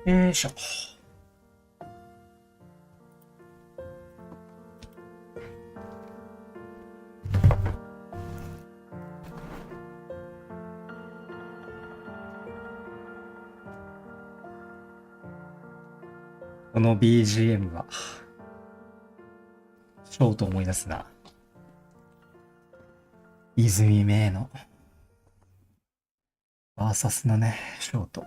よいしょ。この BGM は、ショート思い出すな。泉芽の、バーサスのね、ショート。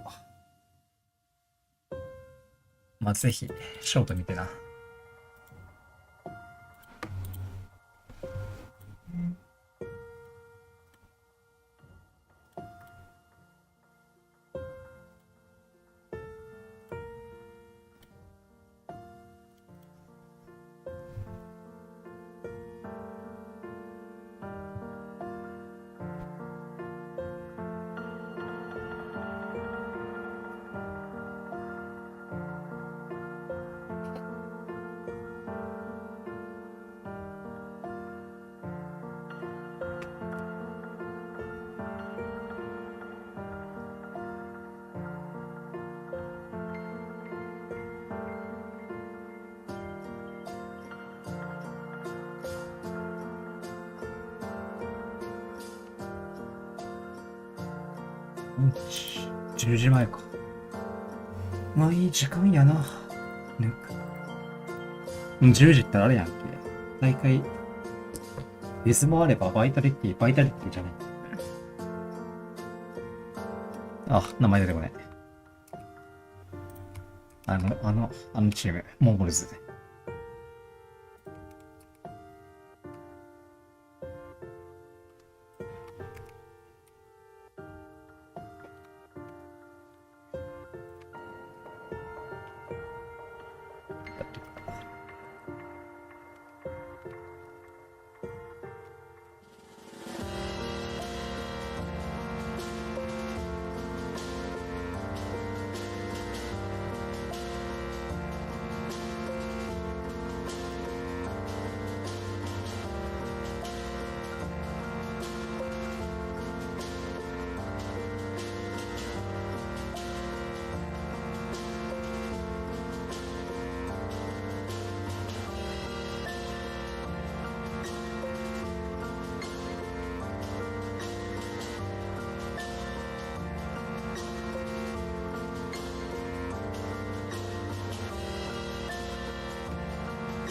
まあ、ぜひ、ショート見てな。10時前か。まあいい時間やな。なんか。10時ってあれやんけ。大会、デスもあればバイタリティじゃない。あ、名前出てこない。あのチーム、モンゴルズ。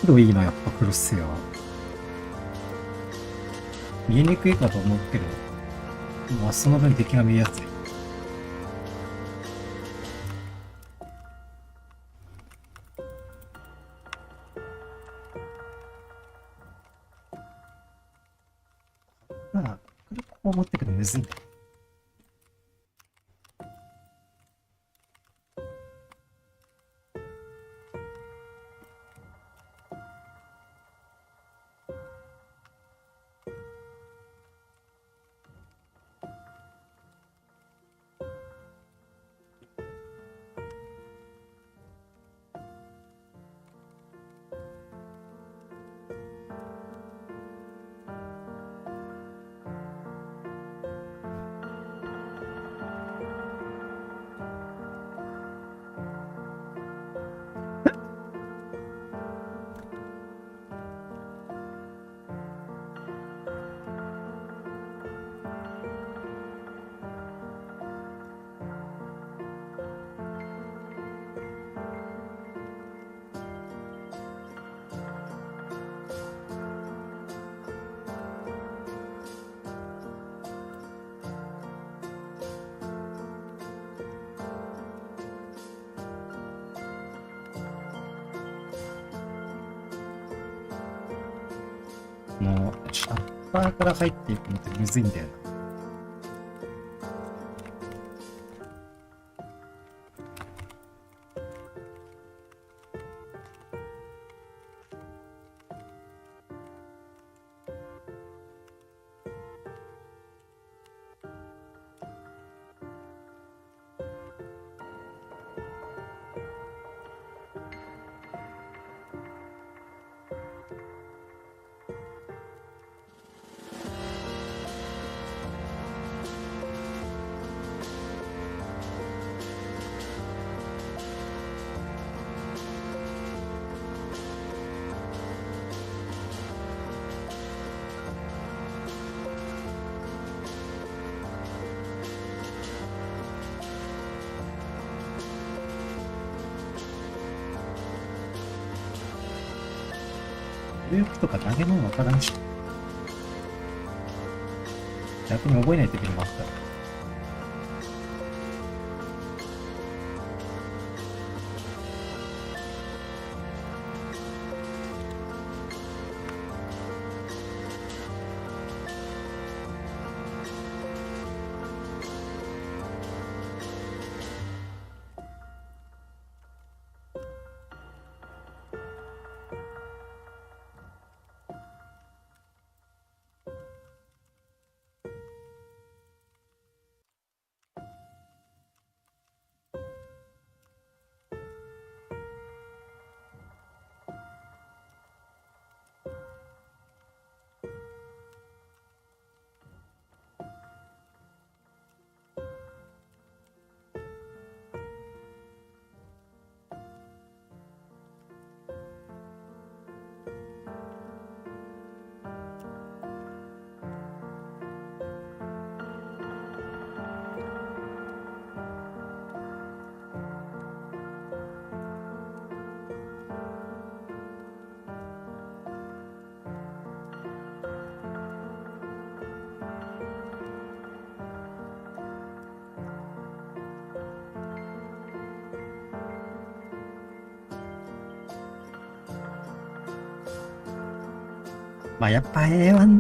けどいいな、やっぱクロスセア。見えにくいかと思うけど、まあその分敵が見えやすい。まあ、こう持ってくるのむずいんだよ。もう、シャッターから入っていくのってむずいんだよな。武力とか投げ物わからんし。逆に覚えないといけないもあったら。まあやっぱ A1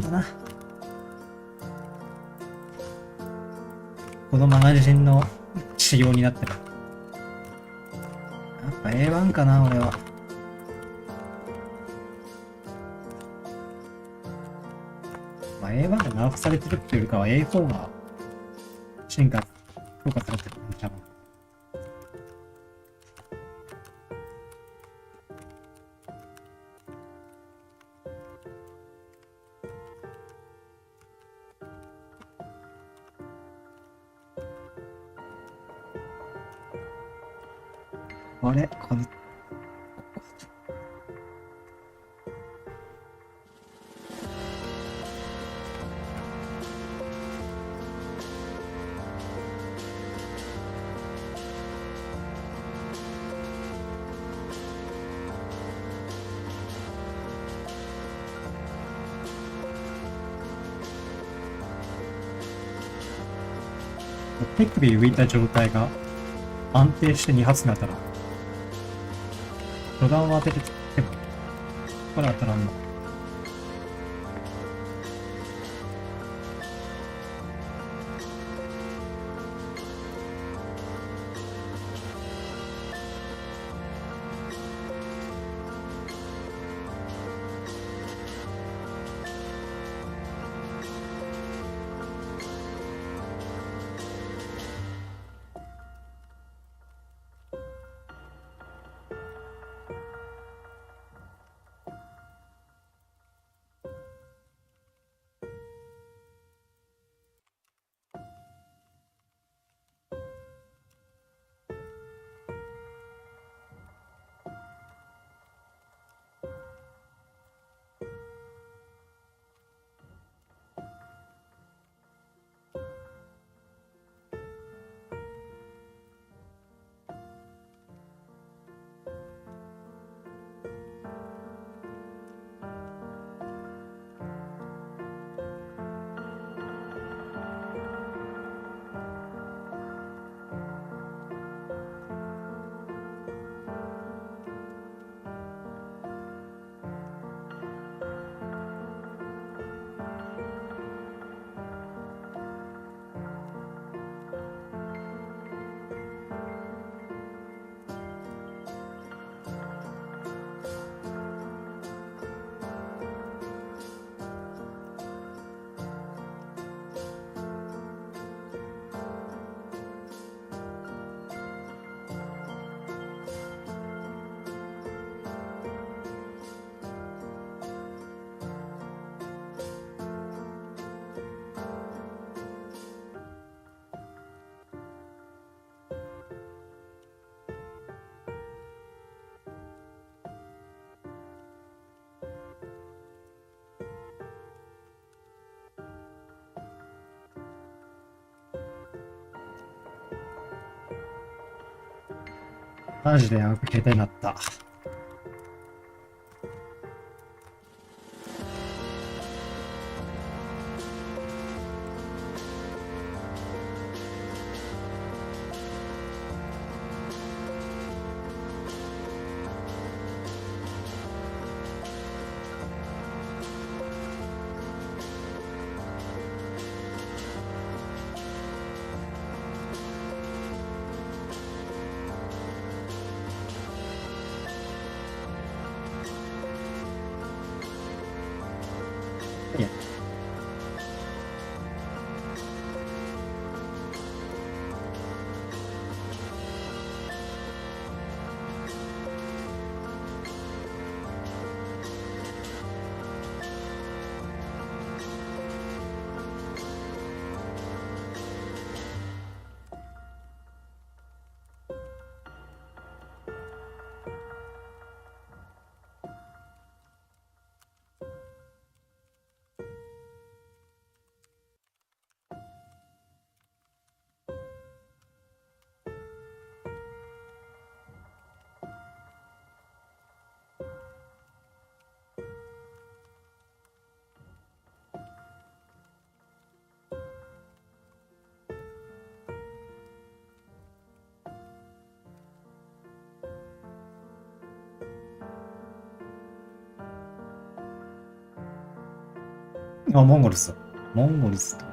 だな。このマガジンの仕様になってる。やっぱ A1 かな、俺は。まあ A1 でナーフされてるっていうよりかは A4 が進化、強化されてるんちゃう。あれこれ、手首浮いた状態が安定して2発に当たらん。初段を当てても、これ当たらんの。マジでやばく携帯になった。あ、モンゴルス。モンゴルスと。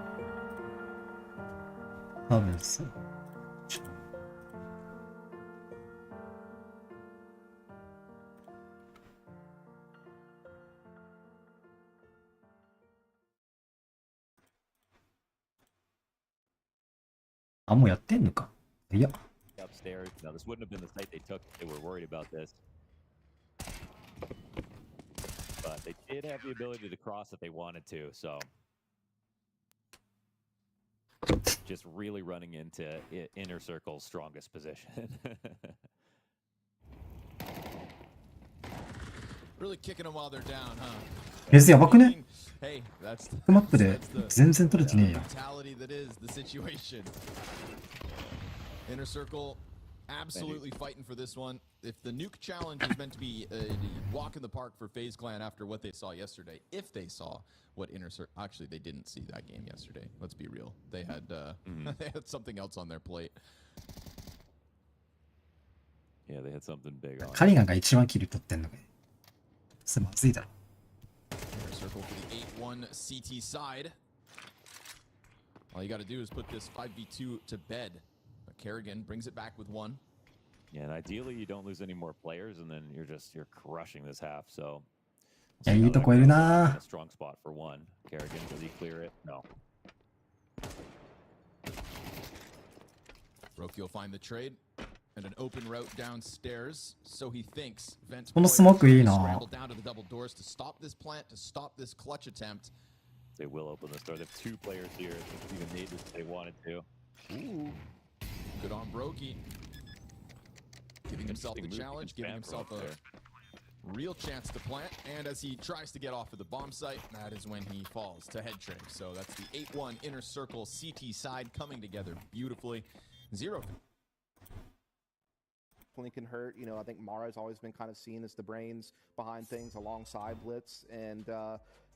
多分そう。あ、もうやってんのか。いや。Upstairs. Now, this wouldn't have been the site they took if they were worried about this. But they did have the ability to cross if they wanted to, so just really running into inner circle's strongest position. Really kicking them while they're down, huh? レズやばくね？ Hey, that's マップで全然取れてねえや。 mentality that is the situation. Inner circle absolutely fighting for this one. If the nuke challenge is meant to be a walk in the park for FaZe Clan after what they saw yesterday, if they saw what inner circle, actually they didn't see that game yesterday. Let's be real. They had they had something else on their plate. Yeah, they had something big on. カリガンが一番キル取ってんのか。それまずいだろ。 Inner circle for the 8-1 CT side. All you got to do is put this 5v2 to bed. But Kerrigan brings it back with one. Yeah, and ideally you don't lose any more players, and then you're crushing this half. So, いや、いいとこいるな。 a strong spot for one. Kerrigan, does he clear it? No. Roki will find the trade and an open route downstairs. So he thinks. Vent このスモークいいな。 scramble down to the double doors to stop this plant, to stop this clutch attempt. They will open this door. They have two players here. They even made this if they wanted to. Ooh. Good on Brokey. Giving himself the challenge, giving himself a real chance to plant. And as he tries to get off of the bomb site, that is when he falls to head trick. So that's the 8-1 inner circle CT side coming together beautifully. 0. Can hurt. You know, I think Mara's always been kind of seen as the brains behind things alongside Blitz. And,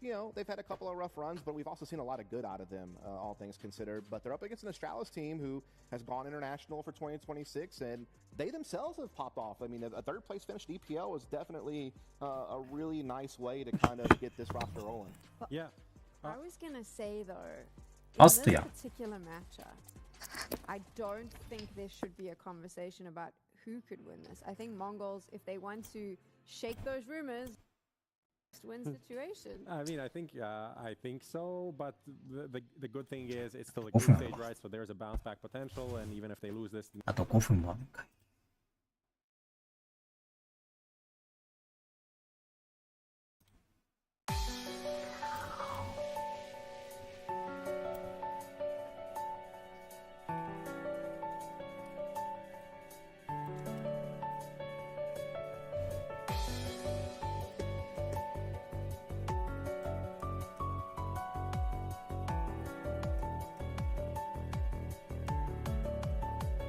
you know, they've had a couple of rough runs, but we've also seen a lot of good out of them, all things considered. But they're up against an Astralis team who has gone international for 2026, and they themselves have popped off. I mean, a third place finish at EPL is definitely a really nice way to kind of get this roster rolling. Yeah. I was going to say, though, in Austria. this particular matchup, I don't think there should be a conversation about who could win this. I think Mongols, if they want to shake those rumors, win situation. I mean, I think so. But the good thing is it's still a group stage, right? So there's a bounce back potential, and even if they lose this, あと5分もあるんかい。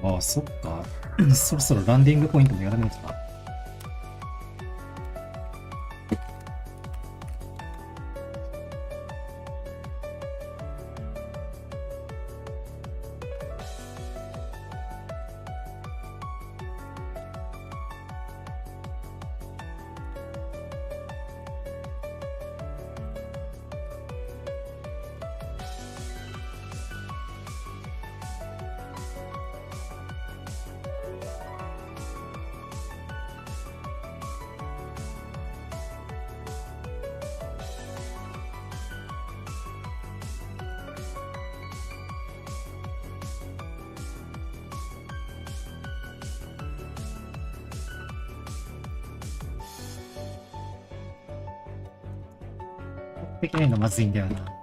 ああ、そっか。そろそろランディングポイントもやらないとな。できないのまずいんだよな。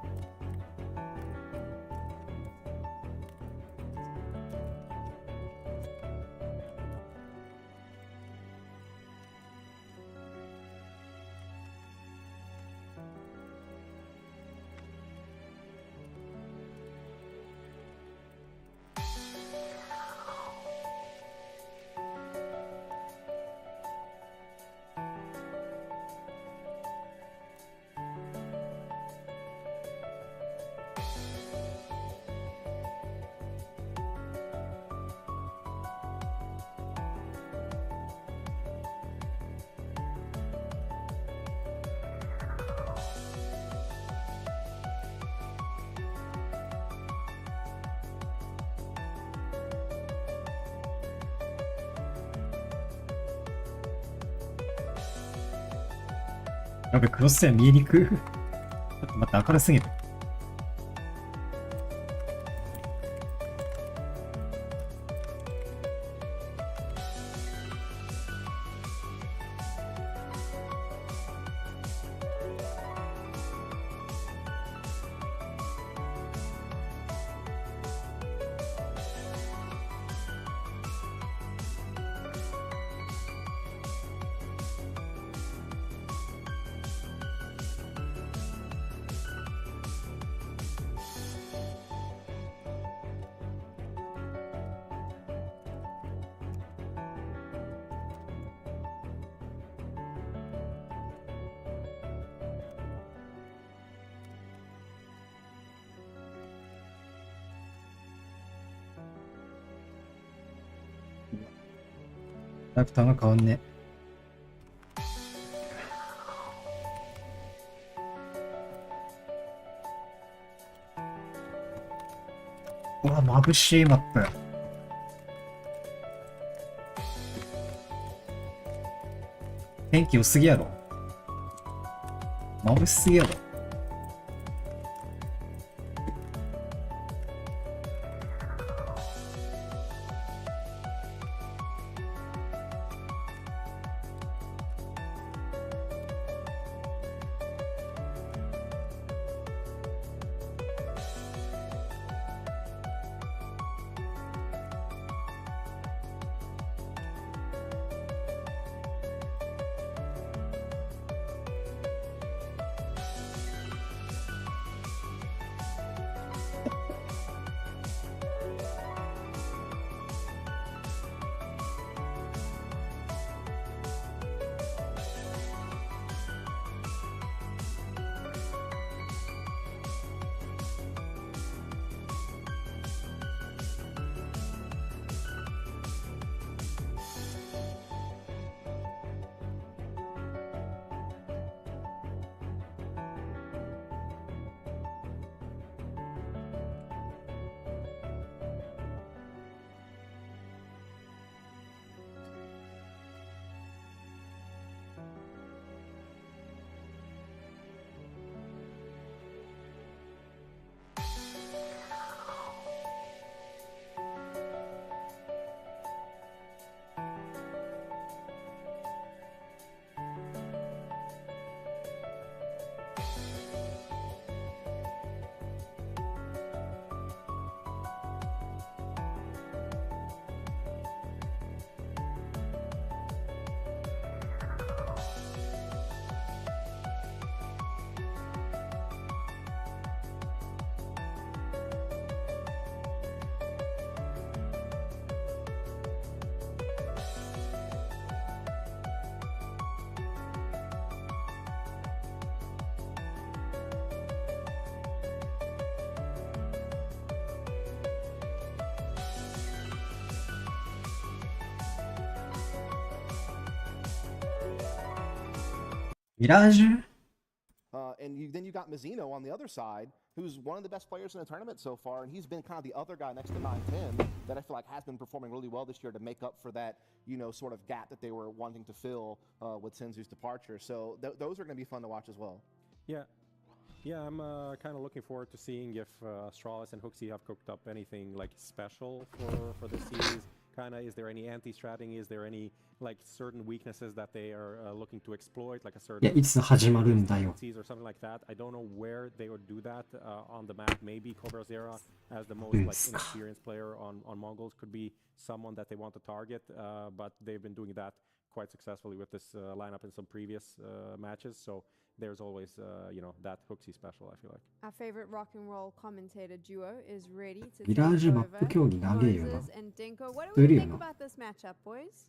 やべ、クロス線見えにくい。ちょっと待って、明るすぎる。キャラクターが変わんね。うわ、眩しいマップ。天気良すぎやろ。眩しすぎやろ。ミラージュ And then you got Mizzino on the other side, who's one of the best players in the tournament so far, and he's been kind of the other guy next to 9-10 that I feel like has been performing really well this year to make up for that, you know, sort of gap that they were wanting to fill with Senzu's departure. So those are going to be fun to watch as well. Yeah, I'm kind of looking forward to seeing if Astralis and Hooksy have cooked up anything like special for this series. Kind of, is there any anti-stratting? Is there any like certain weaknesses that they are looking to exploit, like a い certain や、いつ始まるんだよ。 or something like that? I don't know where they would do that on the map. Maybe Cobra Zera, as the most like inexperienced player on Mongols, could be someone that they want to target. But they've been doing that quite successfully with this lineup in some previous matches. So there's always, you know, that Hooksy special, I feel like. Our favorite rock and roll commentator duo is ready to ミラー take ジュマ over. ップ競技長えよな。 Moses and Dinko. What do ずる we いよ think な。 about this matchup, boys?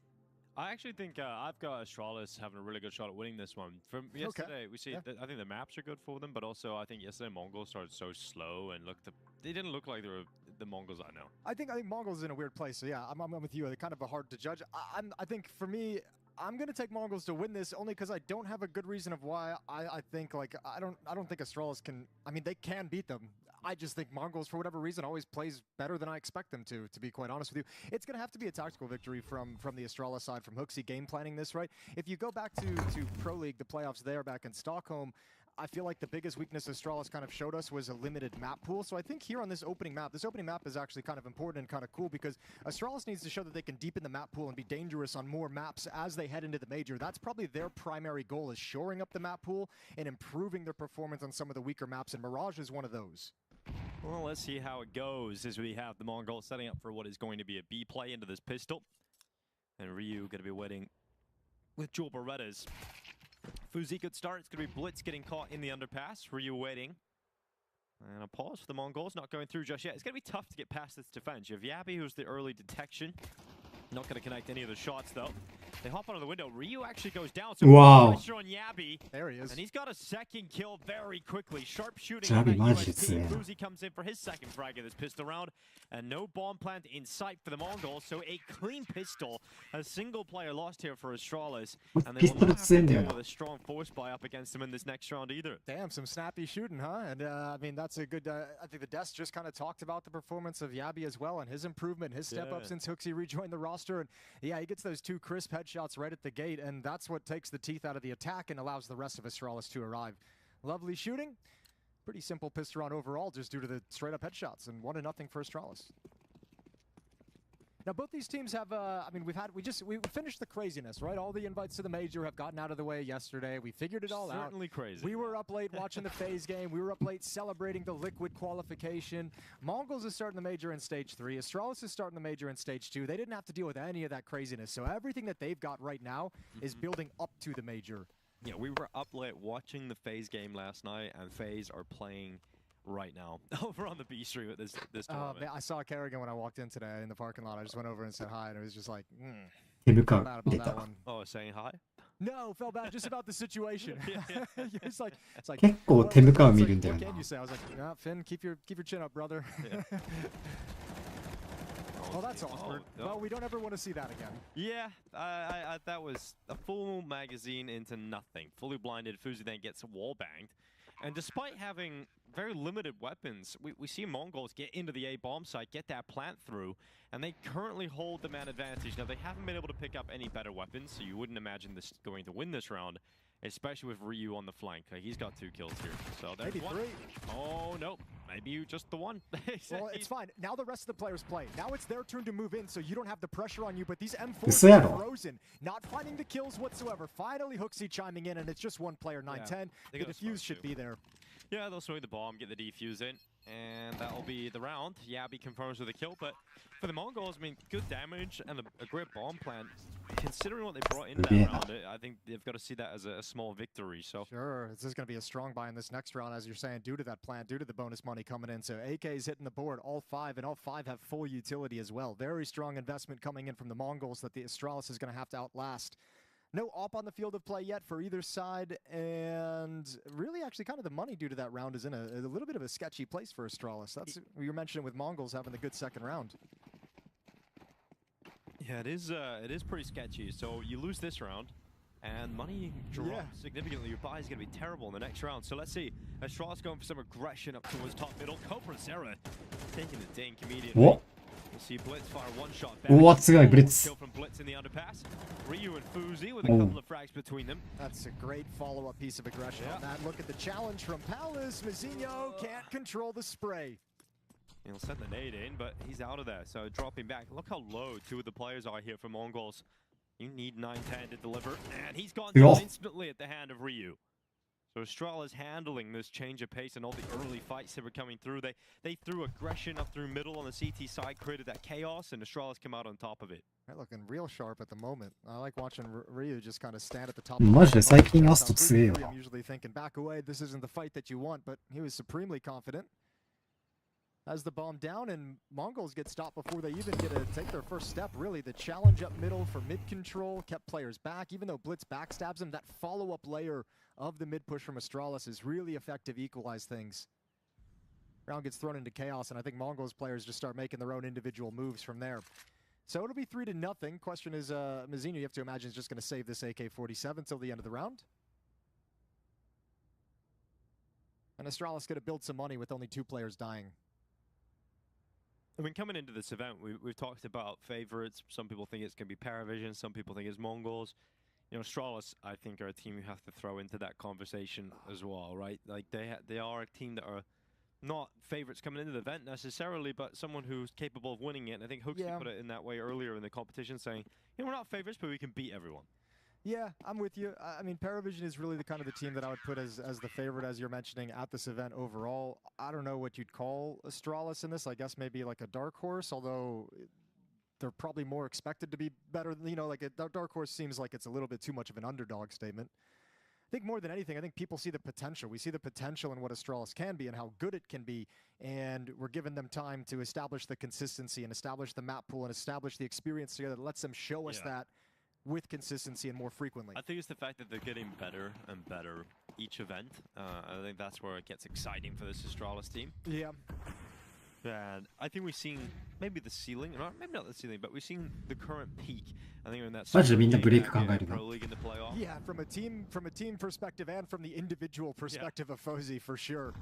I actually think I've got Astralis having a really good shot at winning this one. From yesterday, we see I think the maps are good for them, but also I think yesterday Mongols started so slow and they didn't look like they were the Mongols I know. I think Mongols is in a weird place. So yeah, I'm with you. They're kind of hard to judge. I think for me, I'm gonna take Mongols to win this only because I don't have a good reason of why. I think like I don't think Astralis can. I mean, they can beat them. I just think Mongols, for whatever reason, always plays better than I expect them to be quite honest with you. It's going to have to be a tactical victory from the Astralis side, from Hooksy game planning this, right? If you go back to Pro League, the playoffs there back in Stockholm, I feel like the biggest weakness Astralis kind of showed us was a limited map pool. So I think here on this opening map is actually kind of important and kind of cool because Astralis needs to show that they can deepen the map pool and be dangerous on more maps as they head into the major. That's probably their primary goal, is shoring up the map pool and improving their performance on some of the weaker maps, and Mirage is one of those. Well, let's see how it goes as we have the Mongols setting up for what is going to be a B play into this pistol. And Ryu going to be waiting with dual Berettas. Fuzi could start. It's going to be Blitz getting caught in the underpass. Ryu waiting. And a pause for the Mongols, not going through just yet. It's going to be tough to get past this defense. You have Yabi, who's the early detection. Not going to connect any of the shots, though. They hop out of the window. Ryu actually goes down. So Wow. pressure on Yabi. There he is. And he's got a second kill very quickly. Sharp shooting. Yabi on that マジで USP. 強いな。 Fuzi comes in for his second frag of this pistol round. And no bomb plant in sight for the Mongols. So a clean pistol. A single player lost here for Astralis. And they will not have to deal with a strong force buy up against him in this next round either. Damn, some snappy shooting, huh? And I mean, that's a good. I think the desk just kind of talked about the performance of Yabi as well and his improvement, his step up since Hooksy rejoined the roster. And yeah, he gets those 2 crisp headshots right at the gate, and that's what takes the teeth out of the attack and allows the rest of Astralis to arrive. Lovely shooting. Pretty simple pistol round overall, just due to the straight up headshots, and 1-0 for Astralis. Now, both these teams have, I mean, we finished the craziness, right? All the invites to the major have gotten out of the way yesterday. We figured it all out. Certainly crazy. We were up late watching the FaZe game. We were up late celebrating the Liquid qualification. Mongols is starting the major in stage 3. Astralis is starting the major in stage 2. They didn't have to deal with any of that craziness. So everything that they've got right now is building up to the major. Yeah, we were up late watching the FaZe game last night, and FaZe are playing right now over on the B stream at this tournament. Man, I saw Kerrigan when I walked in today in the parking lot. I just went over and said hi, and it was just like,手 felt 深 bad 出 about た that one. Oh, saying hi? No, felt bad just about the situation. it's like 結構手深を見るんだよ what な can you say? I was like, yeah, Finn, keep your chin up, brother. Yeah. Well, that's awkward. no. Well, we don't ever want to see that again. Yeah, that was a full magazine into nothing. Fully blinded, Fuzi then gets wall banged. And despite having very limited weapons, we see Mongols get into the A bomb site, get that plant through, and they currently hold the man advantage. Now, they haven't been able to pick up any better weapons, so you wouldn't imagine this going to win this round, especially with Ryu on the flank. He's got 2 kills here. So there's Maybe one. 3. Oh, no. Maybe just the one. Well, it's fine. Now the rest of the players play. Now it's their turn to move in, so you don't have the pressure on you. But these M4s嘘や are ろ frozen, not finding the kills whatsoever. Finally, Hooksy chiming in, and it's just one player, 9-10. They The got a defuse smoke should too. be there. Yeah, they'll swing the bomb, get the defuse in, and that'll be the round. Yabi confirms with a kill, but for the Mongols, I mean, good damage and a great bomb plant. Considering what they brought into that Yeah. round, I think they've got to see that as a small victory. So Sure, this is going to be a strong buy in this next round, as you're saying, due to that plant, due to the bonus money coming in. So AK's hitting the board, all 5, and all 5 have full utility as well. Very strong investment coming in from the Mongols that the Astralis is going to have to outlast. No op on the field of play yet for either side, and really actually kind of the money due to that round is in a little bit of a sketchy place for Astralis. That's what you're mentioning with Mongols having the good second round. yeah, it is pretty sketchy. So you lose this round, and money drops significantly. Your buy is going to be terrible in the next round. So let's see. Astralis going for some aggression up towards top middle. Cobra Zera taking the dink immediately. What? We'll see Blitz fire 1 shot back. おおすごい Blitz Kill from Blitz in the underpass. Ryu and Fuzi with a Oh. couple of frags between them. That's a great follow-up piece of aggression on Yeah. that. Look at the challenge from Palace. Mizinho can't control the spray. He'll send the nade in, but he's out of there. So dropping back. Look how low 2 of the players are here for Mongols. You need 9-10 to deliver. And he's gone Yeah. down instantly at the hand of Ryu. So Astralis handling this change of pace and all the early fights that were coming through. They threw aggression up through middle on the CT side, created that chaos, and Astralis come out on top of it. They're looking real sharp at the moment. I like watching Ryu just kind of stand at the top. マジで最近アスト強えよな I'm usually thinking, back away, this isn't the fight that you want, but he was supremely confident. As the bomb down and Mongols get stopped before they even get to take their first step, really. The challenge up middle for mid control kept players back. Even though Blitz backstabs him, that follow-up layer of the mid push from Astralis is really effective, equalize things. Round gets thrown into chaos, and I think Mongols players just start making their own individual moves from there. So it'll be 3-0. Question is, Mizzino, you have to imagine, is just going to save this AK-47 till the end of the round. And Astralis going to build some money with only 2 players dying. I mean, coming into this event, we've talked about favorites. Some people think it's going to be Paravision. Some people think it's Mongols. You know, Astralis, I think, are a team you have to throw into that conversation as well, right? Like, they are a team that are not favorites coming into the event necessarily, but someone who's capable of winning it. And I think Hoaxy put it in that way earlier in the competition, saying, you know, we're not favorites, but we can beat everyone. Yeah, I'm with you. I mean, Paravision is really the kind of the team that I would put as the favorite, as you're mentioning, at this event overall. I don't know what you'd call Astralis in this. I guess maybe like a dark horse, although they're probably more expected to be better. You know, like a dark horse seems like it's a little bit too much of an underdog statement. I think more than anything, I think people see the potential. We see the potential in what Astralis can be and how good it can be, and we're giving them time to establish the consistency and establish the map pool and establish the experience together that lets them show us that with consistency and more frequently. I think it's the fact that they're getting better and better each event. I think that's where it gets exciting for this Astralis team. Yeah. And I think we've seen maybe the ceiling, or maybe not the ceiling, but we've seen the current peak. I think we're in that Pro League in the playoff. Yeah, from a team perspective and from the individual perspective of Fozy, for sure.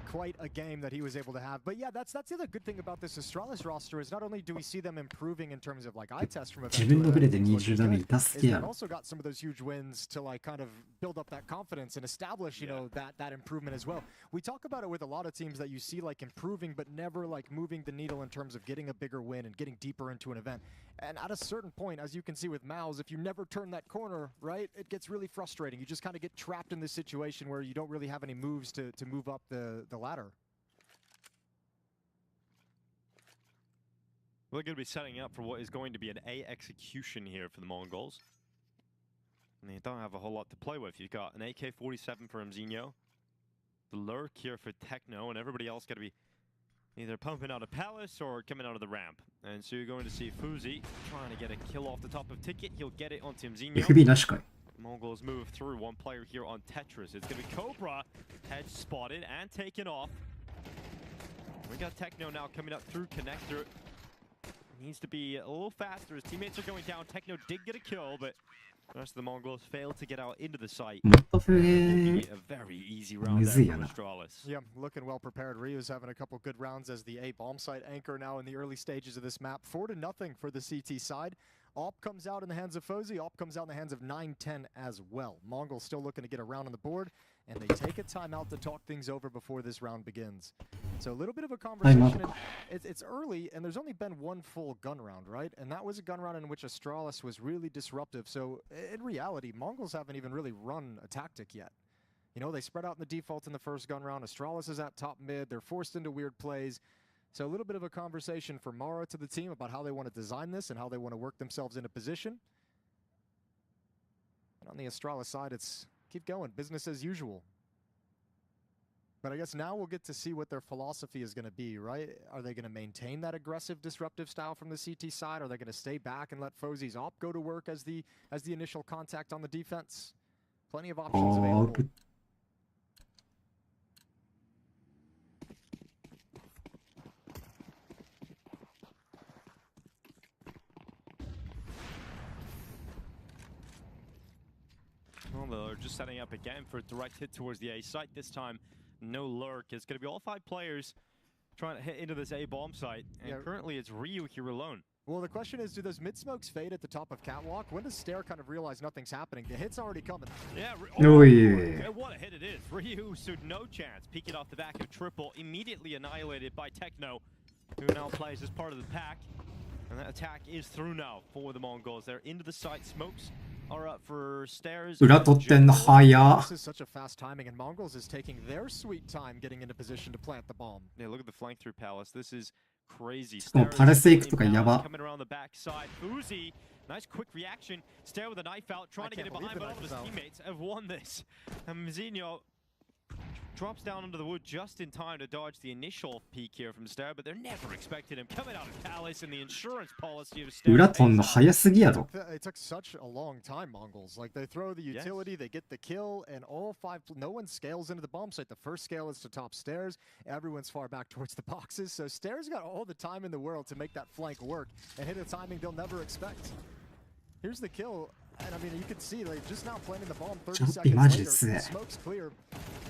Quite a game that he was able to have. But yeah, that's the other good thing about this Astralis roster is not only do we see them improving in terms of like eye test from event, they've also got some of those huge wins to like kind of build up that confidence and establish, you know, that improvement as well. We talk about it with a lot of teams that you see like improving but never like moving the needle in terms of getting a bigger win and getting deeper into an event. And at a certain point, as you can see with Maus, if you never turn that corner, right, it gets really frustrating. You just kind of get trapped in this situation where you don't really have any moves to move up the ladder. We're going to be setting up for what is going to be an A execution here for the Mongols. And they don't have a whole lot to play with. You've got an AK-47 for Mzinho, the Lurk here for Techno, and everybody else got to be either pumping out of Palace or coming out of the ramp. And so you're going to see Fuzi trying to get a kill off the top of Ticket. He'll get it onto Mzinho. Mongols move through one player here on Tetris. It's going to be Cobra, head spotted and taken off. We got Techno now coming up through Connector. Needs to be a little faster. His teammates are going down. Techno did get a kill, but the rest of the Mongols failed to get out into the site. A very easy round there for Astralis. Yeah, looking well prepared. Ryu's having a couple good rounds as the A bomb site anchor now in the early stages of this map. 4-0 for the CT side. AWP comes out in the hands of Fozy. AWP comes out in the hands of 9-10 as well. Mongols still looking to get a round on the board, and they take a timeout to talk things over before this round begins. So a little bit of a conversation. It's early, and there's only been one full gun round, right? And that was a gun round in which Astralis was really disruptive. So in reality, Mongols haven't even really run a tactic yet. You know, they spread out in the default in the first gun round. Astralis is at top mid. They're forced into weird plays. So a little bit of a conversation for Mara to the team about how they want to design this and how they want to work themselves into position. And on the Astralis side, it's keep going, business as usual. But I guess now we'll get to see what their philosophy is going to be, right? Are they going to maintain that aggressive, disruptive style from the CT side? Are they going to stay back and let Fozy's AWP go to work as the initial contact on the defense? Plenty of options available. Well, they're just setting up again for a direct hit towards the A site. This time, no lurk. It's going to be all 5 players trying to hit into this A bomb site. And currently, it's Ryu here alone. Well, the question is, do those mid-smokes fade at the top of Catwalk? When does Stare kind of realize nothing's happening? The hit's already coming. Yeah. What a hit it is. Ryu stood no chance. Peeking off the back of Triple, immediately annihilated by Techno, who now plays as part of the pack. And that attack is through now for the Mongols. They're into the site. Smokes are up for Stairs. This is such a fast timing, and Mongols is taking their sweet time getting into position to plant the bomb. Yeah, look at the flank through Palace. This is crazy. Coming around the backside. Uzi, nice quick reaction. Stair with a knife out, trying to get it behind, but all of his teammates have won this. And Mzinho Drops down under the wood just in time to dodge the initial peek here from Stair, but they're never expecting him coming out of Palace and the insurance policy of Stair. 裏飛んの早すぎやろ。 It took such a long time, Mongols. Like, they throw the utility, they get the kill, and all five, no one scales into the bomb site. The first scale is to top stairs. Everyone's far back towards the boxes, so Stairs got all the time in the world to make that flank work and hit a timing they'll never expect. Here's the kill, and I mean, you can see, like, just now planting the bomb 30 seconds later, the smoke's clear,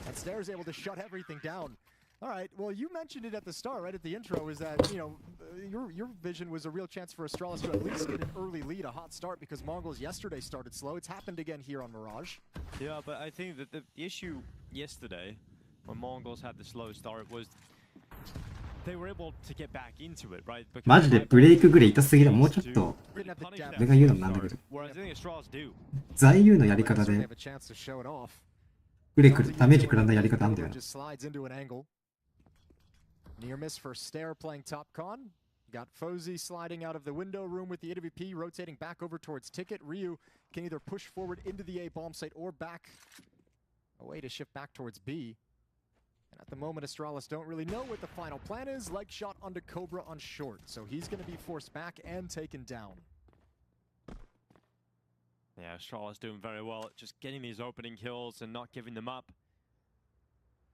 and Stairs able to shut everything down. All right, well, you mentioned it at the start, right at the intro, is that, you know, your vision was a real chance for Astralis to at least get an early lead, a hot start, because Mongols yesterday started slow. It's happened again here on Mirage. Yeah, but I think that the issue yesterday, when Mongols had the slow start, was they were able to get back into it, right? マジでブレイクグレイ痛すぎる。もうちょっと、俺が言うのもなんだけど、ザイユーのやり方で、グレくる、ダメージ食らんないやり方なんだよね。 Near miss for Stair playing top con. Got Fozy sliding out of the window room with the AWP, rotating back over towards Ticket. Ryu can either push forward into the A bomb site or back away to shift back towards B. And at the moment, Astralis don't really know what the final plan is. Leg shot onto Cobra on short, so he's going to be forced back and taken down. Yeah, Astralis doing very well at just getting these opening kills and not giving them up.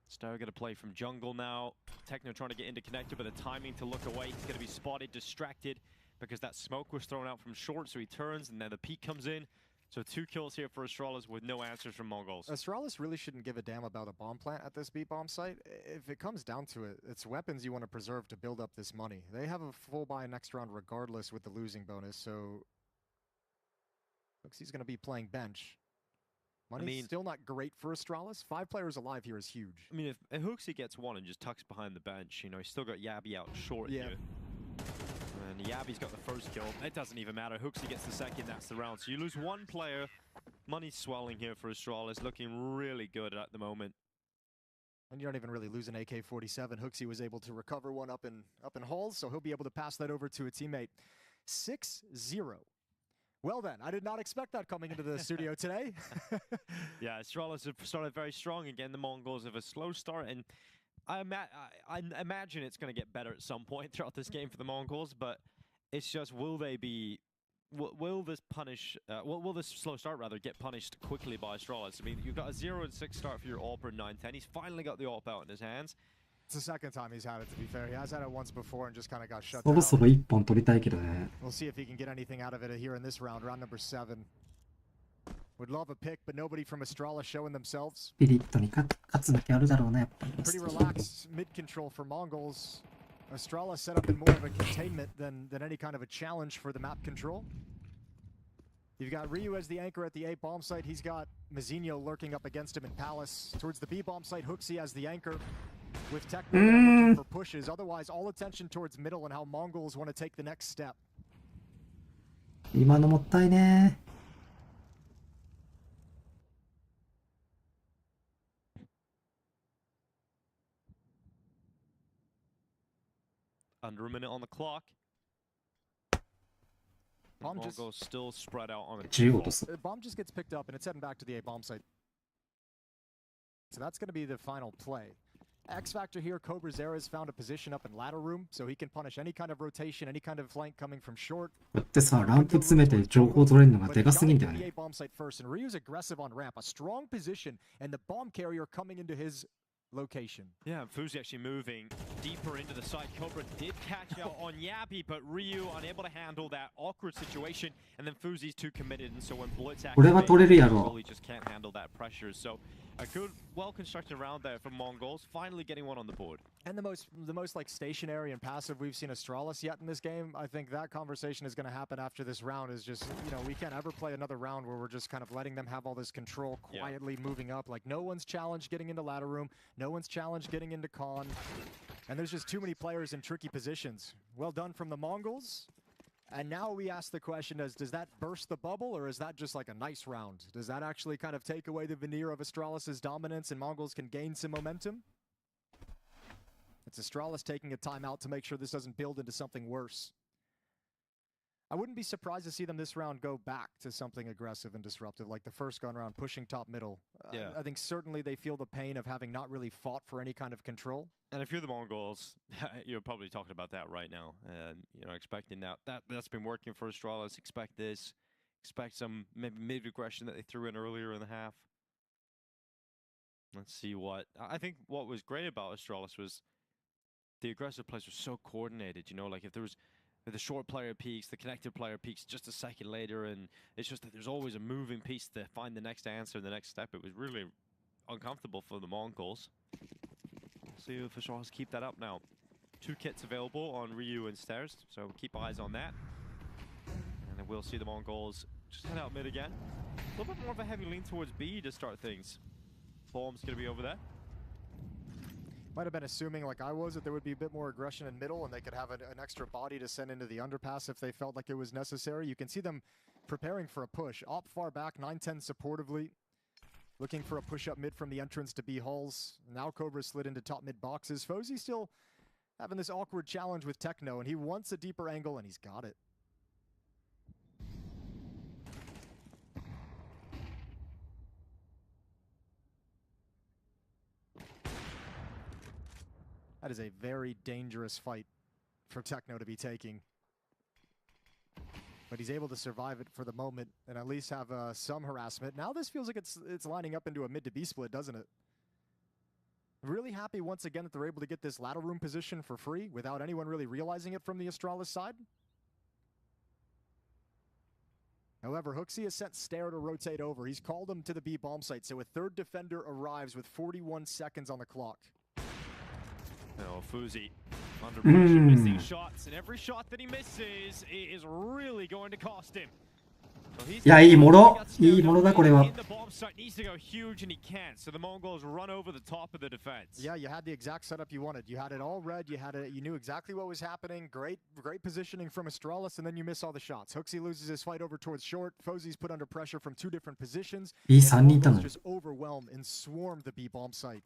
Stair going to play from jungle now. Techno trying to get into connector, but the timing to look away. He's going to be spotted, distracted, because that smoke was thrown out from short, so he turns, and then the peek comes in. So 2 kills here for Astralis with no answers from Mongols. Astralis really shouldn't give a damn about a bomb plant at this B bomb site. If it comes down to it, it's weapons you want to preserve to build up this money. They have a full buy next round regardless with the losing bonus, so looks he's going to be playing bench. Money's still not great for Astralis. 5 players alive here is huge. I mean, if Hooksy gets one and just tucks behind the bench, you know, he's still got Yabby out short here. And Yabby's got the first kill. It doesn't even matter. Hooksy gets the second, that's the round. So you lose 1 player. Money's swelling here for Astralis, looking really good at the moment. And you don't even really lose an AK-47. Hooksy was able to recover one up in halls, so he'll be able to pass that over to a teammate. 6-0. Well then, I did not expect that coming into the studio today. Yeah, Astralis have started very strong again. The Mongols have a slow start, and I imagine it's going to get better at some point throughout this game for the Mongols, but it's just, will they be... Will this slow start rather get punished quickly by Astralis? I mean, you've got a 0-6 start for your AWP in 9-10. He's finally got the AWP out in his hands. It's the second time he's had it, to be fair. He has had it once before and just kind of got shut そろそろ1本取りたいけどね。 We'll see if he can get anything out of it here in this round, round number 7. Would love a pick, but nobody from Astralis showing themselves. ピリッとに勝つだけあるだろうね、やっぱり。 Pretty relaxed mid control for Mongols. Astralis set up in more of a containment than any kind of a challenge for the map control. You've got Ryu as the anchor at the A bomb site. He's got Mazinho lurking up against him in Palace. Towards the B bomb site, Hooksy as the anchor. With Techno looking for pushes. Otherwise, all attention towards middle and how Mongols want to take the next step. 今のもったいね。 Under a minute on the clock. Mongols still spread out on the The bomb just gets picked up and it's heading back to the A bomb site. So that's going to be the final play. X factor here, Cobra Zera has found a position up in ladder room, so he can punish any kind of rotation, any kind of flank coming from short. だってさ、ランプ詰めて情報取れるのがでかすぎんだよね。 bomb site first, and Ryu's aggressive on ramp, a strong position, and the bomb carrier coming into his location. Yeah, and Fuzi actually moving deeper into the site. Cobra did catch out on Yabby, but Ryu unable to handle that awkward situation, and then Fuzi's too committed, and so when Blitz actually just can't handle that pressure. So a good, well-constructed round there from Mongols, finally getting one on the board. And the most like stationary and passive we've seen Astralis yet in this game. I think that conversation is going to happen after this round. Is just, you know, we can't ever play another round where we're just kind of letting them have all this control, quietly moving up. Like no one's challenged getting into ladder room, no one's challenged getting into con, and there's just too many players in tricky positions. Well done from the Mongols. And now we ask the question, does that burst the bubble, or is that just like a nice round? Does that actually kind of take away the veneer of Astralis' dominance and Mongols can gain some momentum? It's Astralis taking a timeout to make sure this doesn't build into something worse. I wouldn't be surprised to see them this round go back to something aggressive and disruptive, like the first gun round, pushing top middle. Yeah. I think certainly they feel the pain of having not really fought for any kind of control. And if you're the Mongols, you're probably talking about that right now, and expecting that's been working for Astralis. Expect this, expect some maybe mid-aggression that they threw in earlier in the half. Let's see what I think. What was great about Astralis was the aggressive plays were so coordinated. Like if there was the short player peaks, the connected player peaks just a second later, and it's just that there's always a moving piece to find the next answer, the next step. It was really uncomfortable for the Mongols. See if Astralis keep that up now. 2 kits available on Ryu and Stairs, so keep eyes on that. And then we'll see the Mongols just head out mid again. A little bit more of a heavy lean towards B to start things. Bomb's gonna be over there. Might have been assuming, like I was, that there would be a bit more aggression in middle and they could have an extra body to send into the underpass if they felt like it was necessary. You can see them preparing for a push. Op far back, 9-10 supportively. Looking for a push up mid from the entrance to B hulls. Now Cobra slid into top mid boxes. Fozy still having this awkward challenge with Techno, and he wants a deeper angle, and he's got it. That is a very dangerous fight for Techno to be taking. But he's able to survive it for the moment and at least have some harassment. Now this feels like it's lining up into a mid to B split, doesn't it? Really happy once again that they're able to get this ladder room position for free without anyone really realizing it from the Astralis side. However, Hooksy has sent Stair to rotate over. He's called him to the B bomb site, so a third defender arrives with 41 seconds on the clock. Oh, Fuzi under pressure, missing shots, and every shot that he misses is really going to cost him.いや、いいもの。いいものだ、これは。The bomb site needs to go huge, and he can't. So the Mongols run over the top of the defense. Yeah, you had the exact setup you wanted. You had it all read. You knew exactly what was happening. Great positioning from Astralis, and then you miss all the shots. Hooksy loses his fight over towards short. Fozy's put under pressure from 2 different positions. Mongols just overwhelmed and swarmed the B bomb site.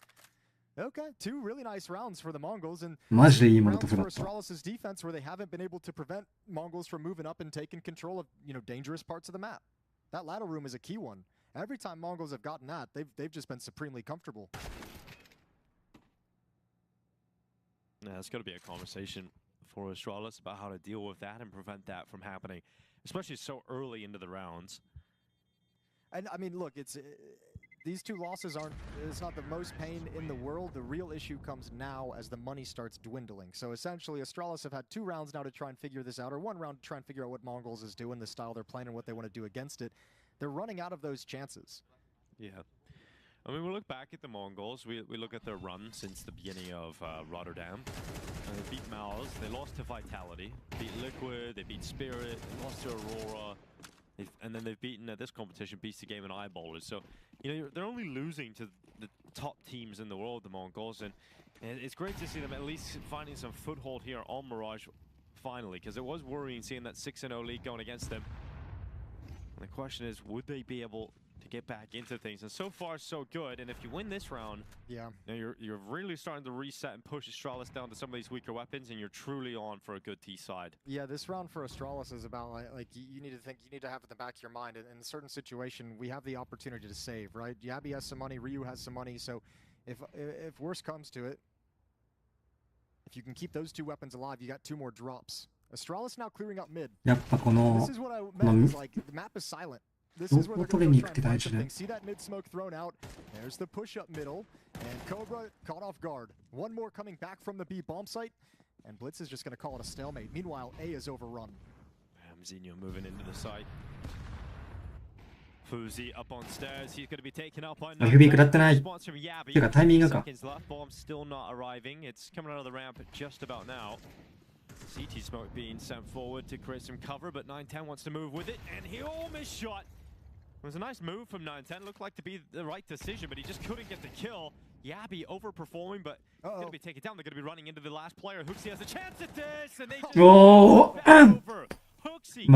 Okay, 2 really nice rounds for the Mongols, and rounds for Astralis' defense where they haven't been able to prevent Mongols from moving up and taking control of dangerous parts of the map. That ladder room is a key one. Every time Mongols have gotten that, they've just been supremely comfortable. Yeah, it's got to be a conversation for Astralis about how to deal with that and prevent that from happening, especially so early into the rounds. And I mean, look, these 2 losses it's not the most pain in the world. The real issue comes now as the money starts dwindling. So essentially, Astralis have had 2 rounds now to try and figure this out, or 1 round to try and figure out what Mongols is doing, the style they're playing, and what they want to do against it. They're running out of those chances. Yeah. I mean, we look back at the Mongols. We look at their run since the beginning of Rotterdam. They beat Maus, they lost to Vitality, beat Liquid, they beat Spirit, they lost to Aurora. And then they've beaten at this competition Beast the Game and Eyeballers. So, they're only losing to the top teams in the world, the Mongols, and it's great to see them at least finding some foothold here on Mirage finally, because it was worrying seeing that 6-0 lead going against them. And the question is, would they be able to get back into things? And so far, so good. And if you win this round, yeah, you're really starting to reset and push Astralis down to some of these weaker weapons, and you're truly on for a good T side. Yeah, this round for Astralis is about like you need to have it in the back of your mind. In a certain situation, we have the opportunity to save, right? Yabi has some money, Ryu has some money, so if worse comes to it, if you can keep those 2 weapons alive, you got 2 more drops. Astralis now clearing up mid. This is what I meant, is like the map is silent. This is where they're going to try and find something. See that mid smoke thrown out. There's the push up middle, and Cobra caught off guard. 1 more coming back from the B bomb site, and Blitz is just going to call it a stalemate. Meanwhile, A is overrun. Zinho moving into the site. Fuzi up on stairs. He's going to be taken out by response from Yabi. Seconds left. Bomb still not arriving. It's coming out of the ramp just about now. CT smoke being sent forward to create some cover, but 9-10 wants to move with it, and he almost shot. It was a nice move from 9-10. Looked like to be the right decision, but he just couldn't get the kill. Yabi overperforming, but he's going to be taken down. They're going to be running into the last player. Hooksy has a chance at this, and they just over. Hooksy.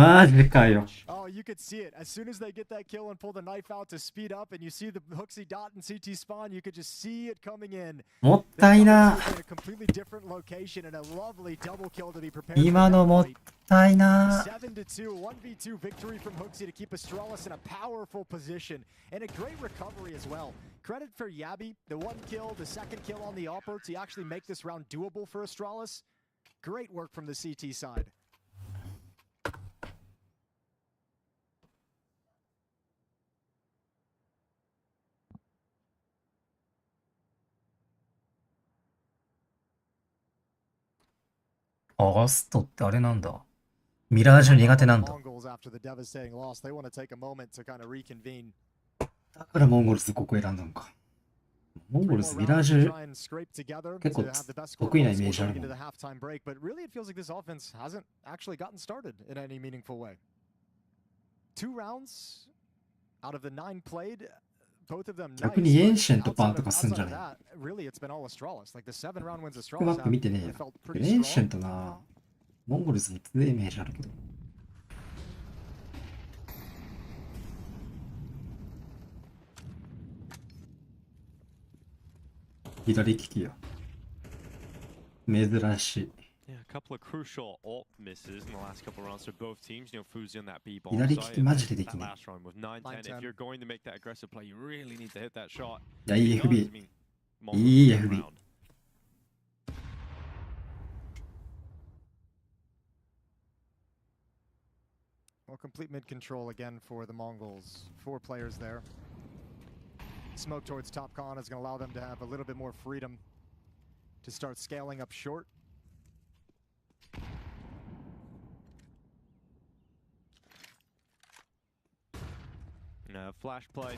Oh, you could see it. As soon as they get that kill and pull the knife out to speed up, and you see the Hooksy dot and CT spawn, you could just see it coming in. もったいな。 In a completely different location and a lovely double kill to be prepared. 今のもったいな。 7-2, 1v2 victory from Hooksy to keep Astralis in a powerful position and a great recovery as well. Credit for Yabi, the one kill, the second kill on the Oppo to actually make this round doable for Astralis. Great work from the CT side. August ってあれなんだ。ミラージュ苦手なんだ。 Mongols after the devastating loss, they want to take a moment to kind of reconvene. だからモンゴルズここ選んだのか。モンゴルズミラージュ結構得意なイメージあるもん。 But really it feels like this offense hasn't actually gotten started in any meaningful way. 2 rounds out of the 9 played, both of them 逆にエンシェントパンとかすんじゃねえ。 Really it's been all Astralis. Like the 7 round wins マ Astralis ップ見てねえ have よ。 felt エ pretty ンシェン strong. トな、モンゴルズに強いイメージあるけど。左利きや。珍しい。 Yeah, a couple of crucial ult misses in the last couple of rounds for both teams. You know, Fuzi on that B bomb. 左利きマジででき That ね last round was 9-10. If you're going to make that aggressive play, you really need to hit that shot. え。いや、いい Because, I FB。 mean, いい Mongols won that FB。 round. Well, complete mid control again for the Mongols. 4 players there. Smoke towards top con is going to allow them to have a little bit more freedom to start scaling up short. Flash play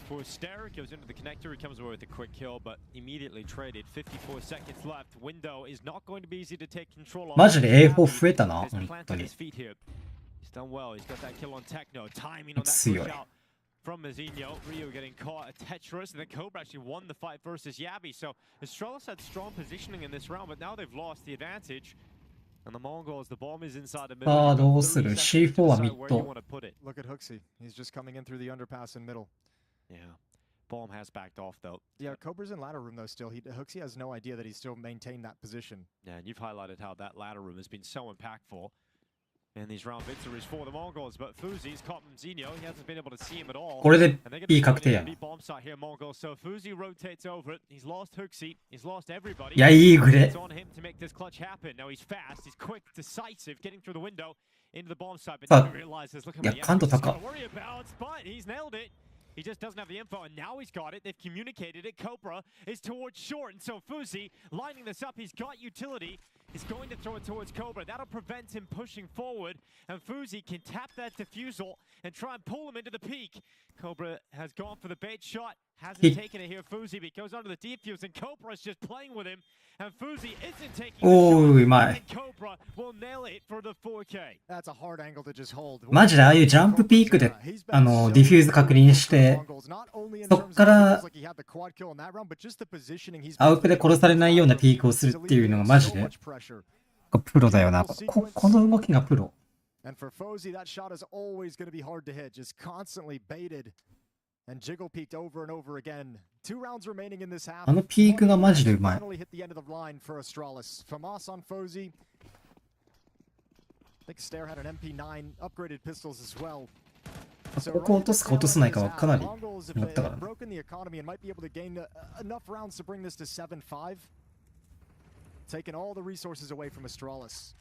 for Ster, goes into the connector, he comes away with a quick kill, but immediately traded. 54 seconds left. Window is not going to be easy to take control of. マジで A4 増えたな、 Has 本当 planted に。 his feet here. He's done well. He's got that kill on Techno. Timing on that See push you. out from Mazinho. Rio getting caught at Tetris, and then Cobra actually won the fight versus Yabi. So Astralis had strong positioning in this round, but now they've lost the advantage. And the Mongols, the bomb is inside the middle. さあ、 You've got どうする 30 seconds to ?C4 は decide ミ where ッ you ド。 want to put it. Look at Hooksy. He's just coming in through the underpass in middle. Yeah. Bomb has backed off though. Yeah, Cobra's in ladder room though still. Hooksy has no idea that he's still maintained that position. Yeah, and you've highlighted how that ladder room has been so impactful. And these round victories for the Mongols, but Fuzi's caught Mazinho. He hasn't been able to see him at all. これで And they're going to B be 確定 going や into な。 the bomb site here, Mongols. So Fuzi rotates over it. He's lost Hooksy. He's lost everybody. いや、いいグレ It's。on him to make this clutch happen. Now he's fast. He's quick, decisive, getting through the window into the bomb site. But さ now he あ、 realizes, look いや、 at me. 感度 He's 高 got to worry about, but he's nailed it. He just doesn't have the info, and now he's got it. They've communicated it. Cobra is towards short, and so Fuzi lining this up. He's got utility. He's going to throw it towards Cobra. That'll prevent him pushing forward, and Fuzi can tap that defusal and try and pull him into the peak. Cobra has gone for the bait shot. Hasn't taken it here, Fuzi, but he goes onto the defuse, and Cobra's just playing with him. And Fuzi isn't taking the おーい、う shot. まい。 And Cobra will nail it for the 4K. That's a hard angle to just hold. マジでああいうジャンプピークで、ディフューズ確認して、そっからアウプで殺されないようなピークをするっていうのがマジで、プロだよな。この動きがプロ。 And for Fozy, that shot is always going to be hard to hit, just constantly baited and jiggle peeked over and over again. 2 rounds remaining in this half. あのピークがマジでうまい。 Finally hit the end of the line for Astralis. Famas on Fozy. I think Stair had an MP9 upgraded pistols as well. ここ落とすか落とさないかはかなり思ったからね。 broken the economy and might be able to gain enough rounds to bring this to 7-5. Taking all the resources away from Astralis.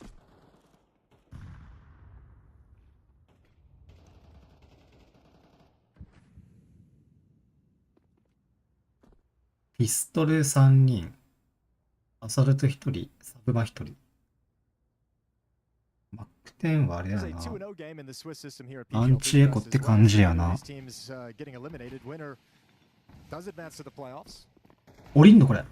ピストル3人、アサルト1人、サブマ1人。マック10はあれやな。アンチエコって感じやな。降りんのこれ。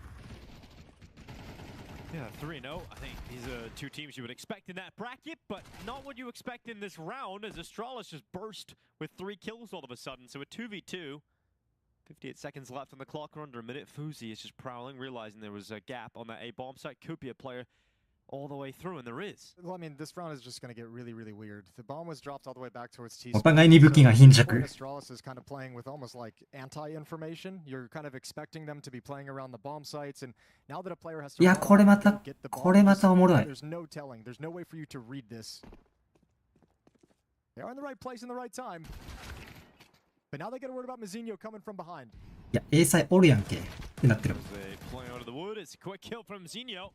Yeah, 3-0. I think these are 2 teams you would expect in that bracket, but not what you expect in this round as Astralis just burst with 3 kills all of a sudden. So a 2v2. 58 seconds left on the clock, or under a minute. Fuzi is just prowling, realizing there was a gap on that A bomb site. Could be a player all the way through, and there is. Well, I mean, this round is just going to get really, really weird. The bomb was dropped all the way back towards T. お互いに武器が貧弱。 Astralis is kind of playing with almost like anti-information. You're kind of expecting them to be playing around the bomb sites, and now that a player has to いや、これまた、 get the これまたおもろい。 there's no telling. There's no way for you to read this. They are in the right place in the right time. But now they get a word about Mizinho coming from behind. いや、A サイおるやんけ。ってなってる。 As they play out of the wood, it's a quick kill from Zinho.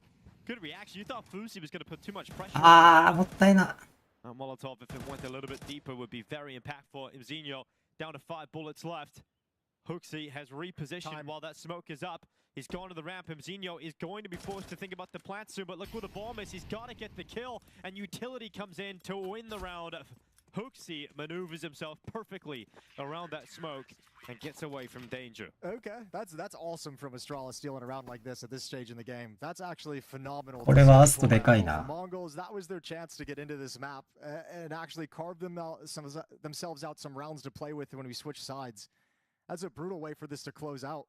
Good reaction. You thought Fusi was going to put too much pressure. あー、もったいな。 Molotov, if it went a little bit deeper, would be very impactful. Zinho down to 5 bullets left. Hooksy has repositioned while that smoke is up. He's gone to the ramp. Zinho is going to be forced to think about the plant soon, but look where the bomb is. He's got to get the kill, and Utility comes in to win the round. Hooksy maneuvers himself perfectly around that smoke and gets away from danger. Okay, that's awesome from Astralis stealing around like this at this stage in the game. That's actually phenomenal. これはアストでかいな。 Mongols, that was their chance to get into this map and actually carve themselves out some rounds to play with when we switch sides. That's a brutal way for this to close out.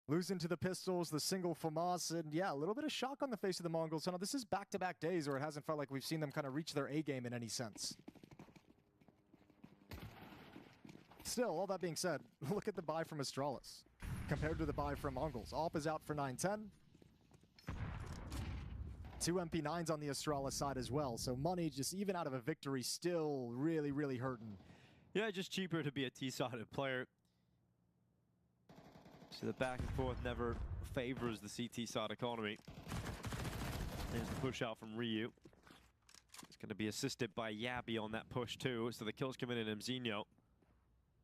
Losing to the pistols, the single FAMAS, and yeah, a little bit of shock on the face of the Mongols. So now this is back-to-back days where it hasn't felt like we've seen them kind of reach their A game in any sense. Still, all that being said, look at the buy from Astralis compared to the buy from Mongols. Alp is out for 910. 2 MP9s on the Astralis side as well, so money just even out of a victory still really, really hurting. Yeah, just cheaper to be a T-sided player. So the back and forth never favors the CT side economy. There's the push out from Ryu. It's going to be assisted by Yabi on that push too, so the kills come in Mzinho.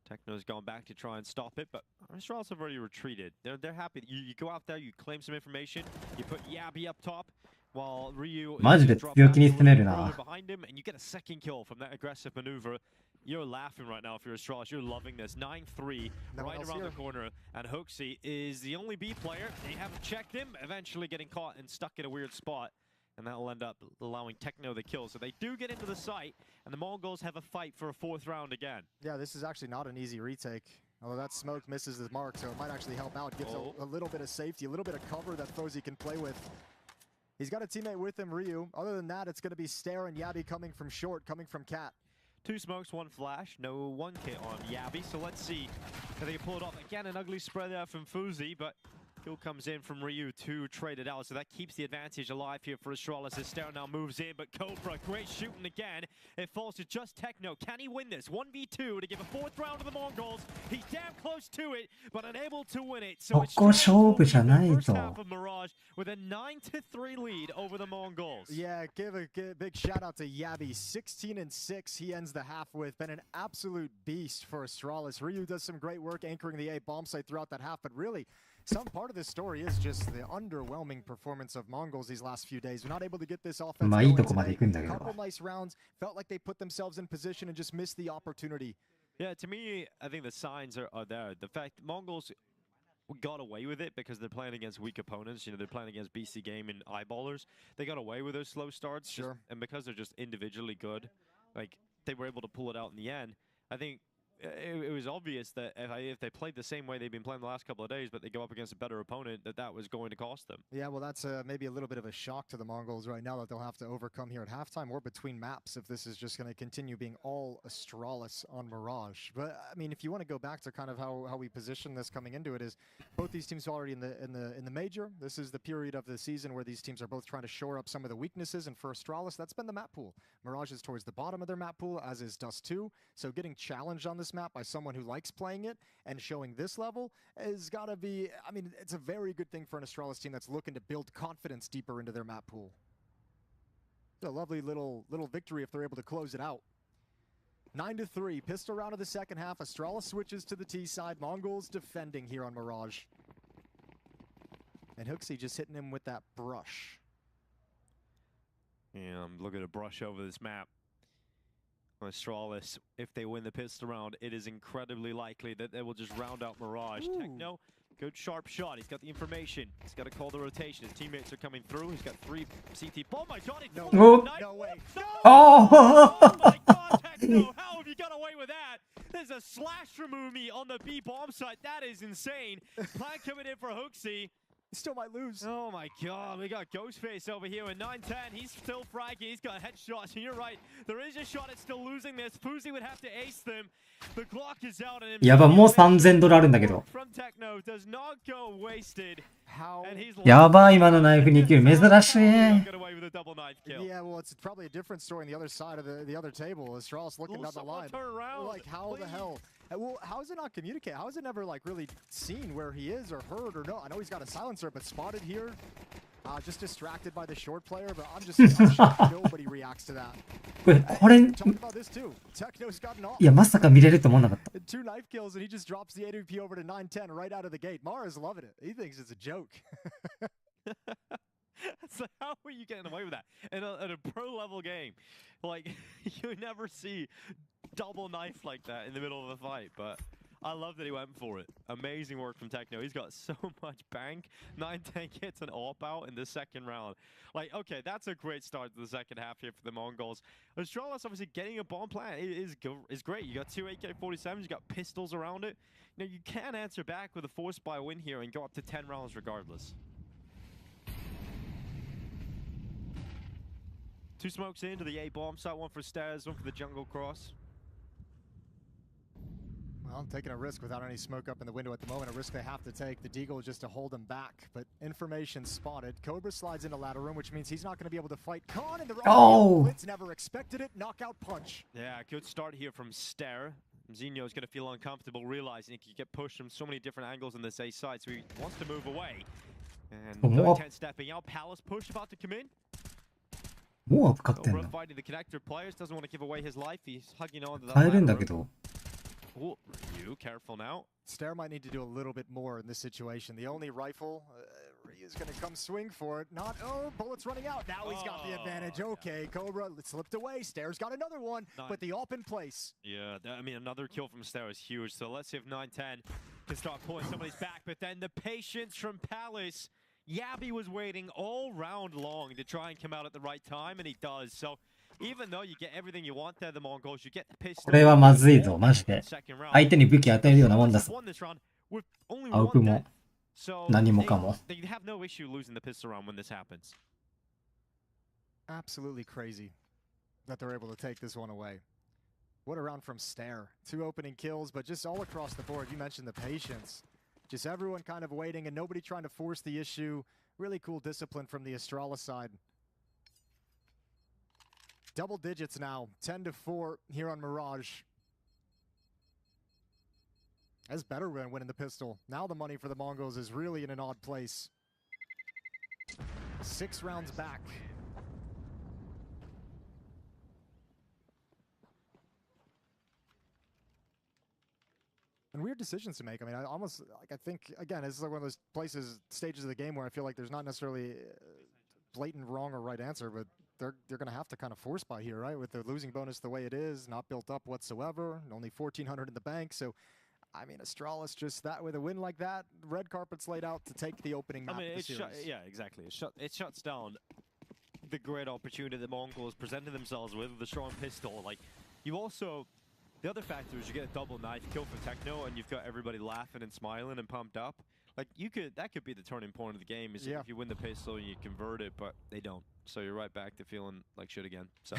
Techno's gone back to try and stop it, but Astralis have already retreated. They're happy. You go out there, you claim some information, you put Yabi up top, while Ryuマジで強気に攻めるな。 behind him, and you get a second kill from that aggressive maneuver. You're laughing right now if you're Astralis. You're loving this. 9-3 right around the corner, and Hooksy is the only B player. They haven't checked him, eventually getting caught and stuck in a weird spot. And that'll end up allowing Techno the kill. So they do get into the site, and the Mongols have a fight for a 4th round again. Yeah, this is actually not an easy retake. Although that smoke misses the mark, so it might actually help out. Gives a little bit of safety, a little bit of cover that Fozy can play with. He's got a teammate with him, Ryu. Other than that, it's going to be Stare and Yabi coming from short, coming from Cat. 2 smokes, 1 flash, no 1 hit on Yabi. So let's see if they can pull it off. Again, an ugly spread there from Fuzi, but kill comes in from Ryu to trade it out, so that keeps the advantage alive here for Astralis. Esther now moves in, but Cobra, great shooting again. It falls to just Techno. Can he win this? 1v2 to give a 4th round to the Mongols. He's damn close to it, but unable to win it. So it's ここ勝負じゃないと。 first half of Mirage with a 9-3 lead over the Mongols. Yeah, give a big shout out to Yabi. 16-6 he ends the half with. Been an absolute beast for Astralis. Ryu does some great work anchoring the A bomb site throughout that half, but really, some part of this story is just the underwhelming performance of Mongols these last few days. We're not able to get this offense going today. Couple nice rounds. Felt like they put themselves in position and just missed the opportunity. Yeah, to me, I think the signs are there. The fact Mongols got away with it because they're playing against weak opponents. You know, they're playing against BC Game and Eyeballers. They got away with those slow starts. Sure. And because they're just individually good, like, they were able to pull it out in the end. I think it was obvious that if they played the same way they've been playing the last couple of days, but they go up against a better opponent, that was going to cost them. Yeah, well, that's maybe a little bit of a shock to the Mongols right now that they'll have to overcome here at halftime or between maps if this is just going to continue being all Astralis on Mirage. But I mean, if you want to go back to kind of how we position this coming into it, is both these teams are already in the major. This is the period of the season where these teams are both trying to shore up some of the weaknesses. And for Astralis, that's been the map pool. Mirage is towards the bottom of their map pool, as is Dust 2. So getting challenged on this map by someone who likes playing it and showing this level has got to be, I mean, it's a very good thing for an Astralis team that's looking to build confidence deeper into their map pool. It's a lovely little victory if they're able to close it out. 9-3, pistol round of the second half. Astralis switches to the T side. Mongols defending here on Mirage. And Hooksy just hitting him with that brush. Yeah, I'm looking to brush over this map. Astralis, if they win the pistol round, it is incredibly likely that they will just round out Mirage. Ooh. Techno, good sharp shot. He's got the information. He's got to call the rotation. His teammates are coming through. He's got 3 CT. Oh my god, it's No, no way. Oh! my god, Techno, how have you got away with that? There's a slash remove me on the B bomb site. That is insane. Plan coming in for Hooksy. He still might lose. Oh my god, we got Ghostface over here with 9-10. He's still fragging. He's got headshots. And you're right. There is a shot at still losing this. Fuzi would have to ace them. The clock is out. And やば、もう$3000あるんだけど。 From Techno does not go wasted. How? And he's やばい、今のナイフ2級。珍しい。 get away with a double knife kill. Yeah, well, it's probably a different story on the other side of the other table. Astralis looking down the line. Turn around, Like, how the please. hell? Well, how is it not communicate? How is it never like really seen where he is or heard or no? I know he's got a silencer, but spotted here. Just distracted by the short player, but I'm shocked nobody reacts to that. これ、 Talk about this too. Techno's gotten off. いや、まさか見れると思わなかった。 2 knife kills and he just drops the AWP over to 9-10 right out of the gate. Mara's loving it. He thinks it's a joke. So how are you getting away with that in a pro level game? Like you never see double knife like that in the middle of a fight, but I love that he went for it. Amazing work from Techno. He's got so much bank. 9-10 gets an AWP out in the second round. Like, okay, that's a great start to the second half here for the Mongols. Astralis obviously getting a bomb plant is great. You got 2 AK-47s, you got pistols around it. You know, you can answer back with a force buy win here and go up to 10 rounds regardless. 2 smokes into the A bomb site, 1 for stairs, 1 for the jungle cross. Well, taking a risk without any smoke up in the window at the moment, a risk they have to take. The Deagle just to hold him back, but information spotted. Cobra slides into ladder room, which means he's not going to be able to fight Khan, and the Blitz never expected it. Knockout punch. Yeah, good start here from Stair. Zinho is going to feel uncomfortable, realizing he can get pushed from so many different angles in this A side, so he wants to move away. And 9-10 stepping out. Palace push about to come in. もうかかってん Cobra の fighting the connector players, doesn't want to give away his life. He's hugging on to that 耐えるんだ ladder け room. ど。 Oh, you careful now. Stair might need to do a little bit more in this situation. The only rifle, Ryu's going to come swing for it. Not, oh, bullets running out. Now he's got the advantage. Okay, Cobra slipped away. Stair's got another one, but the AWP in place. Yeah, I mean, another kill from Stair is huge. So let's see if 9-10 can start pulling somebody's back. But then the patience from Palace. Yabby was waiting all round long to try and come out at the right time, and he does. So even though you get everything you want there, the Mongols, you get the pistol. これはまずいぞ、マジで。相手に武器与えるようなもんだぞ。アウプも何もかも。They have no issue losing the pistol round when this happens. Absolutely crazy that they're able to take this one away. What a round from Stair. 2 opening kills, but just all across the board. You mentioned the patience. Just everyone kind of waiting and nobody trying to force the issue. Really cool discipline from the Astralis side. Double digits now, 10-4 here on Mirage. That's better than winning the pistol. Now the money for the Mongols is really in an odd place. 6 rounds back. And weird decisions to make. I mean, I think, again, this is like one of those stages of the game where I feel like there's not necessarily blatant wrong or right answer, but they're going to have to kind of force buy here, right? With the losing bonus the way it is, not built up whatsoever, and only 1,400 in the bank. So, I mean, Astralis just that with a win like that, red carpet's laid out to take the opening map of the series. Yeah, exactly. It shuts down the great opportunity the Mongols presented themselves with the strong pistol. Like, you also... The other factor is you get a double knife kill for Techno, and you've got everybody laughing and smiling and pumped up. Like, that could be the turning point of the game, is if you win the pistol and you convert it, but they don't. So you're right back to feeling like shit again. So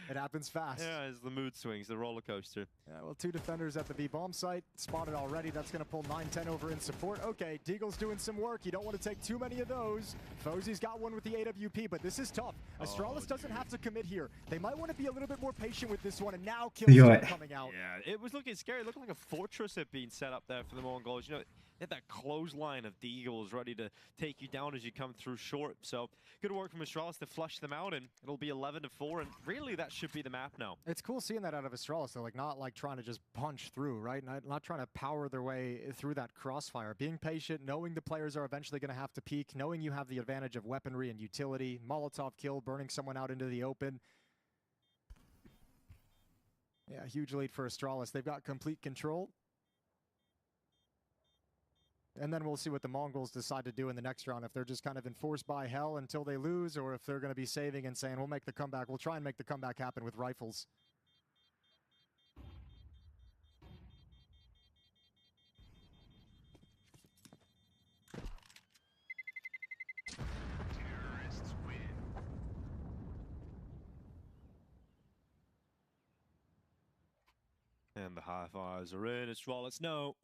it happens fast. Yeah, as the mood swings, the roller coaster. Yeah, well, 2 defenders at the B bomb site spotted already. That's going to pull 9-10 over in support. Okay, Deagle's doing some work. You don't want to take too many of those. Fozy's got one with the AWP, but this is tough. Astralis doesn't have to commit here. They might want to be a little bit more patient with this one, and now kills are coming out. Yeah, it was looking scary. It looked like a fortress had been set up there for the Mongols. You know, they had that clothesline of the Eagles ready to take you down as you come through short. So good work from Astralis to flush them out, and it'll be 11-4, and really that should be the map now. It's cool seeing that out of Astralis, though, like not like trying to just punch through, right? Not trying to power their way through that crossfire. Being patient, knowing the players are eventually going to have to peek, knowing you have the advantage of weaponry and utility, Molotov kill, burning someone out into the open. Yeah, huge lead for Astralis. They've got complete control. And then we'll see what the Mongols decide to do in the next round. If they're just kind of enforced by hell until they lose, or if they're going to be saving and saying, we'll make the comeback. We'll try and make the comeback happen with rifles. And the high fives are in. Astralis know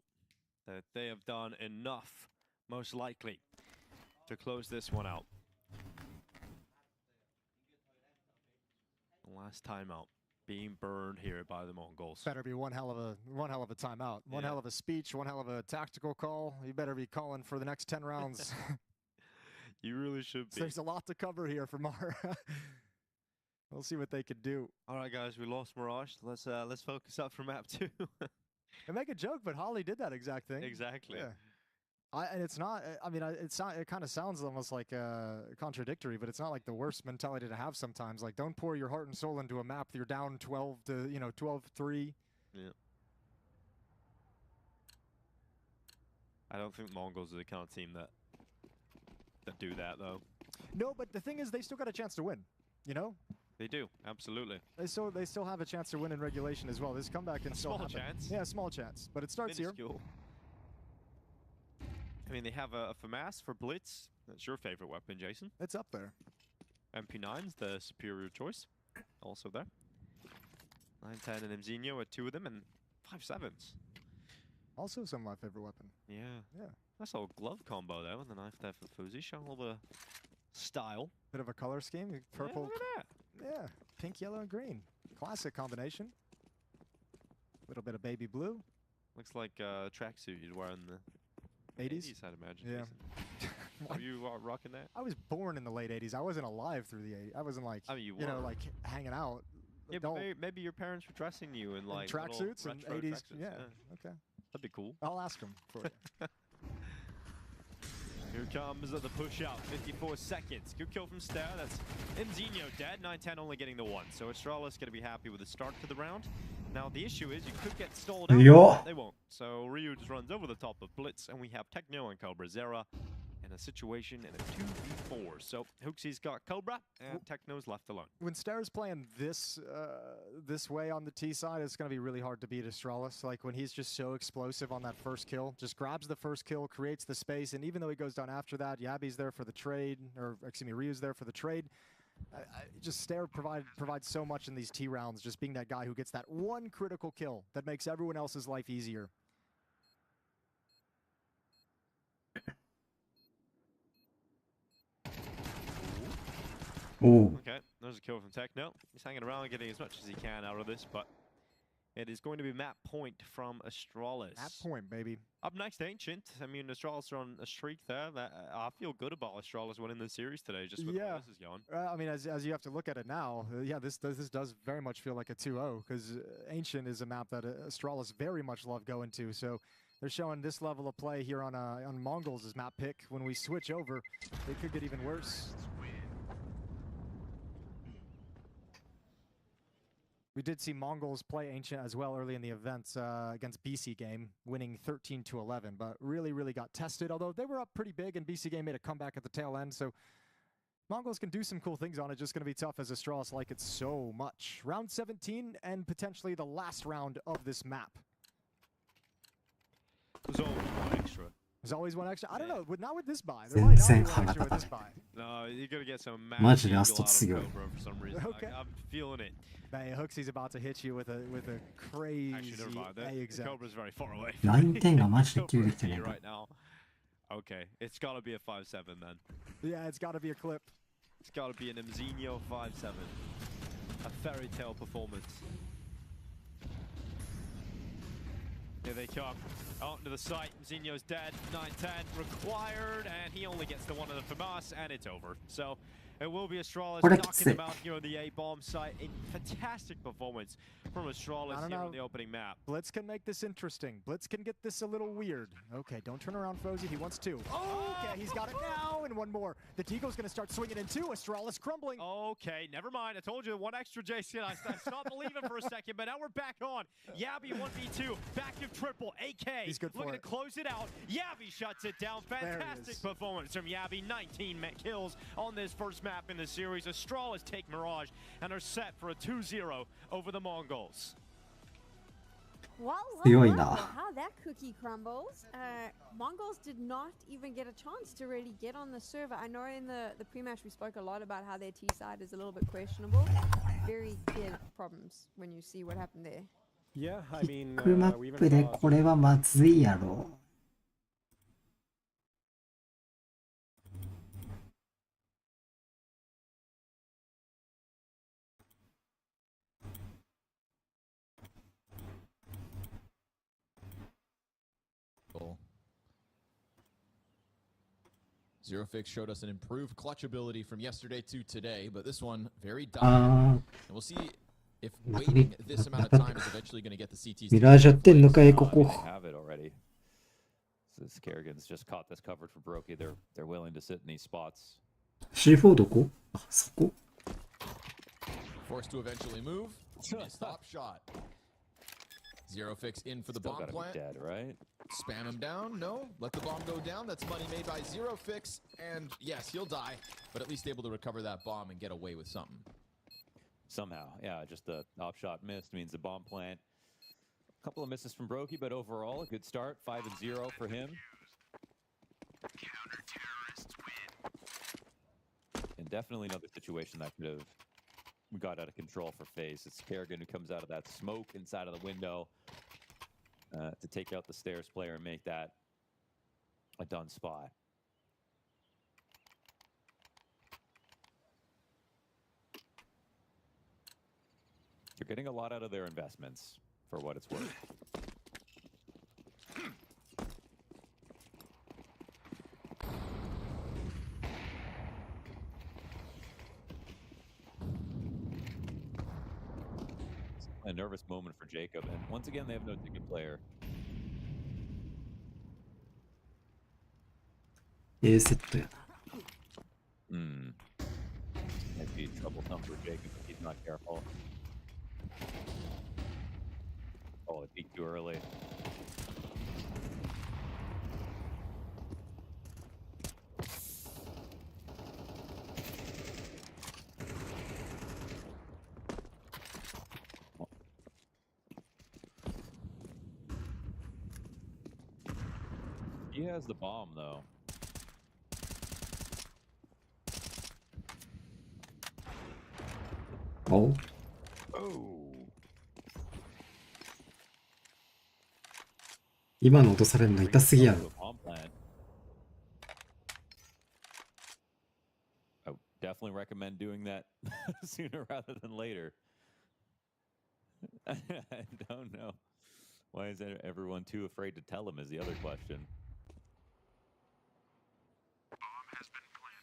that they have done enough, most likely, to close this one out. The last timeout being burned here by the Mongols. Better be one hell of a timeout. One hell of a speech, one hell of a tactical call. You better be calling for the next 10 rounds. You really should be. There's a lot to cover here for Mar. We'll see what they could do. All right, guys, we lost Mirage. Let's focus up for map 2. I make a joke, but Holly did that exact thing. Exactly. Yeah. And it's not. I mean, it kind of sounds almost like contradictory, but it's not like the worst mentality to have sometimes. Like, don't pour your heart and soul into a map. You're down 12-3. Yeah. I don't think Mongols are the kind of team that do that, though. No, but the thing is, they still got a chance to win. You know. They do, absolutely. They still have a chance to win in regulation as well. This comeback can still happen. Small chance. Yeah, small chance. But it starts Minuscule. I mean, they have a FAMAS for Blitz. That's your favorite weapon, Jason. It's up there. MP9's the superior choice. Also there. 910 and Mzinho are 2 of them, and 5.7s. Also some of my favorite weapon. Yeah. Yeah. Nice little glove combo there with the knife there for Fuzi. Showing a little bit of style. Bit of a color scheme. Purple. Yeah, look at that. Yeah, pink, yellow, and green. Classic combination. A little bit of baby blue. Looks like a tracksuit you'd wear in the 80s? I'd imagine. Yeah. Are you rocking that? I was born in the late 80s. I wasn't alive through the 80s. I wasn't like, I mean, you know, were. like hanging out. Yeah, but maybe your parents were dressing you in like tracksuits and retro 80s. tracksuits. Yeah, okay. That'd be cool. I'll ask them for you. Here comes the push out, 54 seconds. Good kill from Stair. That's Mzinho dead. 910 only getting the 1. So Astralis going to be happy with the start to the round. Now, the issue is you could get stalled out. Yo. They won't. So Ryu just runs over the top of Blitz, and we have Techno and Cobra Zera in a situation in a 2v4. So Hooksy's got Cobra, and Techno's left alone. When Star's playing this way on the T side, it's going to be really hard to beat Astralis. Like when he's just so explosive on that first kill, just grabs the first kill, creates the space, and even though he goes down after that, Yabi's there for the trade, or excuse me, Ryu's there for the trade. Just Stair provides so much in these T rounds, just being that guy who gets that one critical kill that makes everyone else's life easier. Ooh. Okay, there's a kill from Techno. He's hanging around, getting as much as he can out of this, but it is going to be map point from Astralis. Map point, baby. Up next, Ancient. I mean, Astralis are on a streak there. I feel good about Astralis winning the series today, just with how this is going. I mean, as you have to look at it now, yeah, this does very much feel like a 2-0, because Ancient is a map that Astralis very much love going to, so they're showing this level of play here on Mongols as map pick. When we switch over, it could get even worse. We did see Mongols play Ancient as well early in the event against BC Game, winning 13-11, but really got tested, although they were up pretty big and BC Game made a comeback at the tail end, so Mongols can do some cool things on it, just going to be tough as Astralis like it so much. Round 17 and potentially the last round of this map. There's always one extra. There's always one extra. I don't know, not with this buy. There might not be one extra with this buy. No, you're going to get some Machi magicラ out スト of 強い。 Cobra for some reason. Okay. I'm feeling it. Man, Hooksy's about to hit you with a crazy. Actually, never mind. The exec. Cobra's very far away. 9点がマジで急に来て Cobra ね right now. Okay, it's got to be a 5-7 then. Yeah, it's got to be a clip. It's got to be an Mzinho 5-7. A fairy tale performance. Here they come. Out to the site. Mzinho's dead. 9-10 required, and he only gets the one of the FAMAS, and it's over. So it will be Astralis knocking them out here on the A-bomb site. A fantastic performance from Astralis here on the opening map. Blitz can make this interesting. Blitz can get this a little weird. Okay, don't turn around, Frozy. He wants 2. Oh, okay, he's got it now, and one more. The Deagle's going to start swinging in 2. Astralis crumbling. Okay, never mind. I told you one extra, Jason. I stopped believing for a second, but now we're back on. Yabi 1v2, back of triple. AK He's good for looking it. to close it out. Yabi shuts it down. Fantastic performance from Yabi. 19 kills on this first map in the series. Astralis take Mirage and are set for a 2-0 over the Mongols. Well,強いな。 how that cookie crumbles. Mongols did not even get a chance to really get on the server. I know in the pre-match we spoke a lot about how their T side is a little bit questionable. Very clear problems when you see what happened there. Yeah, I ピ mean, ックマ we ッ even プで saw これはまずいやろ。Zero Fix showed us an improved clutch ability from yesterday to today, but this one very dominant. あ And we'll see if ー、また waiting this amount of ま time た is eventually going to get the CTs. ミラージやってんのかい、 No, こ I mean, こ。 they have it already. Since Kerrigan's just caught this covered for Brokey, they're willing to sit in these spots. C4 どこ？あ、そこ。 Forced to eventually move. Stop shot. Zero Fix in for the Still bomb gotta be plant. dead, right? Spam him down. No, let the bomb go down. That's money made by Zero Fix. And yes, he'll die, but at least able to recover that bomb and get away with something. Somehow, yeah, just the op shot missed means the bomb plant. A couple of misses from Brokey, but overall a good start. 5-0 for him. And definitely another situation that could have got out of control for FaZe. It's Kerrigan who comes out of that smoke inside of the window to take out the stairs player and make that a done spot. They're getting a lot out of their investments for what it's worth. A nervous moment for Jacob, and once again they have no ticket player. A セットやな。 Might be troublesome for Jacob if he's not careful. Oh, it peaked too early. He has the bomb, though. Oh. Oh. 今の落とされるの痛すぎやろ。 Bomb plant. I would definitely recommend doing that sooner rather than later. I don't know. Why is everyone too afraid to tell him is the other question. Bomb has been planted.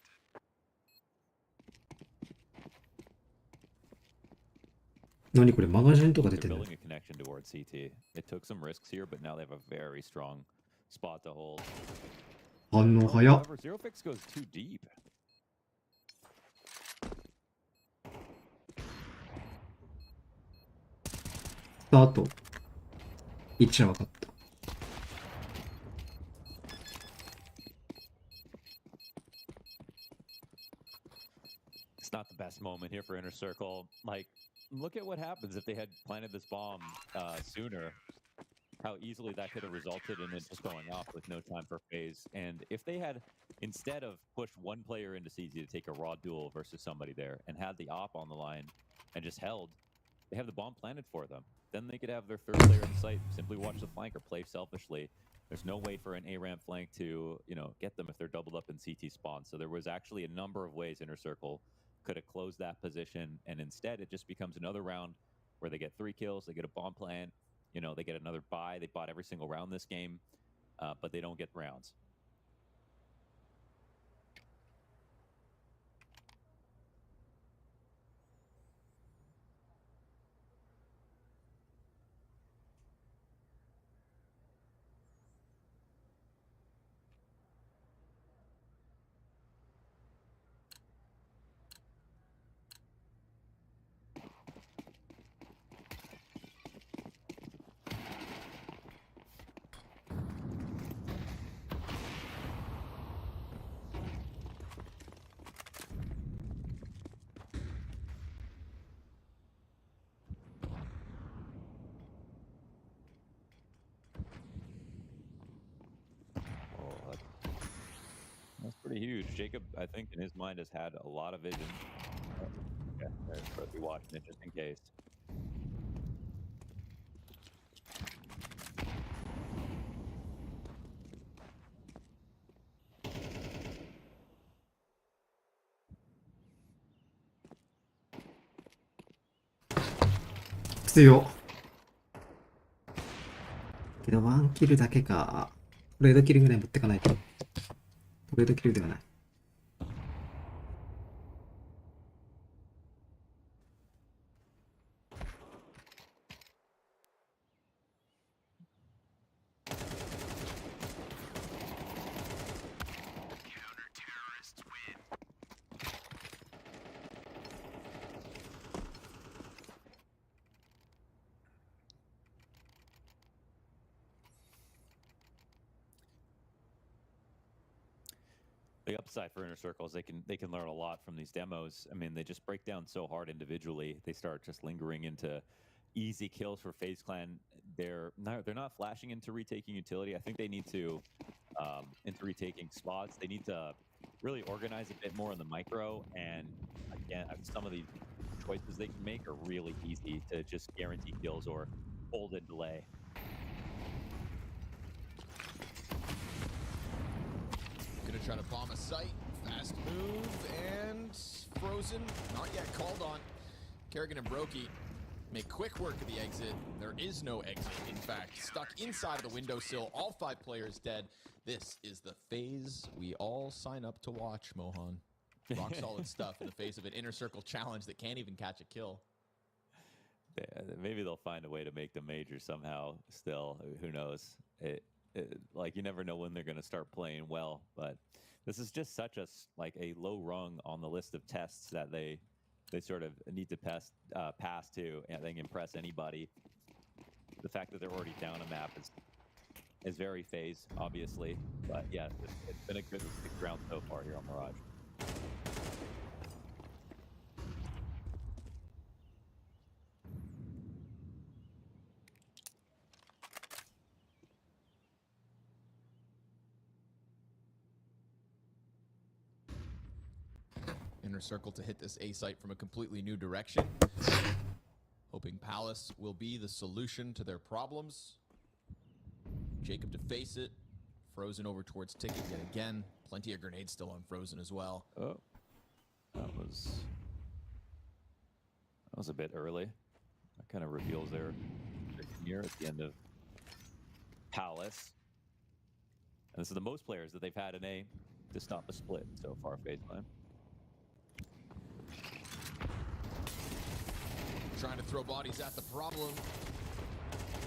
何これマガジンとか出 They're てるの？ building a connection towards CT. It took some risks here, but now they have a very strong spot to hold. 反応早っ。 However, Zero Fix goes too deep. スタート。位置は分かった。 It's not the best moment here for Inner Circle. Like, look at what happens if they had planted this bomb sooner. How easily that could have resulted in it just going off with no time for FaZe. And if they had, instead of pushed one player into CZ to take a raw duel versus somebody there and had the op on the line and just held, they have the bomb planted for them. Then they could have their third player in sight, simply watch the flank or play selfishly. There's no way for an A-ramp flank to, get them if they're doubled up in CT spawn. So there was actually a number of ways Inner Circle could have closed that position, and instead it just becomes another round where they get 3 kills, they get a bomb plant, they get another buy. They bought every single round this game, but they don't get rounds. That's pretty huge. Jacob, I think, in his mind, has had a lot of vision. Yeah, there's Brokey watching it just in case. 強けどワンキルだけか。トレードキルぐらい持ってかないと。トレードキルではない。The upside for Inner Circle is they can learn a lot from these demos. I mean, they just break down so hard individually. They start just lingering into easy kills for FaZe Clan. They're not flashing into retaking utility. I think they need to into retaking spots. They need to really organize a bit more in the micro. And again, some of the choices they can make are really easy to just guarantee kills or hold and delay. Gonna try to bomb a site. Fast move and frozen. Not yet called on. Kerrigan and Brokey make quick work of the exit. There is no exit, in fact. Stuck inside of the windowsill. All 5 players dead. This is the phase we all sign up to watch, Mohan. Rock solid stuff in the face of an Inner Circle challenge that can't even catch a kill. Maybe they'll find a way to make the major somehow still. Who knows? Like, you never know when they're going to start playing well, but this is just such a low rung on the list of tests that they sort of need to pass to, and they can impress anybody. The fact that they're already down a map is very FaZe, obviously, but yeah, it's been a good round so far here on Mirage. Inner Circle to hit this A site from a completely new direction. Hoping Palace will be the solution to their problems. Jacob to face it. Frozen over towards Ticket yet again. Plenty of grenades still on Frozen as well. Oh, that was a bit early. That kind of reveals their here at the end of Palace. And this is the most players that they've had in A to stop a split so far, FaZe Clan. Trying to throw bodies at the problem.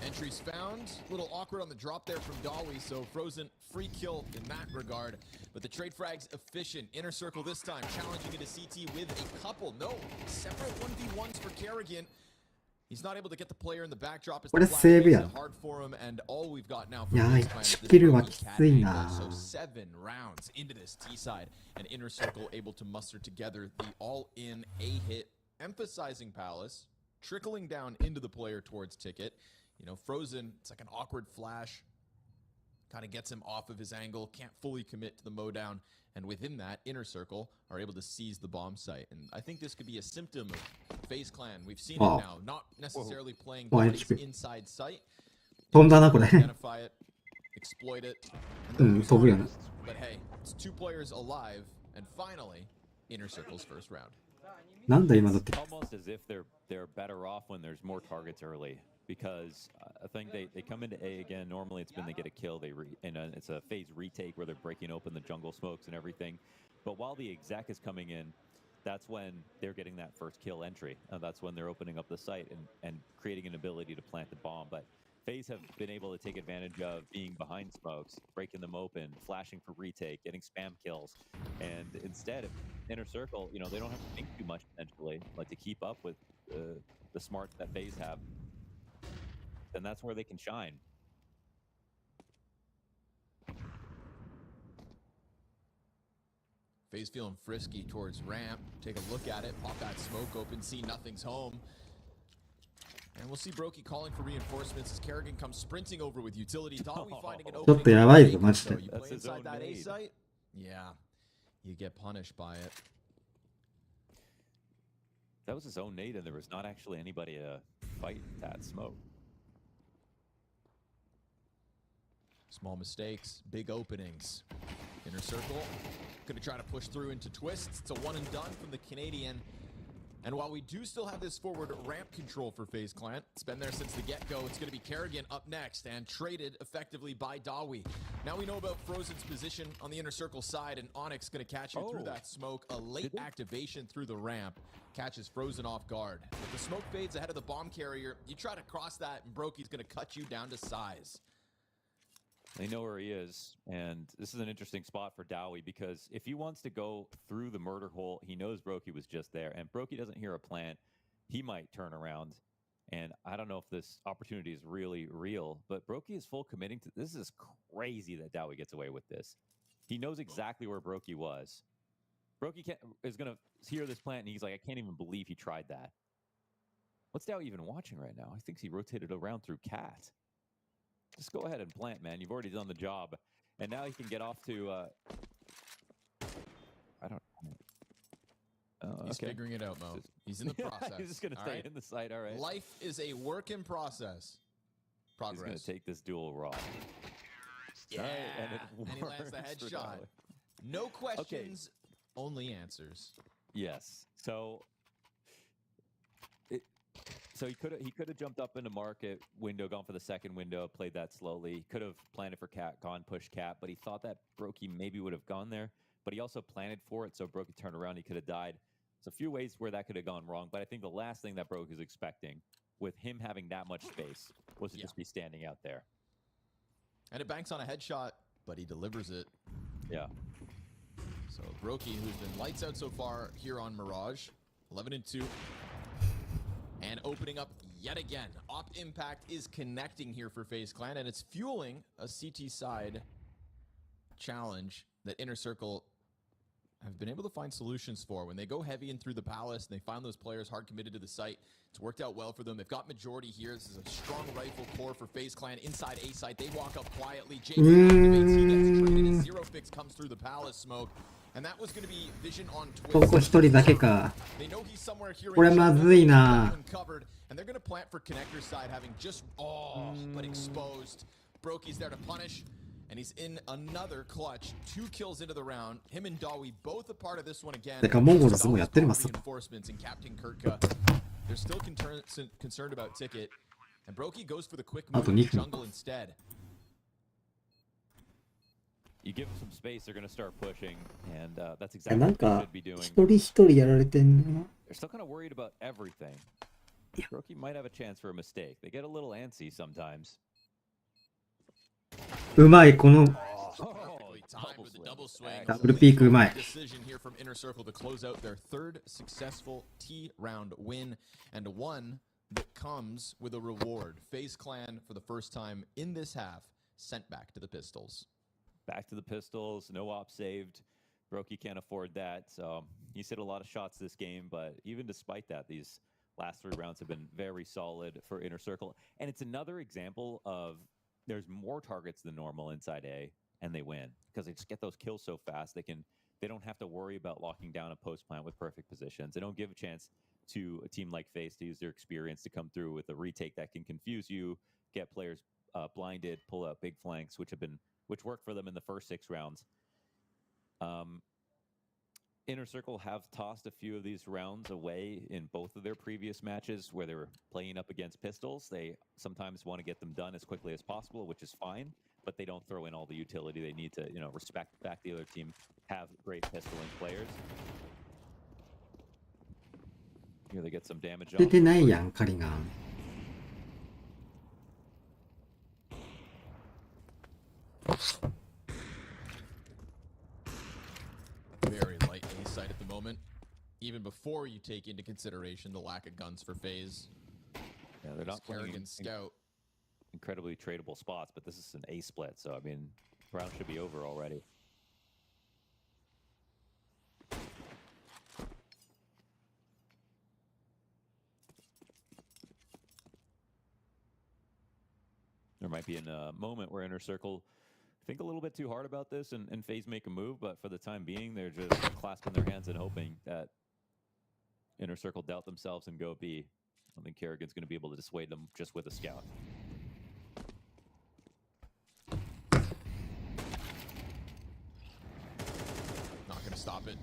Entries found. A little awkward on the drop there from Dawi, so Frozen free kill in that regard. But the trade frag's efficient. Inner Circle this time, challenging into CT with a couple. No, separate 1v1s for Kerrigan. He's not able to get the player in the backdrop. What a save here. Hard for him, and all we've got now for 1キルはきついな。 So 7 rounds into this T side, and Inner Circle able to muster together the all-in A hit, emphasizing Palace, trickling down into the player towards Ticket. You know, Frozen, it's like an awkward flash. Kind of gets him off of his angle, can't fully commit to the mowdown. And within that, Inner Circle are able to seize the bomb site. And I think this could be a symptom of FaZe Clan. We've seen it now, not necessarily playing bodies inside sight. 飛んだな、これ。 Identify it, exploit it. 飛ぶよな。 But hey, it's 2 players alive. And finally, Inner Circle's first round. なんだ今だって。 Almost as if they're better off when there's more targets early, because I think they come into A again. Normally it's been they get a kill, and it's a phase retake where they're breaking open the jungle smokes and everything. But while the exec is coming in, that's when they're getting that first kill entry. That's when they're opening up the site and creating an ability to plant the bomb. But FaZe have been able to take advantage of being behind smokes, breaking them open, flashing for retake, getting spam kills. And instead of Inner Circle, you know, they don't have to think too much potentially, like to keep up with the smarts that FaZe have. And that's where they can shine. FaZe feeling frisky towards ramp. Take a look at it, pop that smoke open, see nothing's home. And we'll see Brokey calling for reinforcements as Kerrigan comes sprinting over with utility. Thought we finding an ちょっとやばいぞ、マジ So で。 you play inside that A site? Yeah, you get punished by it. That was his own nade, and there was not actually anybody to fight that smoke. Small mistakes, big openings. Inner Circle gonna try to push through into twists. It's a one and done from the Canadian. And while we do still have this forward ramp control for FaZe Clan, it's been there since the get-go. It's going to be Kerrigan up next and traded effectively by Dawi. Now we know about Frozen's position on the inner circle side, and Onyx going to catch you through that smoke. A late activation through the ramp catches Frozen off guard. If the smoke fades ahead of the bomb carrier, you try to cross that, and Brokey's going to cut you down to size. They know where he is, and this is an interesting spot for Dawi because if he wants to go through the murder hole, he knows Brokey was just there, and Brokey doesn't hear a plant. He might turn around, and I don't know if this opportunity is really real, but Brokey is full committing to this. Is crazy that Dawi gets away with this. He knows exactly where Brokey was. Brokey is going to hear this plant, and he's like, I can't even believe he tried that. What's Dawi even watching right now? He thinks he rotated around through Cat. Just go ahead and plant, man. You've already done the job. And now he can get off to, I don't know. He's figuring it out, Mo. He's in the process. He's just going to stay in the site, all right. Life is a work in process. Progress. He's going to take this duel raw. Yeah, right, and he lands the headshot. No questions, only answers. Yes. So he could have jumped up into market window, gone for the second window, played that slowly. He could have planted for Cat, gone push Cat, but he thought that Brokey maybe would have gone there. But he also planted for it, so Brokey turned around, he could have died. There's a few ways where that could have gone wrong, but I think the last thing that Brokey was expecting, with him having that much space, was to just be standing out there. And it banks on a headshot, but he delivers it. Yeah. So Brokey, who's been lights out so far here on Mirage, 11-2. And opening up yet again. Op Impact is connecting here for FaZe Clan, and it's fueling a CT side challenge that Inner Circle have been able to find solutions for. When they go heavy in through the Palace, and they find those players hard committed to the site, it's worked out well for them. They've got majority here. This is a strong rifle core for FaZe Clan inside A site. They walk up quietly. JP activates, he gets traded, and Zero Fix comes through the Palace smoke. And that was going to be vision on Twist. ここ一人だけか。 They know he's somewhere here. これまずいな。 And they're going to plant for connector side, having just but exposed. Brokey's there to punish, and he's in another clutch. 2 kills into the round. Him and Dawi both a part of this one again. てかモンゴルズもやってます。 Reinforcements and Captain Kurtka. They're still concerned about Ticket, and Brokey goes for the quick move in the jungle instead. You give them some space, they're going to start pushing, and that's exactly なん what they か should be doing. 一人一人やられてんの。 They're still kind of worried about everything. Brokey might have a chance for a mistake. They get a little antsy sometimes. うまいこの Swing. ダブルピークうまい。 Decision here from Inner Circle to close out their third successful T round win, and one that comes with a reward. FaZe Clan for the first time in this half sent back to the Pistols. Back to the Pistols, no op saved. Brokey can't afford that. So he's hit a lot of shots this game, but even despite that, these last 3 rounds have been very solid for Inner Circle. And it's another example of there's more targets than normal inside A, and they win because they just get those kills so fast. They don't have to worry about locking down a post plant with perfect positions. They don't give a chance to a team like FaZe to use their experience to come through with a retake that can confuse you, get players blinded, pull out big flanks, which worked for them in the first 6 rounds. Inner Circle have tossed a few of these rounds away in both of their previous matches where they were playing up against Pistols. They sometimes want to get them done as quickly as possible, which is fine, but they don't throw in all the utility. They need to, respect the fact the other team have great pistoling players. Here they get some damage 出 on. てないやんカリガン。 Very light A site at the moment, even before you take into consideration the lack of guns for FaZe. Yeah, they're not playing Kerrigan Scout. incredibly tradable spots, but this is an A split, so I mean, round should be over already. There might be a moment where Inner Circle think a little bit too hard about this and FaZe make a move, but for the time being, they're just clasping their hands and hoping that Inner Circle doubt themselves and go B. I don't think Kerrigan's going to be able to dissuade them just with a scout. Not going to stop it.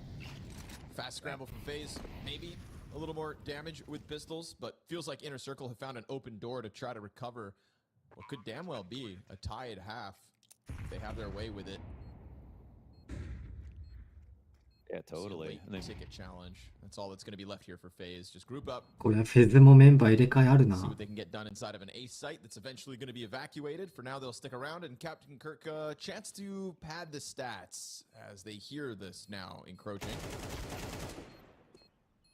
Fast scramble from FaZe, maybe. a little more damage with pistols, but feels like Inner Circle have found an open door to try to recover what could damn well be a tie at half if they have their way with it. Yeah, totally. And then ticket challenge. That's all that's going to be left here for FaZe. Just group up. これはフェズもメンバー入れ替えあるな。 See what they can get done inside of an ace site that's eventually going to be evacuated. For now, they'll stick around, and Captain Kirk chance to pad the stats as they hear this now encroaching.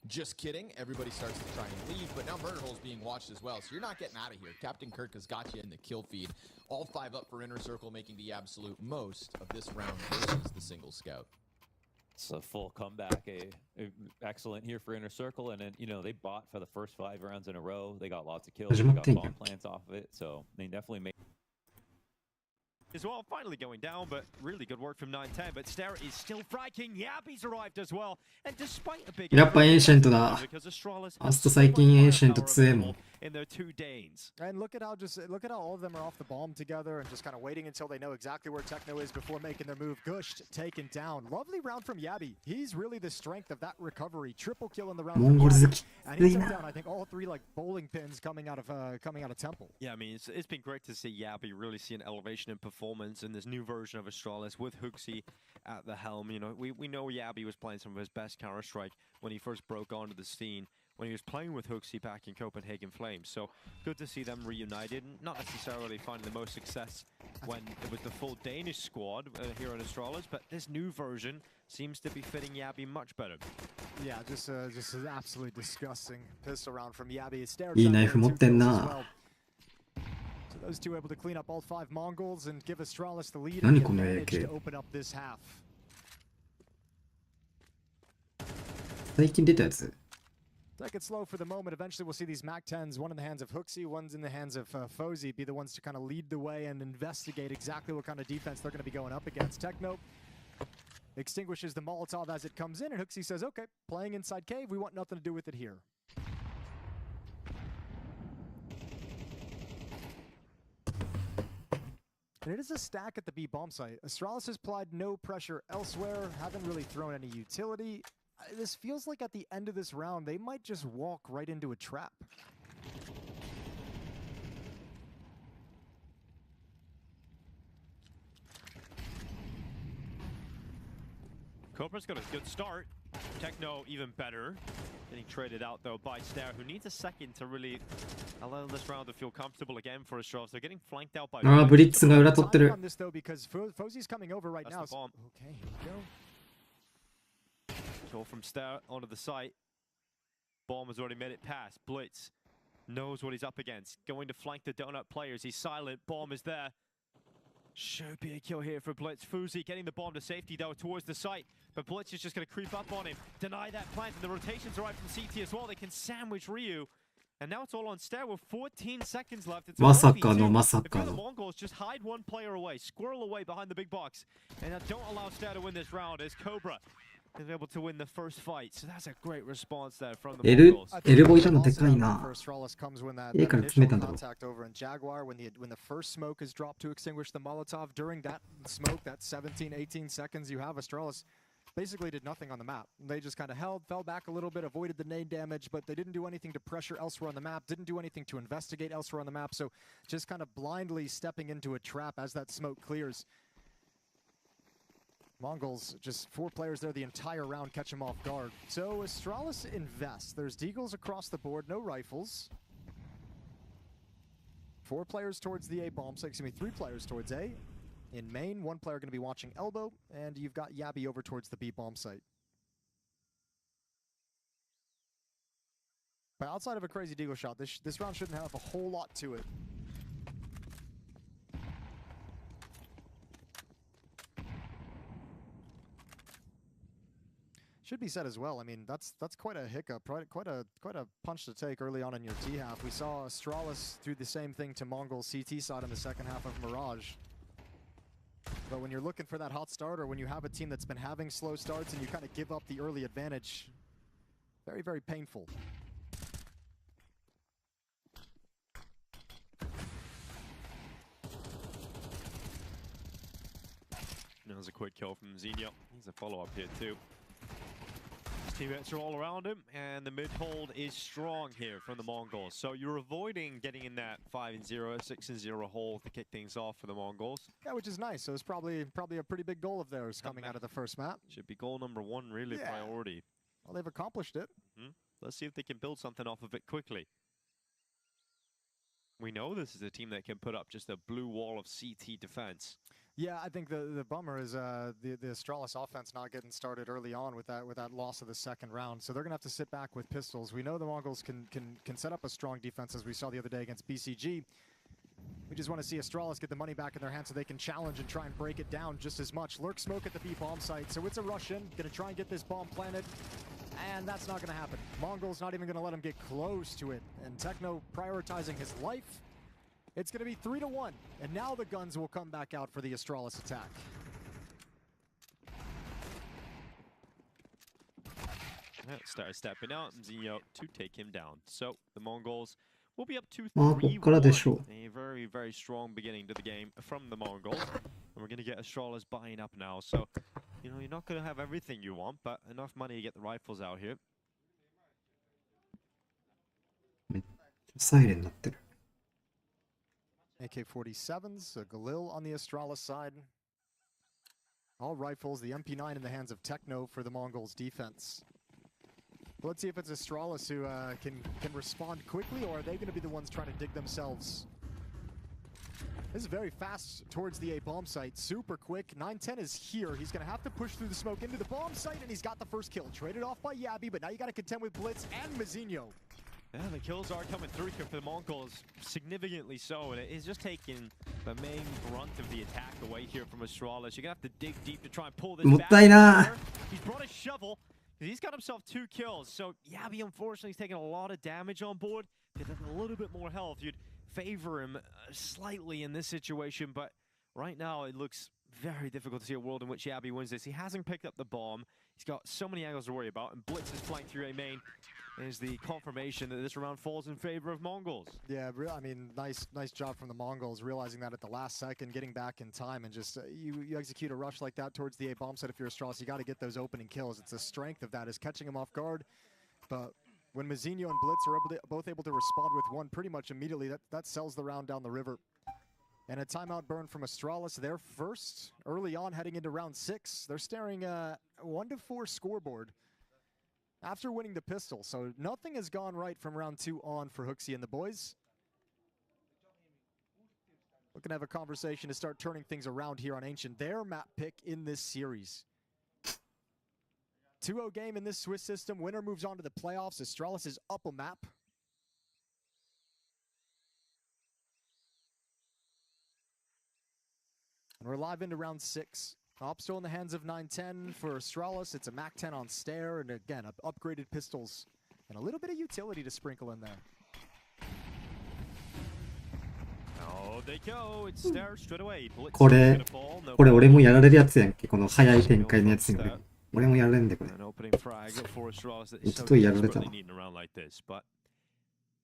Just kidding. Everybody starts to try and leave, but now Murder Hole's being watched as well, so you're not getting out of here. Captain Kirk has got you in the kill feed. All 5 up for Inner Circle, making the absolute most of this round versus the single scout. It's a full comeback. Excellent here for Inner Circle. And then, you know, they bought for the first 5 rounds in a row. They got lots of kills. They got bomb plants off of it. So they definitely made... As well, finally going down, but really good work from 910. But Stare is still fragging. Yabby's arrived as well. And despite a big... やっぱエンシェントだ。アスト最近エンシェント強えもん。 in their 2 Danes. And look at how all of them are off the bomb together and just kind of waiting until they know exactly where Techno is before making their move. Gushed taken down. Lovely round from Yabby. He's really the strength of that recovery. Triple kill in the round. And he took down, I think, all 3 like bowling pins coming out of Temple. Yeah, I mean, it's been great to see Yabby really see an elevation in performance in this new version of Astralis with Hooksy at the helm. You know, we know Yabby was playing some of his best Counter-Strike when he first broke onto the scene, when he was playing with Hooksy back in Copenhagen Flames. So good to see them reunited, not necessarily finding the most success when it was the full Danish squad here in Astralis, but this new version seems to be fitting Yabby much better. Yeah, just an absolutely disgusting pistol round from Yabby. いいナイフ持ってんな。 So those two able to clean up all 5 Mongols and give Astralis the lead 何 and この manage AK to open up this half. 最近出たやつ Take it slow for the moment. Eventually, we'll see these MAC-10s, one in the hands of Hooksy, one's in the hands of Fozy, be the ones to kind of lead the way and investigate exactly what kind of defense they're going to be going up against. Techno extinguishes the Molotov as it comes in, and Hooksy says, okay, playing inside cave, we want nothing to do with it here. And it is a stack at the B bomb site. Astralis has applied no pressure elsewhere, haven't really thrown any utility. This feels like at the end of this round, they might just walk right into a trap. Cobra's got a good start. Techno even better. Getting traded out though by Stare, who needs a second to really allow this round to feel comfortable again for Astralis. They're getting flanked out by... ああ、ブリッツが裏取ってる。 On this though, because Fozy's coming over right now. That's the bomb. Okay, here we go. Kill from Stare onto the site. Bomb has already made it past. Blitz knows what he's up against. Going to flank the donut players. He's silent. Bomb is there. Should be a kill here for Blitz. Fuzi getting the bomb to safety though towards the site. But Blitz is just going to creep up on him. Deny that plant. And the rotations arrive from CT as well. They can sandwich Ryu. And now it's all on Stare with 14 seconds left. It's まさかの 1v2. まさ If か you're the の。 Mongols, just hide one player away. Squirrel away behind the big box. And don't allow Stare to win this round as Cobra is able to win the first fight. So that's a great response there from the Mongols. エルボいたのでかいな。 A から詰めたんだろう。 contact over in Jaguar when the first smoke is dropped to extinguish the Molotov. During that smoke, that 17, 18 seconds you have, Astralis basically did nothing on the map. They just kind of fell back a little bit, avoided the nade damage, but they didn't do anything to pressure elsewhere on the map, didn't do anything to investigate elsewhere on the map, so just kind of blindly stepping into a trap as that smoke clears. Mongols, just 4 players there the entire round, catch them off guard. So Astralis invests. There's deagles across the board, no rifles. 4 players towards the A bomb site, excuse me, 3 players towards A. In main, 1 player going to be watching elbow, and you've got Yabby over towards the B bomb site. But outside of a crazy deagle shot, this round shouldn't have a whole lot to it. Should be said as well. I mean, that's quite a hiccup, quite a punch to take early on in your T half. We saw Astralis do the same thing to Mongol CT side in the second half of Mirage. But when you're looking for that hot start, or when you have a team that's been having slow starts and you kind of give up the early advantage, very, very painful. There's a quick kill from Xenia. He's a follow-up here too. teammates are all around him, and the mid hold is strong here from the Mongols. So you're avoiding getting in that 5-0, 6-0 hole to kick things off for the Mongols. Yeah, which is nice. So it's probably a pretty big goal of theirs coming out of the first map. Should be goal number 1, really, priority. Well, they've accomplished it. Let's see if they can build something off of it quickly. We know this is a team that can put up just a blue wall of CT defense. Yeah, I think the bummer is the Astralis offense not getting started early on with that loss of the second round. So they're gonna have to sit back with pistols. We know the Mongols can set up a strong defense, as we saw the other day against BCG. We just want to see Astralis get the money back in their hands so they can challenge and try and break it down just as much. Lurk smoke at the B bomb site, so it's a rush in. Gonna try and get this bomb planted, and that's not gonna happen. Mongols not even gonna let him get close to it, and Techno prioritizing his life. It's going to be 3-1, and now the guns will come back out for the Astralis attack. Start stepping out, and Zio to take him down. So the Mongols will be up 2-3-1. A very, very strong beginning to the game from the Mongols. And we're going to get Astralis buying up now. So, you know, you're not going to have everything you want, but enough money to get the rifles out here. サイレンになってる。 AK-47s, a Galil on the Astralis side. All rifles, the MP9 in the hands of Techno for the Mongols' defense. But let's see if it's Astralis who can respond quickly, or are they going to be the ones trying to dig themselves? This is very fast towards the A bomb site, super quick. 910 is here. He's going to have to push through the smoke into the bomb site, and he's got the first kill. Traded off by Yabi, but now you got to contend with Blitz and Mazinho. Yeah, the kills are coming through here for the Mongols, significantly so, and it is just taking the main brunt of the attack away here from Astralis. You're gonna have to dig deep to try and pull this back. He's brought a shovel. He's got himself 2 kills, so Yabi unfortunately is taking a lot of damage on board. If he had a little bit more health, you'd favor him slightly in this situation, but right now it looks very difficult to see a world in which Yabi wins this. He hasn't picked up the bomb. He's got so many angles to worry about, and Blitz is flying through A main. Is the confirmation that this round falls in favor of Mongols. Yeah, I mean, nice job from the Mongols, realizing that at the last second, getting back in time, and just you execute a rush like that towards the A bomb site. If you're Astralis, you got to get those opening kills. It's the strength of that is catching them off guard. But when Mazinho and Blitz are both able to respond with one pretty much immediately, that sells the round down the river. And a timeout burn from Astralis. They're first early on, heading into round 6. They're staring 1-4 scoreboard after winning the pistol. So nothing has gone right from round 2 on for Hooksy and the boys. Looking to have a conversation to start turning things around here on Ancient. Their map pick in this series. 2-0 game in this Swiss system. Winner moves on to the playoffs. Astralis is up a map. And we're live into round 6. Op still in the hands of 910 for Astralis. It's a MAC-10 on Stair, and again, upgraded pistols. And a little bit of utility to sprinkle in there. Oh, they go. It's Stair straight away. これ俺もやられるやつやんけ。この早い展開のやつに俺もやられんでこれ。一昨日やられたな。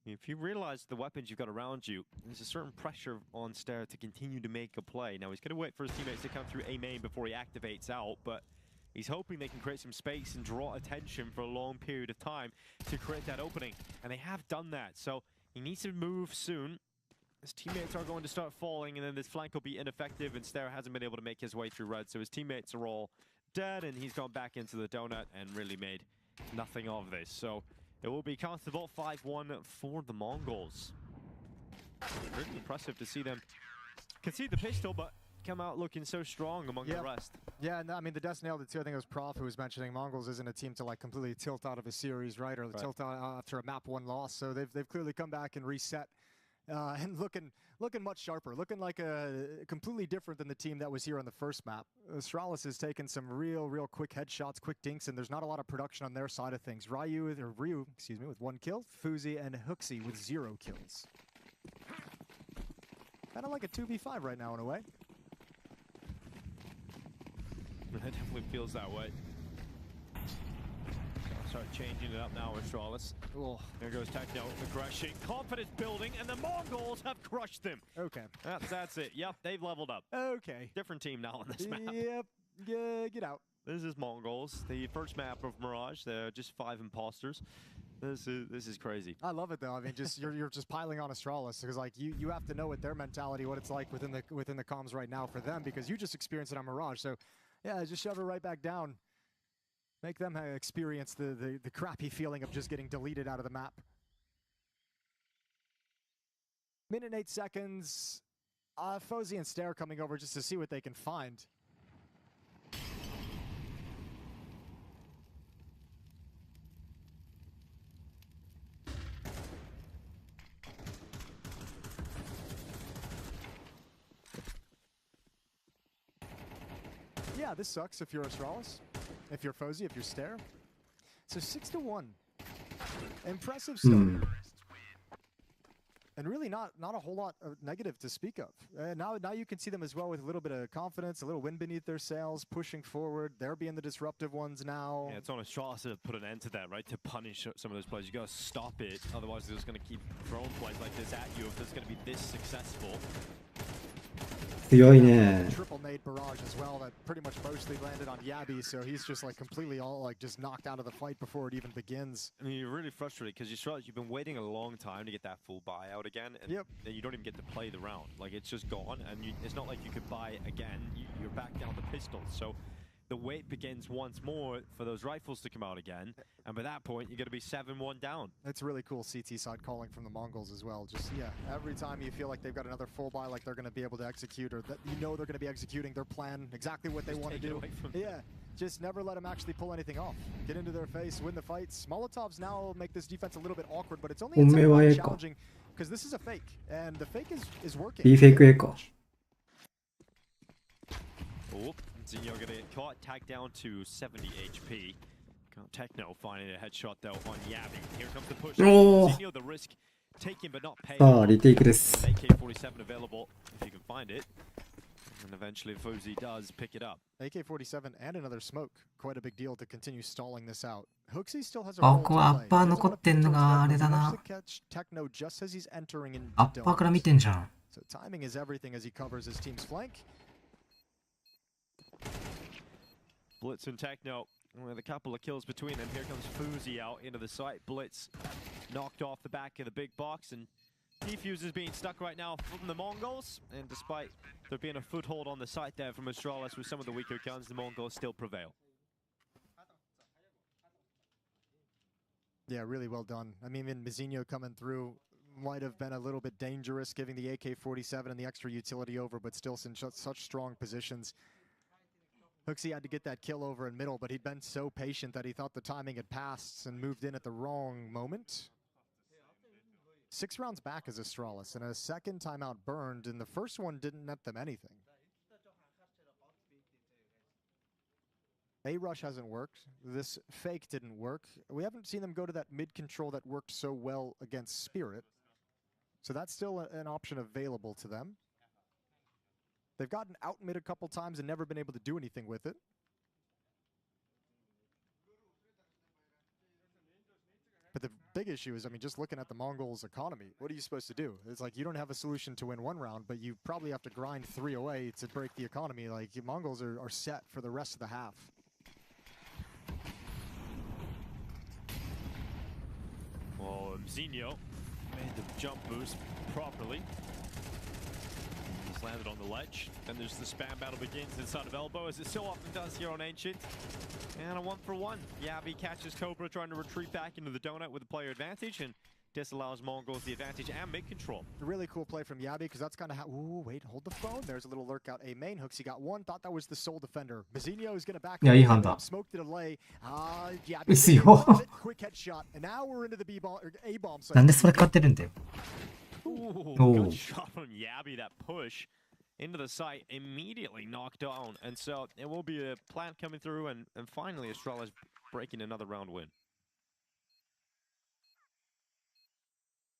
If you realize the weapons you've got around you, there's a certain pressure on Stair to continue to make a play. Now, he's going to wait for his teammates to come through A main before he activates out, but he's hoping they can create some space and draw attention for a long period of time to create that opening. And they have done that, so he needs to move soon. His teammates are going to start falling, and then this flank will be ineffective, and Stair hasn't been able to make his way through red, so his teammates are all dead, and he's gone back into the donut and really made nothing of this. So it will be constable 5-1 for the Mongols. Really impressive to see them concede the pistol, but come out looking so strong among the rest. Yeah, and I mean, the Death nailed it too. I think it was Prof who was mentioning Mongols isn't a team to like completely tilt out of a series, right? Or tilt out after a map 1 loss. So they've clearly come back and reset. And looking much sharper, looking like completely different than the team that was here on the first map. Astralis has taken some real quick headshots, quick dinks, and there's not a lot of production on their side of things. Ryu, with 1 kill, Fuzi and Hooksy with 0 kills. Kind of like a 2v5 right now in a way. It definitely feels that way. Start changing it up now, Astralis. Oh. There goes Techno, aggression, confidence building, and the Mongols have crushed them. Okay. That's it. Yep, they've leveled up. Okay. Different team now on this map. Yep. Yeah, get out. This is Mongols, the first map of Mirage. There are just 5 imposters. This is crazy. I love it though. I mean, just you're just piling on Astralis because like you have to know what their mentality, what it's like within the comms right now for them because you just experienced it on Mirage. So yeah, just shove it right back down. Make them experience the crappy feeling of just getting deleted out of the map. Minute and 8 seconds. Fozy and Stare coming over just to see what they can find. Yeah, this sucks if you're Astralis, if you're Fozy, if you're Stare. So 6-1. Impressive start. And really not a whole lot of negative to speak of. Now you can see them as well with a little bit of confidence, a little wind beneath their sails, pushing forward. They're being the disruptive ones now. Yeah, it's on Astralis to put an end to that, right? To punish some of those players. You gotta stop it, otherwise they're just gonna keep throwing plays like this at you if it's gonna be this successful. 強いね。 Triple nade barrage as well that pretty much mostly landed on Yabi, so he's just like completely all like just knocked out of the fight before it even begins. I mean, you're really frustrated because you've been waiting a long time to get that full buyout again, and then you don't even get to play the round. Like it's just gone, and it's not like you could buy again. You're back down to pistols, so the wait begins once more for those rifles to come out again, and by that point you're going to be 7-1 down. It's really cool CT side calling from the Mongols as well. Just every time you feel like they've got another full buy, like they're going to be able to execute, or that you know they're going to be executing their plan, exactly what they want to do. Yeah, just never let them actually pull anything off. Get into their face, win the fights. Molotovs now make this defense a little bit awkward, but it's only challenging because this is a fake, and the fake is working. B fake echo. Oh, Zinho gonna get caught, tagged down to 70 HP. Techno finding a headshot though on Yabi. Here comes the push. Zinho, the risk taken but not paid. AK-47 available if you can find it. And eventually Fozy does pick it up. AK-47 and another smoke. Quite a big deal to continue stalling this out. Hooksy still has a role to play. アッパー残ってんのがあれだな。 just as he's entering in アッパーから見てんじゃん。 So timing is everything as he covers his team's flank. Blitz and Techno with a couple of kills between them. Here comes Fozy out into the site. Blitz knocked off the back of the big box, and Defuse is being stuck right now from the Mongols. And despite there being a foothold on the site there from Astralis with some of the weaker guns, the Mongols still prevail. Yeah, really well done. I mean, even Mizinho coming through might have been a little bit dangerous, giving the AK-47 and the extra utility over, but still in such strong positions. Hooksy had to get that kill over in middle, but he'd been so patient that he thought the timing had passed and moved in at the wrong moment. 6 rounds back as Astralis, and a second timeout burned, and the first one didn't net them anything. A-Rush hasn't worked. This fake didn't work. We haven't seen them go to that mid-control that worked so well against Spirit. So that's still an option available to them. They've gotten out mid a couple times and never been able to do anything with it. But the big issue is, I mean, just looking at the Mongols' economy, what are you supposed to do? It's like you don't have a solution to win one round, but you probably have to grind 3 away to break the economy. Like, the Mongols are set for the rest of the half. Well, Zinho made the jump boost properly. He's landed on the ledge. Then there's the spam battle begins inside of Elbow, as it so often does here on Ancient. And a 1-for-1. Yabi catches Cobra trying to retreat back into the donut with the player advantage, and disallows Mongols the advantage and mid-control. A really cool play from Yabi, because that's kind of how... Ooh, wait, hold the phone. There's a little lurk out A main. Hooksy got one. Thought that was the sole defender. Mizinho is going to back up. Smoke to delay. Yabi. Quick headshot. And now we're into the B-bomb, or A-bomb. なんでそれ買ってるんだよ。 Ooh, good shot from Yabi, that push into the site, immediately knocked down. And so it will be a plant coming through, and finally Astralis breaking another round win.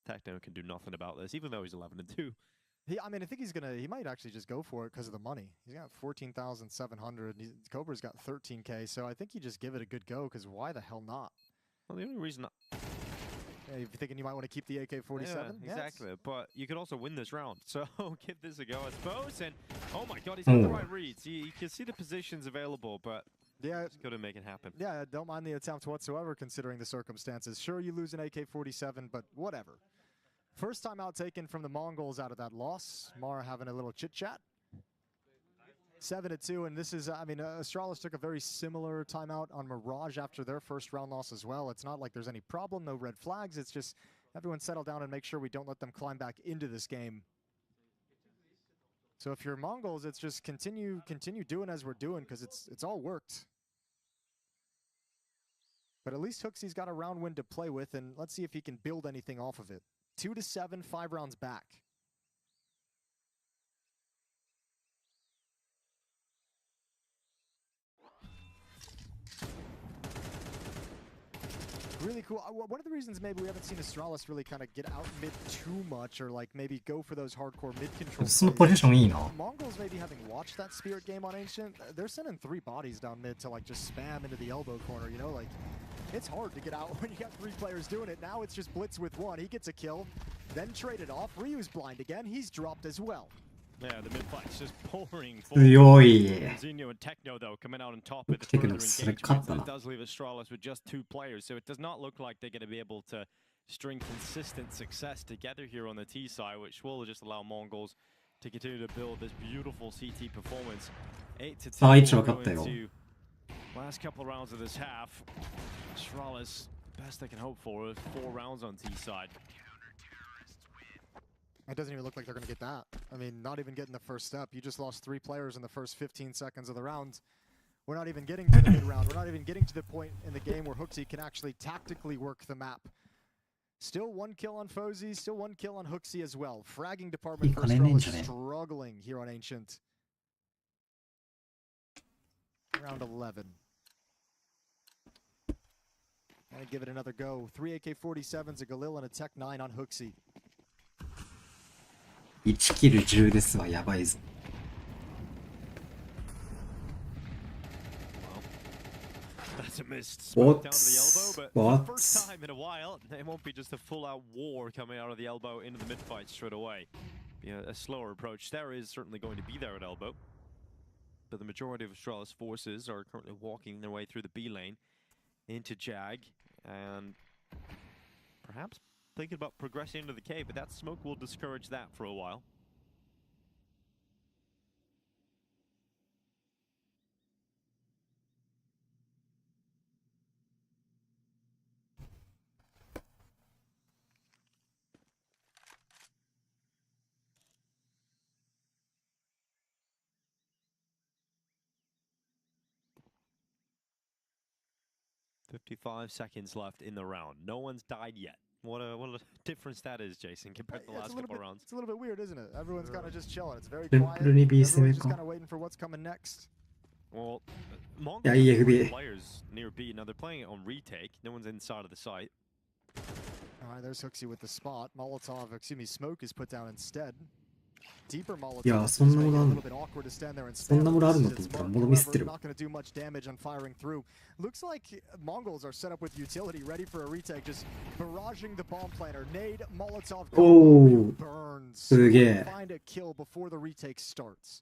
Techno can do nothing about this, even though he's 11-2. I mean, I think he might actually just go for it because of the money. He's got 14,700. Cobra's got 13K, so I think you just give it a good go, because why the hell not? Well, the only reason... Yeah, you're thinking you might want to keep the AK-47? Yeah, exactly, but you could also win this round, so give this a go, I suppose. And, oh my god, he's got the right reads. You can see the positions available, but Yeah, Just couldn't make it happen. yeah, I don't mind the attempt whatsoever considering the circumstances. Sure, you lose an AK-47, but whatever. First time out taken from the Mongols out of that loss. Mara having a little chit-chat. 7-2, and this is, I mean, Astralis took a very similar timeout on Mirage after their first round loss as well. It's not like there's any problem, no red flags. It's just everyone settle down and make sure we don't let them climb back into this game. So if you're Mongols, it's just continue doing as we're doing because it's all worked. But at least Hooksy's got a round win to play with, and let's see if he can build anything off of it. 2-7, 5 rounds back. Really cool. One of the reasons maybe we haven't seen Astralis really kind of get out mid too much, or like maybe go for those hardcore mid control. そのポジションいいな。 Mongols maybe having watched that Spirit game on Ancient, they're sending 3 bodies down mid to like just spam into the elbow corner, you know, like it's hard to get out when you got 3 players doing it. Now it's just Blitz with 1. He gets a kill, then traded off. Ryu's blind again. He's dropped as well. Yeah, the mid fight's just pouring 強い。 Zinho and Techno, though, coming out on top of the Taking further a slick engagements. cut, It does leave Astralis with just 2 players, so it does not look like they're going to be able to string consistent success together here on the T side, which will just allow Mongols to continue to build this beautiful CT performance. 8-2 going into last couple of rounds of this half. Astralis, best they can hope for is 4 rounds on T side. It doesn't even look like they're going to get that. I mean, not even getting the first step. You just lost 3 players in the first 15 seconds of the round. We're not even getting to the mid-round. We're not even getting to the point in the game where Hooksy can actually tactically work the map. Still 1 kill on Fozy, still 1 kill on Hooksy as well. Fragging department for Astralis struggling here on Ancient. Round 11. And give it another go. 3 AK-47s, a Galil, and a Tech 9 on Hooksy. 1キル10ですわ、やばいぞ。That's a missed smoke down to the elbow, but What? for the first time in a while, it won't be just a full-out war coming out of the elbow into the mid-fight straight away. Yeah, a slower approach. There is certainly going to be there at elbow, but the majority of Astralis forces are currently walking their way through the B lane into Jag, and perhaps thinking about progressing into the cave, but that smoke will discourage that for a while. "55 seconds left in the round. No one's died yet." What a difference that is, Jason, compared to the last couple of rounds. It's a little bit weird, isn't it? Everyone's kind of just chilling. It's very quiet. Everyone's just kind of waiting for what's coming next. Well, Mongols have Yeah, 3 players near B. Now they're playing it on retake. No one's inside of the site. All right, there's Hooksy with the spot. Molotov, excuse me, smoke is put down instead. Deeper Molotov. いや、そんなものあるの？ A little bit awkward to stand there and そんなものあるのと spam. 思ったら、ものミスってる。 Not going to do much damage on firing through. Looks like Mongols are set up with utility, ready for a retake, just barraging the bomb planter. Nade, Molotov, burns. すげえ。 Find a kill before the retake starts.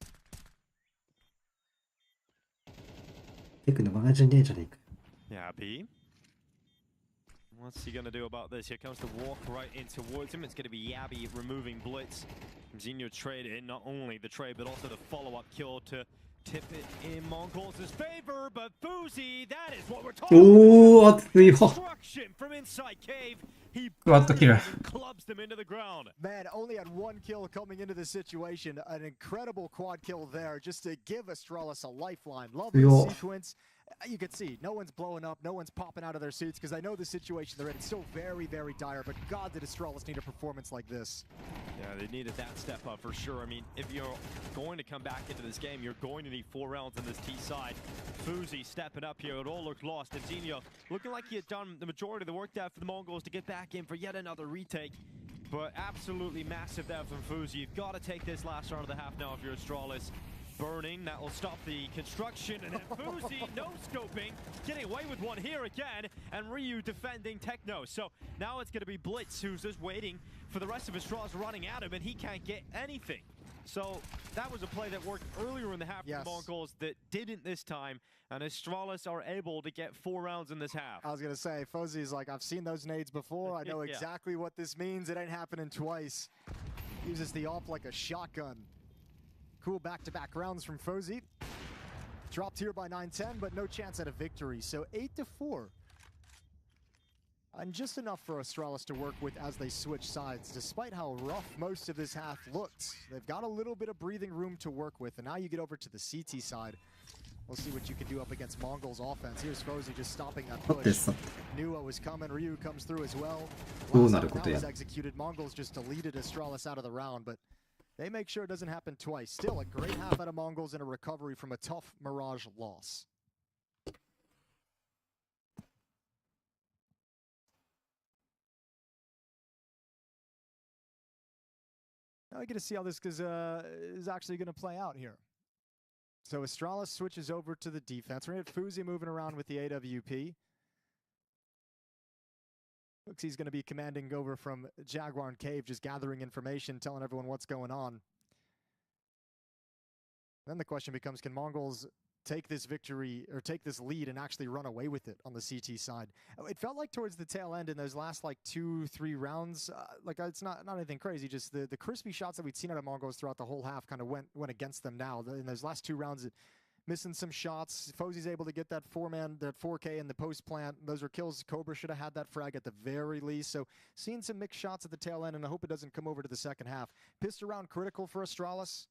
テクのマガジンねえじゃねえか。 Yeah, B. What's he going to do about this? Here comes the walk right in towards him. It's going to be Yabby removing Blitz. Zinho trade in, not only the trade, but also the follow-up kill to tip it in Mongols' favor. But Boozy, that is what we're talking about. Destruction from inside cave. He clubs them into the ground. Man, only had 1 kill coming into the situation. An incredible quad kill there just to give Astralis a lifeline. Love the sequence. You can see, no one's blowing up, no one's popping out of their suits because I know the situation they're in. It's still very, very dire, but God, did Astralis need a performance like this. Yeah, they needed that step up for sure. I mean, if you're going to come back into this game, you're going to need 4 rounds on this T side. Fuzi stepping up here. It all looked lost. And Zinho looking like he had done the majority of the work there for the Mongols to get back in for yet another retake. But absolutely massive there from Fuzi. You've got to take this last round of the half now if you're Astralis. Burning, that will stop the construction, and then Fuzi, no scoping, getting away with one here again, and Ryu defending Techno. So now it's going to be Blitz, who's just waiting for the rest of Astralis running at him, and he can't get anything. So that was a play that worked earlier in the half for the Mongols that didn't this time, and Astralis are able to get 4 rounds in this half. I was going to say, Fozzy's like, I've seen those nades before. I know exactly what this means. It ain't happening twice. Uses the AWP like a shotgun. Cool back-to-back rounds from Fozzy. Dropped here by 9-10, but no chance at a victory. So 8-4. And just enough for Astralis to work with as they switch sides. Despite how rough most of this half looked, they've got a little bit of breathing room to work with. And now you get over to the CT side. We'll see what you can do up against Mongols offense. Here's Fozzy just stopping that push. Nuo is coming. Ryu comes through as well. That was executed. Mongols just deleted Astralis out of the round, but they make sure it doesn't happen twice. Still a great half out of Mongols and a recovery from a tough Mirage loss. Now we get to see how this is actually going to play out here. So Astralis switches over to the defense. We're going to have Fuzi moving around with the AWP. Looks he's going to be commanding over from Jaguar and Cave, just gathering information, telling everyone what's going on. Then the question becomes, can Mongols take this victory or take this lead and actually run away with it on the CT side? It felt like towards the tail end in those last like 2-3 rounds, it's not anything crazy, just the crispy shots that we'd seen out of Mongols throughout the whole half kind of went against them now. In those last 2 rounds, missing some shots. Fozzy's able to get that 4K in the post plant. Those were kills. Cobra should have had that frag at the very least. So seeing some mixed shots at the tail end, and I hope it doesn't come over to the second half. Pissed around critical for Astralis.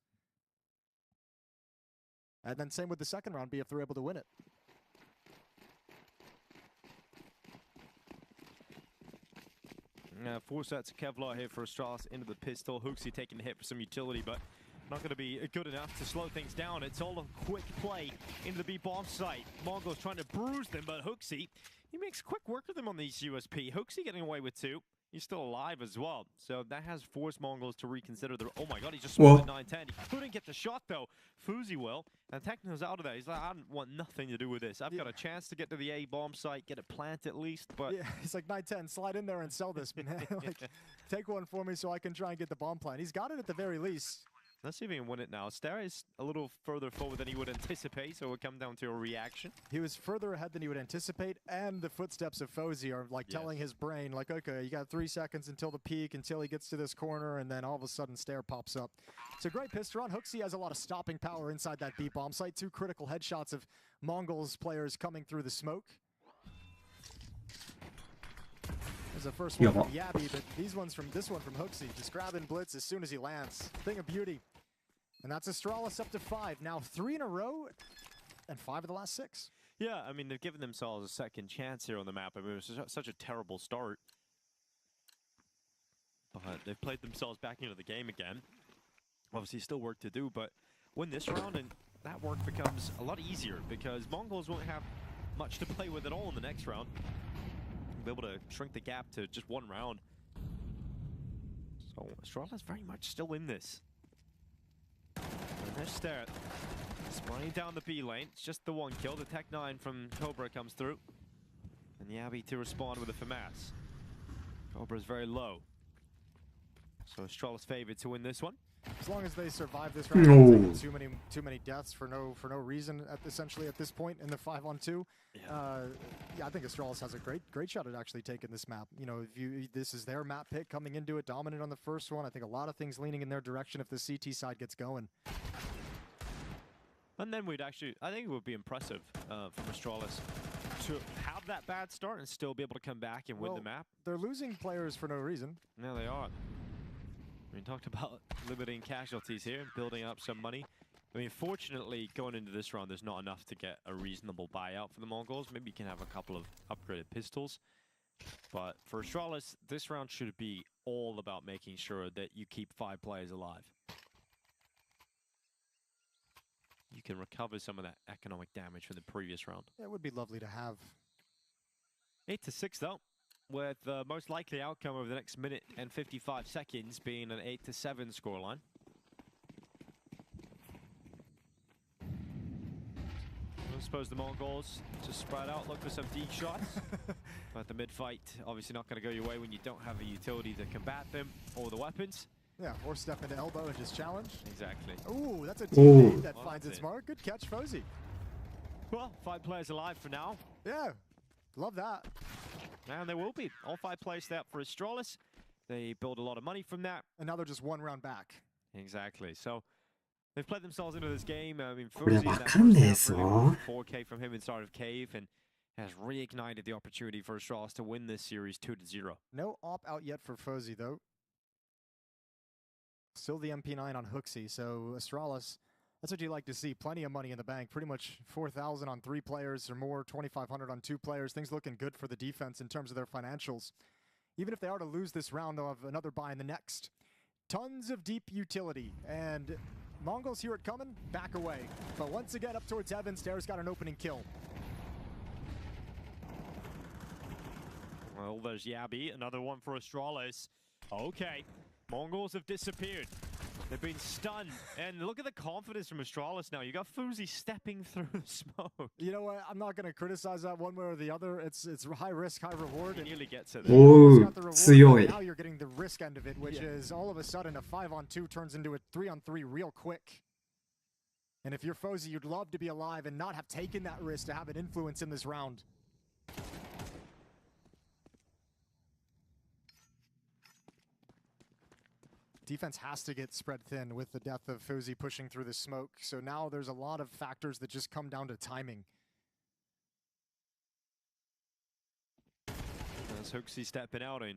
And then same with the second round, if they're able to win it. Four sets of Kevlar here for Astralis into the pistol. Hooksy taking the hit for some utility, but not going to be good enough to slow things down. It's all a quick play into the B-bomb site. Mongols trying to bruise them, but Hooksy, he makes quick work of them on these USP. Hooksy getting away with 2. He's still alive as well. So that has forced Mongols to reconsider their... Oh my god, he just swung at 9-10. He couldn't get the shot though. Fuzi will. And Techno's out of there. He's like, I want nothing to do with this. I've got a chance to get to the A-bomb site, get a plant at least, but... Yeah, he's like, 9-10, slide in there and sell this, man. Like, take one for me so I can try and get the bomb plant. He's got it at the very least. Let's see if he can win it now. Stare is a little further forward than he would anticipate, so it will come down to a reaction. He was further ahead than he would anticipate, and the footsteps of Fozzy are like telling his brain, like, okay, you got 3 seconds until the peak, until he gets to this corner, and then all of a sudden Stare pops up. It's a great pistol run. Hooksy has a lot of stopping power inside that B-bomb site. 2 critical headshots of Mongols players coming through the smoke. There's the first one from Yabby, but this one from Hooksy, just grabbing blitz as soon as he lands. Thing of beauty. And that's Astralis up to 5. Now 3 in a row, and 5 of the last 6. Yeah, I mean, they've given themselves a second chance here on the map. I mean, it was such a terrible start. But they've played themselves back into the game again. Obviously, still work to do, but win this round, and that work becomes a lot easier, because Mongols won't have much to play with at all in the next round. Be able to shrink the gap to just 1 round. So Astralis very much still in this. And there's Stare. Spying down the B lane. It's just the 1 kill. The Tech 9 from Cobra comes through. And Yabby to respond with a FAMAS. Cobra's very low. So Astralis favored to win this one. As long as they survive this round, too many deaths for no reason. Essentially at this point in the 5-on-2, yeah, I think Astralis has a great shot at actually taking this map. You know, this is their map pick coming into it, dominant on the first one. I think a lot of things leaning in their direction if the CT side gets going. And then we'd actually, I think it would be impressive from Astralis to have that bad start and still be able to come back and win the map. They're losing players for no reason. No, they are. We talked about limiting casualties here, building up some money. I mean, fortunately, going into this round, there's not enough to get a reasonable buyout for the Mongols. Maybe you can have a couple of upgraded pistols. But for Astralis, this round should be all about making sure that you keep 5 players alive. You can recover some of that economic damage from the previous round. Yeah, it would be lovely to have. 8-6, though, with the most likely outcome over the next minute and 55 seconds being an 8-7 scoreline. I suppose the Mongols just spread out, look for some deep shots. But the mid-fight, obviously not going to go your way when you don't have a utility to combat them or the weapons. Yeah, or step into elbow and just challenge. Exactly. Ooh, that's a Ooh. teammate that Well, finds that's its it. mark. Good catch, Fozy. Well, 5 players alive for now. Yeah, love that. And there will be. All 5 players stay up for Astralis. They build a lot of money from that. And now they're just one round back. Exactly. So they've played themselves into this game. I mean, これ Fuzi in わ that かん first ねえ half ぞ。 really went 4K from him inside of Cave and has reignited the opportunity for Astralis to win this series 2-0. No op out yet for Fozy, though. Still the MP9 on Hooksy, so Astralis, that's what you like to see. Plenty of money in the bank. Pretty much 4,000 on 3 players or more, 2,500 on 2 players. Things looking good for the defense in terms of their financials. Even if they are to lose this round, they'll have another buy in the next. Tons of deep utility, and Mongols hear it coming, back away. But once again, up towards Evan, Stairs got an opening kill. Well, there's Yabi, another one for Astralis. Okay, Mongols have disappeared. They've been stunned. And look at the confidence from Astralis now. You got Fuzi stepping through the smoke. You know what? I'm not going to criticize that one way or the other. It's high risk, high reward. He and nearly gets it. you There. almost Ooh, got the reward, 強 but い。 now you're getting the risk end of it, which is all of a sudden a 5-on-2 turns into a 3-on-3 real quick. And if you're Fozy, you'd love to be alive and not have taken that risk to have an influence in this round. Defense has to get spread thin with the death of Fozy pushing through the smoke. So now there's a lot of factors that just come down to timing. That's Hooksy stepping out in.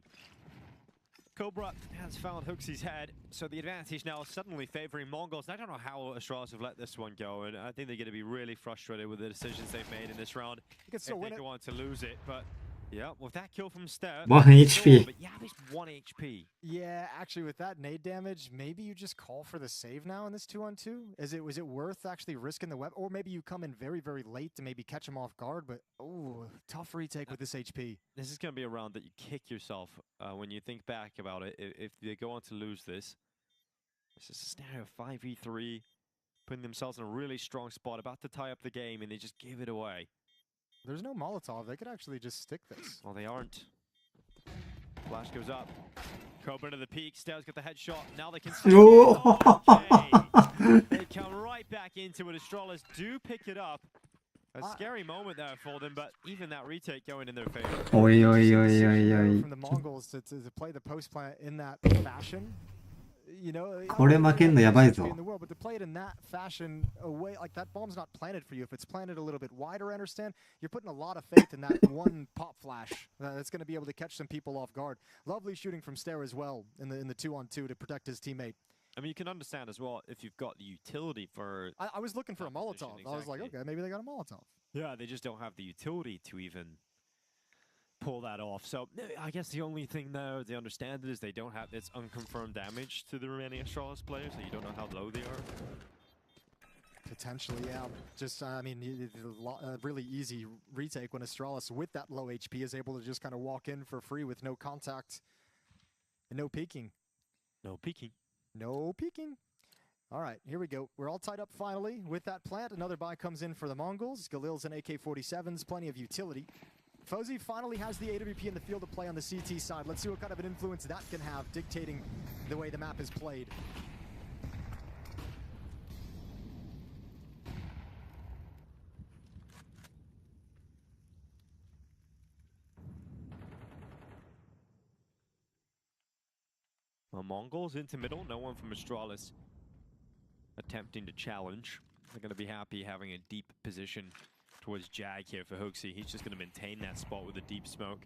Cobra has found Hooksy's head, so the advantage now is suddenly favoring Mongols. And I don't know how Astralis have let this one go, and I think they're going to be really frustrated with the decisions they've made in this round. You can still If win they it. go on to lose it, but yeah, with that kill from Step, 1 HP. but Yabi's 1 HP. Yeah, actually, with that nade damage, maybe you just call for the save now in this 2-on-2. Was it worth actually risking the weapon, or maybe you come in very, very late to maybe catch him off guard? But oh, tough retake with this HP. This is going to be a round that you kick yourself when you think back about it. If they go on to lose this, this is a scenario of 5v3, putting themselves in a really strong spot, about to tie up the game, and they just give it away. There's no Molotov. They could actually just stick this. Well, they aren't. Flash goes up. Cobra to the peak. Stairs got the headshot. Now they can. Okay. They come right back into it. Astralis do pick it up. A scary moment there for them, but even that retake going in their favor. おいおいおいおいお Decision い from the Mongols to play the post plant in that fashion. You know, これ負けんのやばいぞ。 in the world, but to play it in that fashion away, like that bomb's not planted for you. If it's planted a little bit wider, I understand. You're putting a lot of faith in that one pop flash that's going to be able to catch some people off guard. Lovely shooting from Stair as well in the 2-on-2 to protect his teammate. I mean, you can understand as well if you've got the utility for. I was looking for a Position, Molotov. I was like, exactly. okay, maybe they got a Molotov. Yeah, they just don't have the utility to even pull that off. So I guess the only thing there they understand it is they don't have it's unconfirmed damage to the remaining Astralis players, so you don't know how low they are. Potentially, yeah. Just, I mean, really easy retake when Astralis with that low HP is able to just kind of walk in for free with no contact and no peeking. No peeking. No peeking. All right, here we go. We're all tied up finally with that plant. Another buy comes in for the Mongols. Galil's and AK-47s, plenty of utility. Fozy finally has the AWP in the field to play on the CT side. Let's see what kind of an influence that can have, dictating the way the map is played. Well, Mongols into middle, no one from Astralis attempting to challenge. They're going to be happy having a deep position towards Jag here for Hooksy. He's just going to maintain that spot with a deep smoke.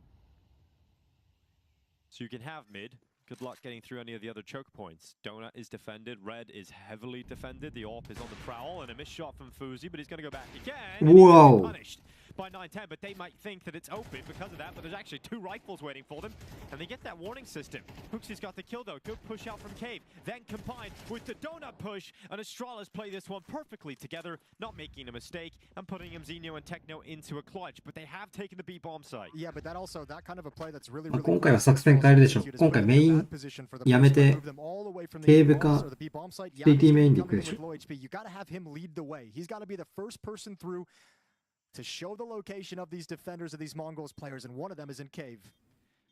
So you can have mid. Good luck getting through any of the other choke points. Donut is defended. Red is heavily defended. The AWP is on the prowl, and a missed shot from Fuzi, but he's going to go back again. And he's Whoa. gonna be punished by 9-10, but they might think that it's open because of that, but there's actually 2 rifles waiting for them, and they get that warning system. Hooksy's got the kill, though. Good push out from Cave. Then combined with the donut push, and Astralis play this one perfectly together, not making a mistake, and putting Mzinho and Techno into a clutch, but they have taken the B bomb site. Yeah, but that kind of a play that's really, 今回は作戦変えるでしょ。今回メインやめて、ケーブか CT メインで行くでしょ。 You gotta have him lead the way. He's gotta be the first person through to show the location of these defenders of these Mongols players, and one of them is in Cave.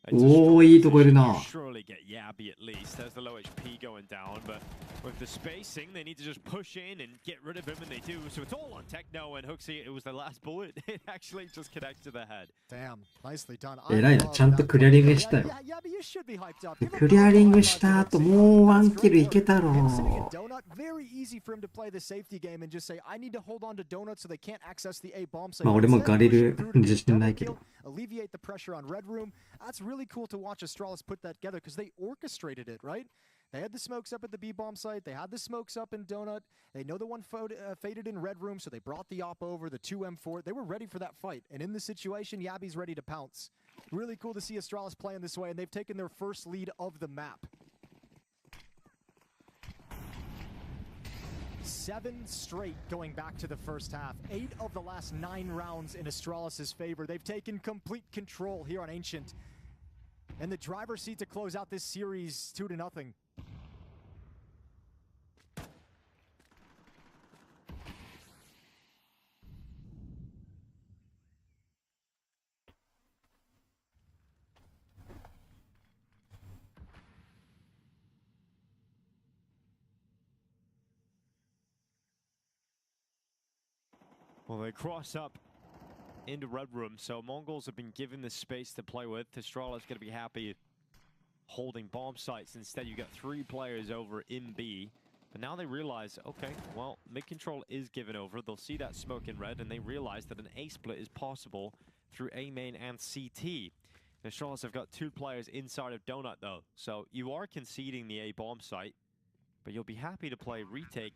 It's a お strong ー、いいとこいる position. な。 You surely get Yabby at least. There's the low HP going down, but with the spacing, they need to just push in and get rid of him, and they do. So it's all on Techno and Hooksy. It was the last bullet. It actually just connects to the head. Damn, nicely done. 偉いな、ちゃんとクリアリングしたよ。 Yeah, but you should be hyped up. クリアリングした後、もうワンキルいけたろ Him sitting in う。 Donut, very easy for him to play the safety game and just say, I need to hold on to Donut so they can't access the A bomb site. まあ俺も Instead, ガリル pushing through to 自 get 信 double ないけど。 kill, alleviate the pressure on Red Room. That's really cool to watch Astralis put that together because they orchestrated it, right? They had the smokes up at the B bomb site. They had the smokes up in Donut. They know the one faded in Red Room, so they brought the op over, the 2M4. They were ready for that fight. And in this situation, Yabby's ready to pounce. Really cool to see Astralis playing this way, and they've taken their first lead of the map. 7 straight going back to the first half. 8 of the last 9 rounds in Astralis' favor. They've taken complete control here on Ancient. And the driver's seat to close out this series 2-0. Well, they cross up into Red Room, so Mongols have been given the space to play with. Testrala's going to be happy holding bomb sites. Instead, you got 3 players over in B. But now they realize, okay, well, mid-control is given over. They'll see that smoke in red, and they realize that an A-split is possible through A main and CT. Testralas have got 2 players inside of Donut, though. So you are conceding the A bomb site, but you'll be happy to play retake.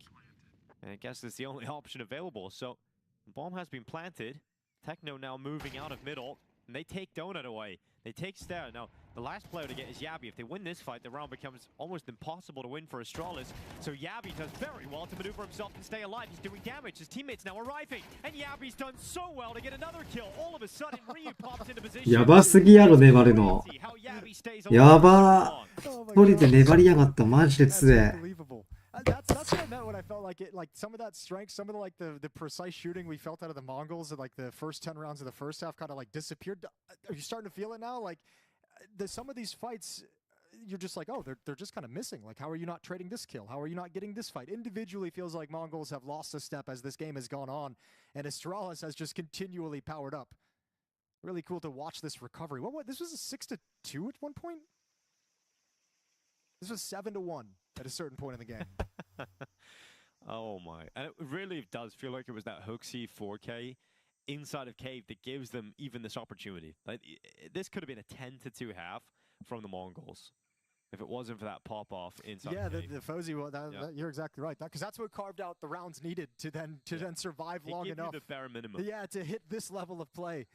And I guess it's the only option available. So the bomb has been planted. Techno now moving out of middle, and they take Donut away. They take Stair. Now, the last player to get is Yabby. If they win this fight, the round becomes almost impossible to win for Astralis. So Yabby does very well to maneuver himself and stay alive. He's doing damage. His teammates now arriving, and Yabby's done so well to get another kill. All of a sudden, Ryu pops into position. やばすぎやろ、粘るの。やばー。一人で粘りやがった、マジで強え。 That's what I meant when I felt like it, like some of that strength, some of the precise shooting we felt out of the Mongols at like the first 10 rounds of the first half kind of like disappeared. Are you starting to feel it now? Like some of these fights, you're just like, oh, they're just kind of missing. Like, how are you not trading this kill? How are you not getting this fight? Individually feels like Mongols have lost a step as this game has gone on, and Astralis has just continually powered up. Really cool to watch this recovery. What this was a 6-2 at one point? This was 7-1 at a certain point in the game. Oh my. And it really does feel like it was that Hooksy 4K inside of Cave that gives them even this opportunity. Like, this could have been a 10-2 half from the Mongols if it wasn't for that pop-off inside Cave. The Fozy, you're exactly right. Because that's what carved out the rounds needed to then survive long enough. The bare minimum. Yeah, to hit this level of play.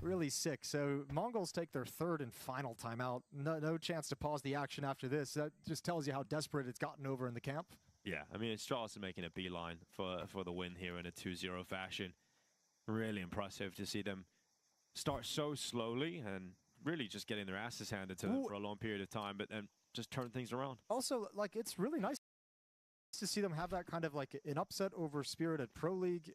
Really sick. So Mongols take their 3rd and final timeout. No chance to pause the action after this. That just tells you how desperate it's gotten over in the camp. Yeah, I mean, Astralis are making a beeline for the win here in a 2-0 fashion. Really impressive to see them start so slowly and really just getting their asses handed to them for a long period of time, but then just turn things around. Also, like, it's really nice to see them have that kind of like an upset over Spirit at Pro League.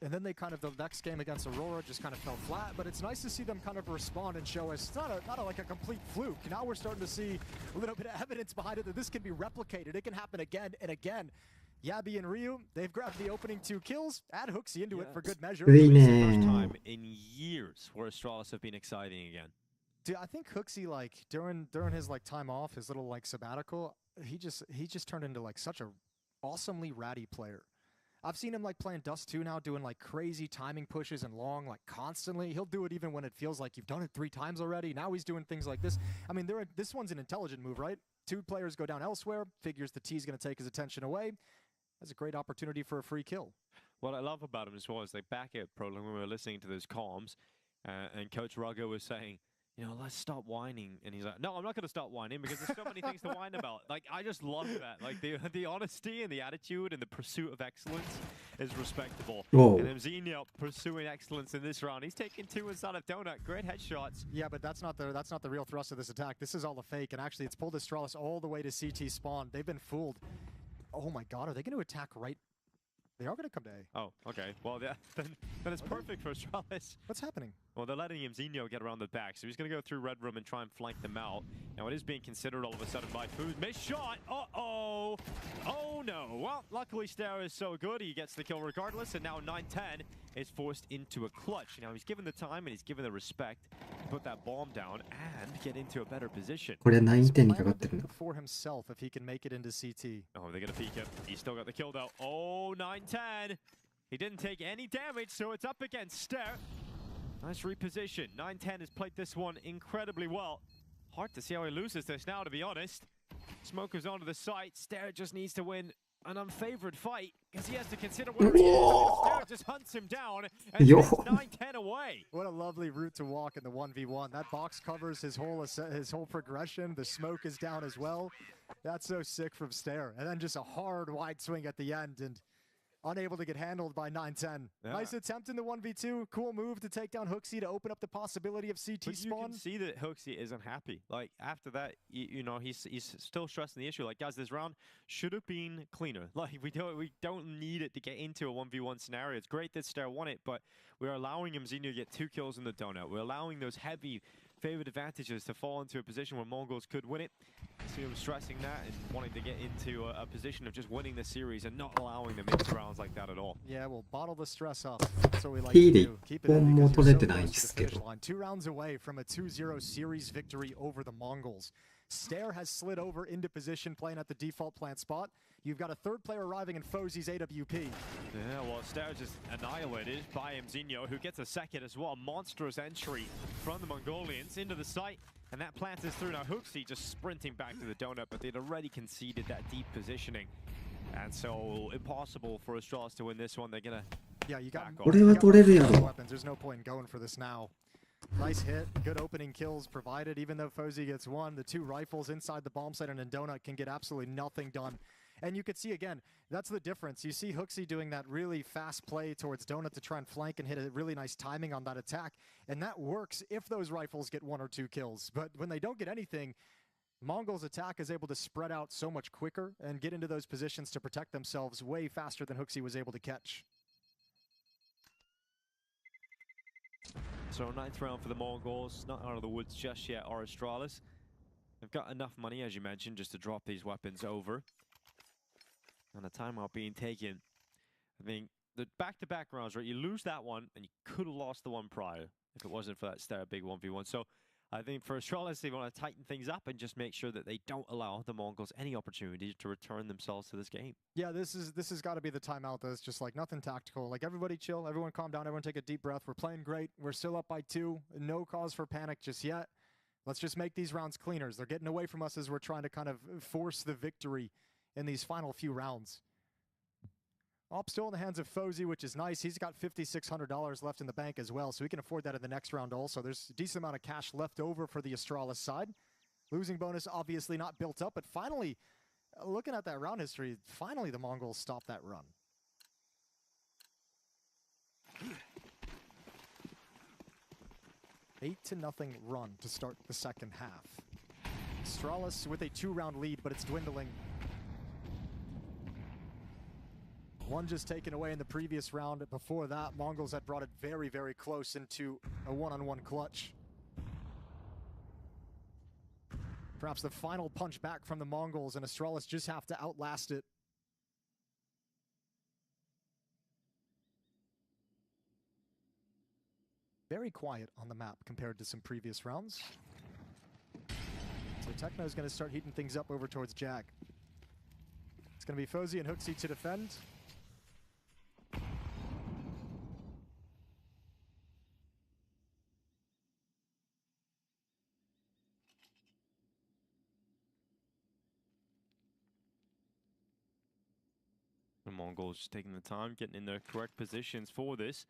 And then they kind of, the next game against Aurora just kind of fell flat, but it's nice to see them kind of respond and show us it's not like a complete fluke. Now we're starting to see a little bit of evidence behind it that this can be replicated. It can happen again and again. Yabby and Ryu, they've grabbed the opening 2 kills. Add Hooksy into it for good measure. It's the first time in years where Astralis have been exciting again. Dude, I think Hooksy, like, during his like time off, his little like sabbatical, he just turned into like such a awesomely ratty player. I've seen him like playing Dust 2 now, doing like crazy timing pushes and long, like constantly. He'll do it even when it feels like you've done it 3 times already. Now he's doing things like this. I mean, this one's an intelligent move, right? 2 players go down elsewhere, figures the T's going to take his attention away. That's a great opportunity for a free kill. What I love about him as well is like back at Pro League when we were listening to those comms, and Coach Rugger was saying, you know, let's stop whining. And he's like, no, I'm not going to stop whining because there's so many things to whine about. Like, I just love that. Like, the honesty and the attitude and the pursuit of excellence is respectable. Whoa. And Mzinho pursuing excellence in this round. He's taking 2 inside of Donut. Great headshots. Yeah, but that's not the real thrust of this attack. This is all a fake, and actually it's pulled Astralis all the way to CT spawn. They've been fooled. Oh my god, are they going to attack right? They are going to come to A. Oh, okay. Well, yeah, then it's perfect for Astralis. What's happening? Well, they're letting Zinho get around the back, so he's going to go through Red Room and try and flank them out. Now, it is being considered all of a sudden by Food. Missed shot! Uh-oh! Oh, no. Well, luckily, Stare is so good, he gets the kill regardless, and now 9-10 is forced into a clutch. Now, he's given the time and he's given the respect to put that bomb down and get into a better position. これ9 He's 点にかかって planning るんだ。 for himself if he can make it into CT. Oh, they're going to peek him. He's still got the kill, though. Oh, 9-10. He didn't take any damage, so it's up against Stare. Nice reposition. 9-10 has played this one incredibly well. Hard to see how he loses this now, to be honest. Smoker's onto the site. Stare just needs to win an unfavored fight because he has to consider where he is. Stare just hunts him down and Yo. takes 9-10 away. What a lovely route to walk in the 1v1. That box covers his whole progression. The smoke is down as well. That's so sick from Stare. And then just a hard wide swing at the end and unable to get handled by 9-10. Yeah. Nice attempt in the 1v2. Cool move to take down Hooksy to open up the possibility of CT But spawn. you can see that Hooksy isn't happy. Like, after that, you know, he's still stressing the issue. Like, guys, this round should have been cleaner. Like, we don't need it to get into a 1v1 scenario. It's great that Stare won it, but we're allowing Zinho to get 2 kills in the donut. We're allowing those heavy favored advantages to fall into a position where Mongols could win it. See him stressing that and wanting to get into a position of just winning the series and not allowing them into rounds like that at all. Yeah, we'll bottle the stress up. That's what we like to do. Keep it in because you're so close to the finish line. 2 rounds away from a 2-0 series victory over the Mongols. Stare has slid over into position, playing at the default plant spot. You've got a third player arriving in Fozy's AWP. Yeah, well, Stare just annihilated by Zinho, who gets a second as well. Monstrous entry from the Mongolians into the site, and that plant is through. Now, Hooksy just sprinting back to the donut, but they'd already conceded that deep positioning. And so, impossible for Astralis to win this one. They're going to Yeah, you got weapons. There's no point in going for this now. Nice hit, good opening kills provided. Even though Fozy gets 1, the 2 rifles inside the bomb site and Donut can get absolutely nothing done. And you could see again, that's the difference. You see Hooksy doing that really fast play towards Donut to try and flank and hit a really nice timing on that attack. And that works if those rifles get 1 or 2 kills. But when they don't get anything, Mongol's attack is able to spread out so much quicker and get into those positions to protect themselves way faster than Hooksy was able to catch. So 9th round for the Mongols, not out of the woods just yet, are Astralis. They've got enough money, as you mentioned, just to drop these weapons over. And a timeout being taken. I think the back-to-back rounds, right? You lose that one, and you could have lost the one prior if it wasn't for that Stare big 1v1. So I think for Astralis, they want to tighten things up and just make sure that they don't allow the Mongols any opportunity to return themselves to this game. Yeah, this has got to be the timeout that's just like nothing tactical. Like everybody chill, everyone calm down, everyone take a deep breath. We're playing great. We're still up by 2. No cause for panic just yet. Let's just make these rounds cleaners. They're getting away from us as we're trying to kind of force the victory in these final few rounds. Op still in the hands of Fozy, which is nice. He's got $5,600 left in the bank as well, so he can afford that in the next round also. There's a decent amount of cash left over for the Astralis side. Losing bonus obviously not built up, but finally, looking at that round history, finally the Mongols stopped that run. Eight to nothing run to start the second half. Astralis with a 2-round lead, but it's dwindling. 1 just taken away in the previous round. Before that, Mongols had brought it very, very close into a 1-on-1 clutch. Perhaps the final punch back from the Mongols, and Astralis just have to outlast it. Very quiet on the map compared to some previous rounds. So Techno's going to start heating things up over towards Jag. It's going to be Fozy and Hooksy to defend. The Mongols just taking the time, getting in their correct positions for this.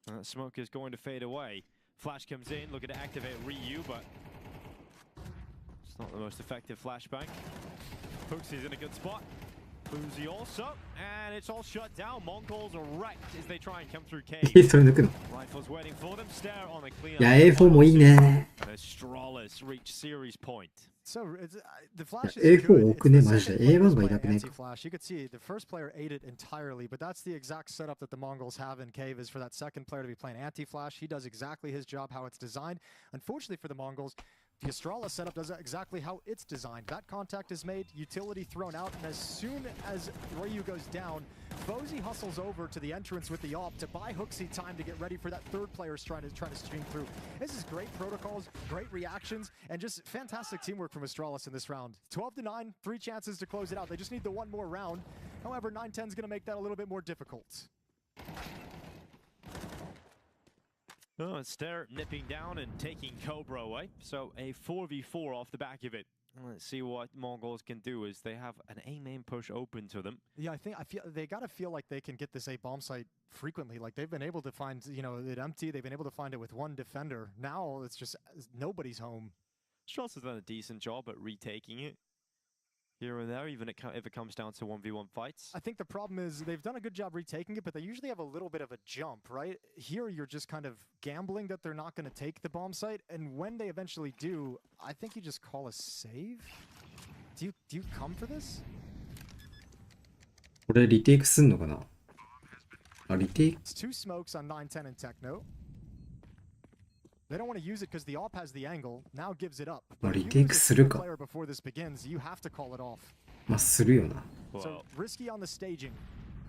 And that smoke is going to fade away. Flash comes in, looking to activate Ryu, but it's not the most effective flashbang. Hooksy's in a good spot. Fozy also, and it's all shut down. Mongols are wrecked as they try and come through cave. Rifles waiting for them. Stare on a clear. A4 もいいね。Astralis reach series point. So the flash is A4 good. 多 It's くね、 the マジで。 second player A1 が who's いな playing くねえか。 anti-flash. You could see the first player ate it entirely, but that's the exact setup that the Mongols have in Cave is for that second player to be playing anti-flash. He does exactly his job, how it's designed. Unfortunately for the Mongols, the Astralis setup does exactly how it's designed. That contact is made, utility thrown out, and as soon as Ryu goes down, Bozy hustles over to the entrance with the AWP to buy Hooksy time to get ready for that third player trying to stream through. This is great protocols, great reactions, and just fantastic teamwork from Astralis in this round. 12-9, 3 chances to close it out. They just need the one more round. However, 9-10 is going to make that a little bit more difficult. Oh, Stair nipping down and taking Cobra away. So a 4v4 off the back of it. Let's see what Mongols can do as they have an A main push open to them. Yeah, I feel they gotta feel like they can get this A bomb site frequently. Like they've been able to find, you know, it empty. They've been able to find it with one defender. Now it's just nobody's home. Strauss has done a decent job at retaking it here and there, even if it comes down to 1v1 fights. I think the problem is they've done a good job retaking it, but they usually have a little bit of a jump, right? Here you're just kind of gambling that they're not going to take the bomb site, and when they eventually do, I think you just call a save? Do you come for this? これリテイクすんのかな。あ、リテイク。 It's 2 smokes on 9-10 and Techno. They don't want to use it because the AWP has the angle. Now gives it up. But if you lose a single player before this begins, you have to call it off. まあ、するよな。 So risky on the staging.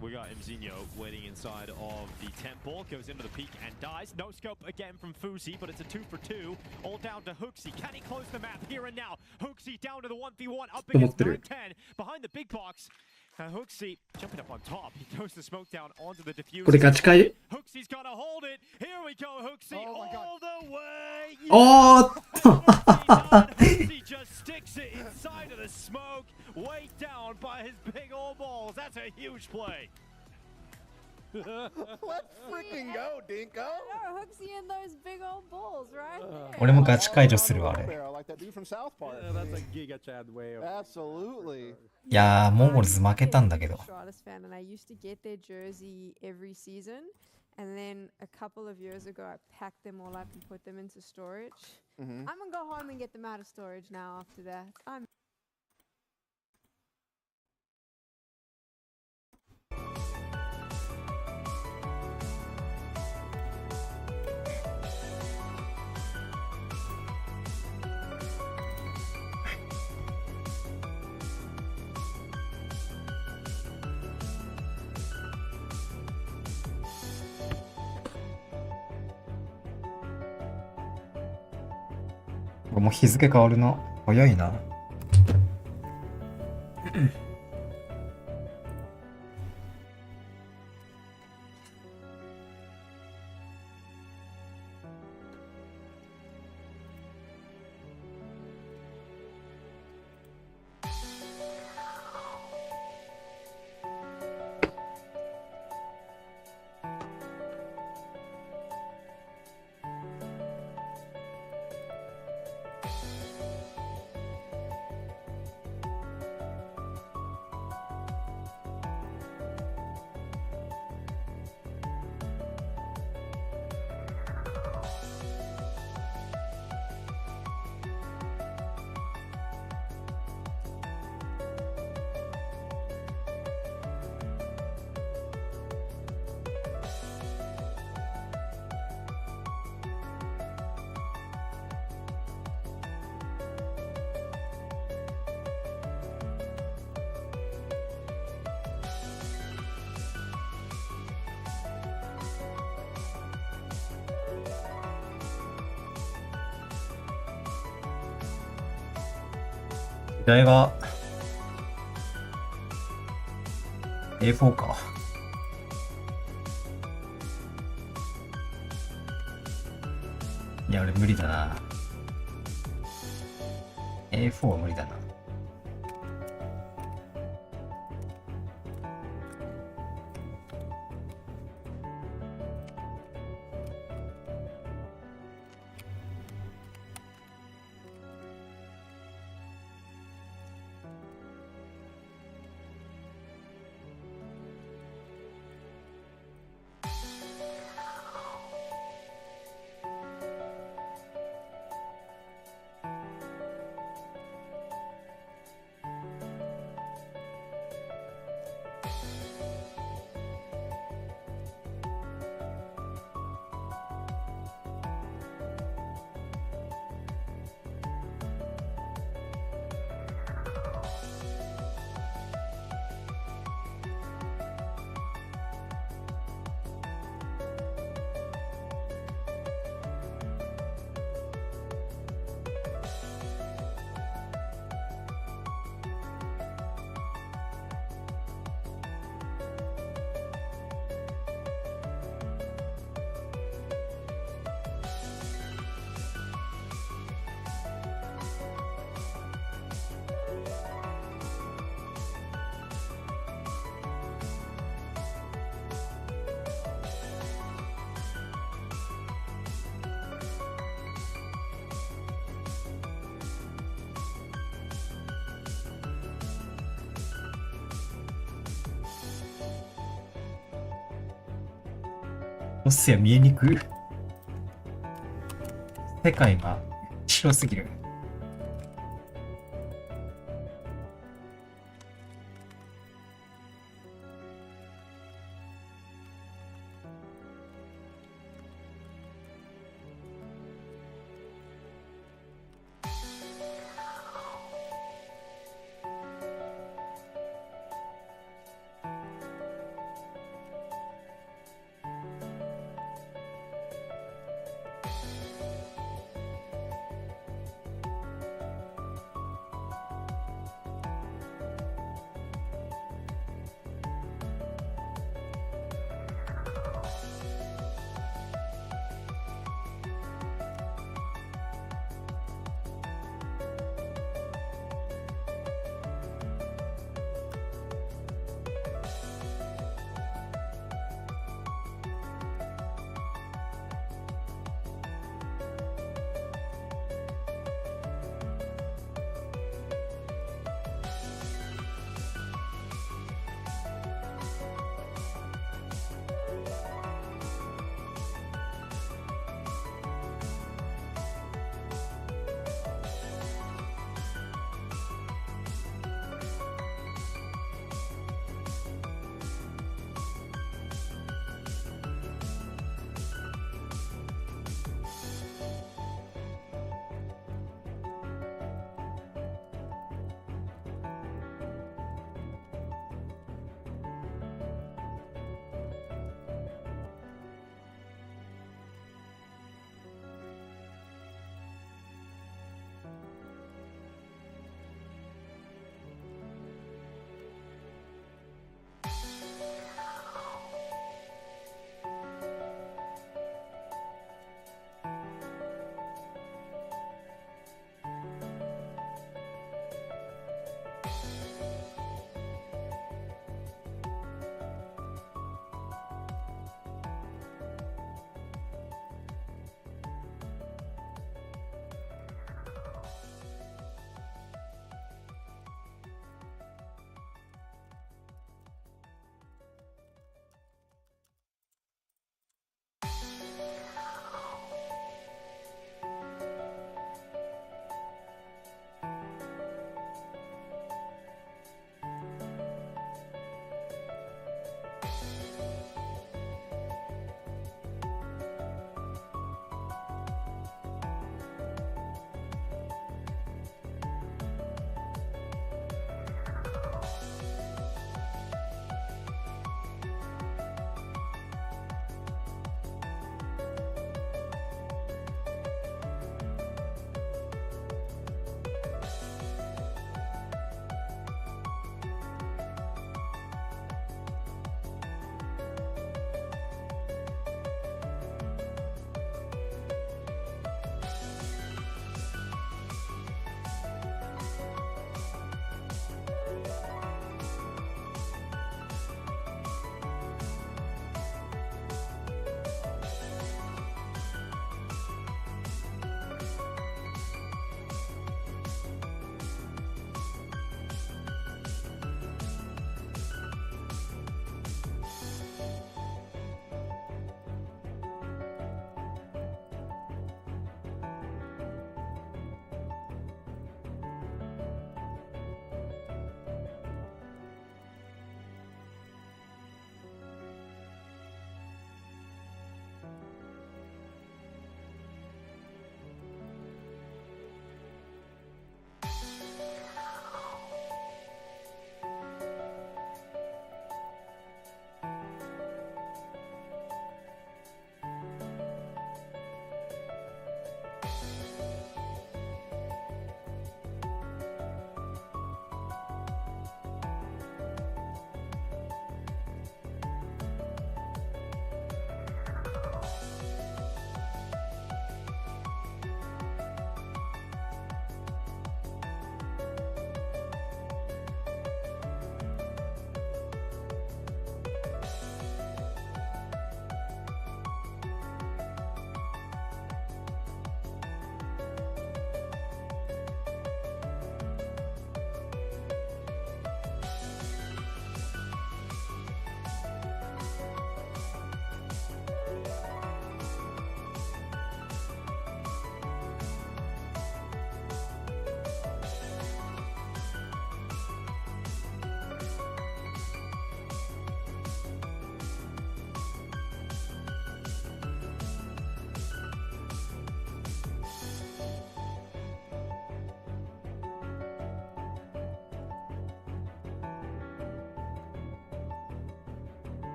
We got Mzinho waiting inside of the temple, goes into the peak and dies. No scope again from Fuzi, but it's a 2 for 2. All down to Hooksy. Can he close the map here and now? Hooksy down to the 1v1, up against 9-10, behind the big box. Hooksy jumping up on top. He throws the smoke down onto the diffuser. これガチ会。 Hooksy's got to hold it. Here we go, Hooksy, all the way. おーっと Hooksy just sticks it inside of the smoke, weighed down by his big old balls. That's a huge play. Let's freaking go, Dinko! Oh, Hooksy and those big old balls, right there. 俺もガチ解除するわ、あれ。 Like that dude from South Park. That's a Giga Chad way of. Absolutely. いやー、モンゴルズ負けたんだけど。 Astralis fan, and I used to get their jersey every season, and then a couple of years ago I packed them all up and put them into storage. I'm gonna go home and get them out of storage now after that. I'mもう日付変わるな。早いな。時代は A4 か。いや、俺無理だな。A4 は無理だな。おっせや見えにくい。世界が白すぎる。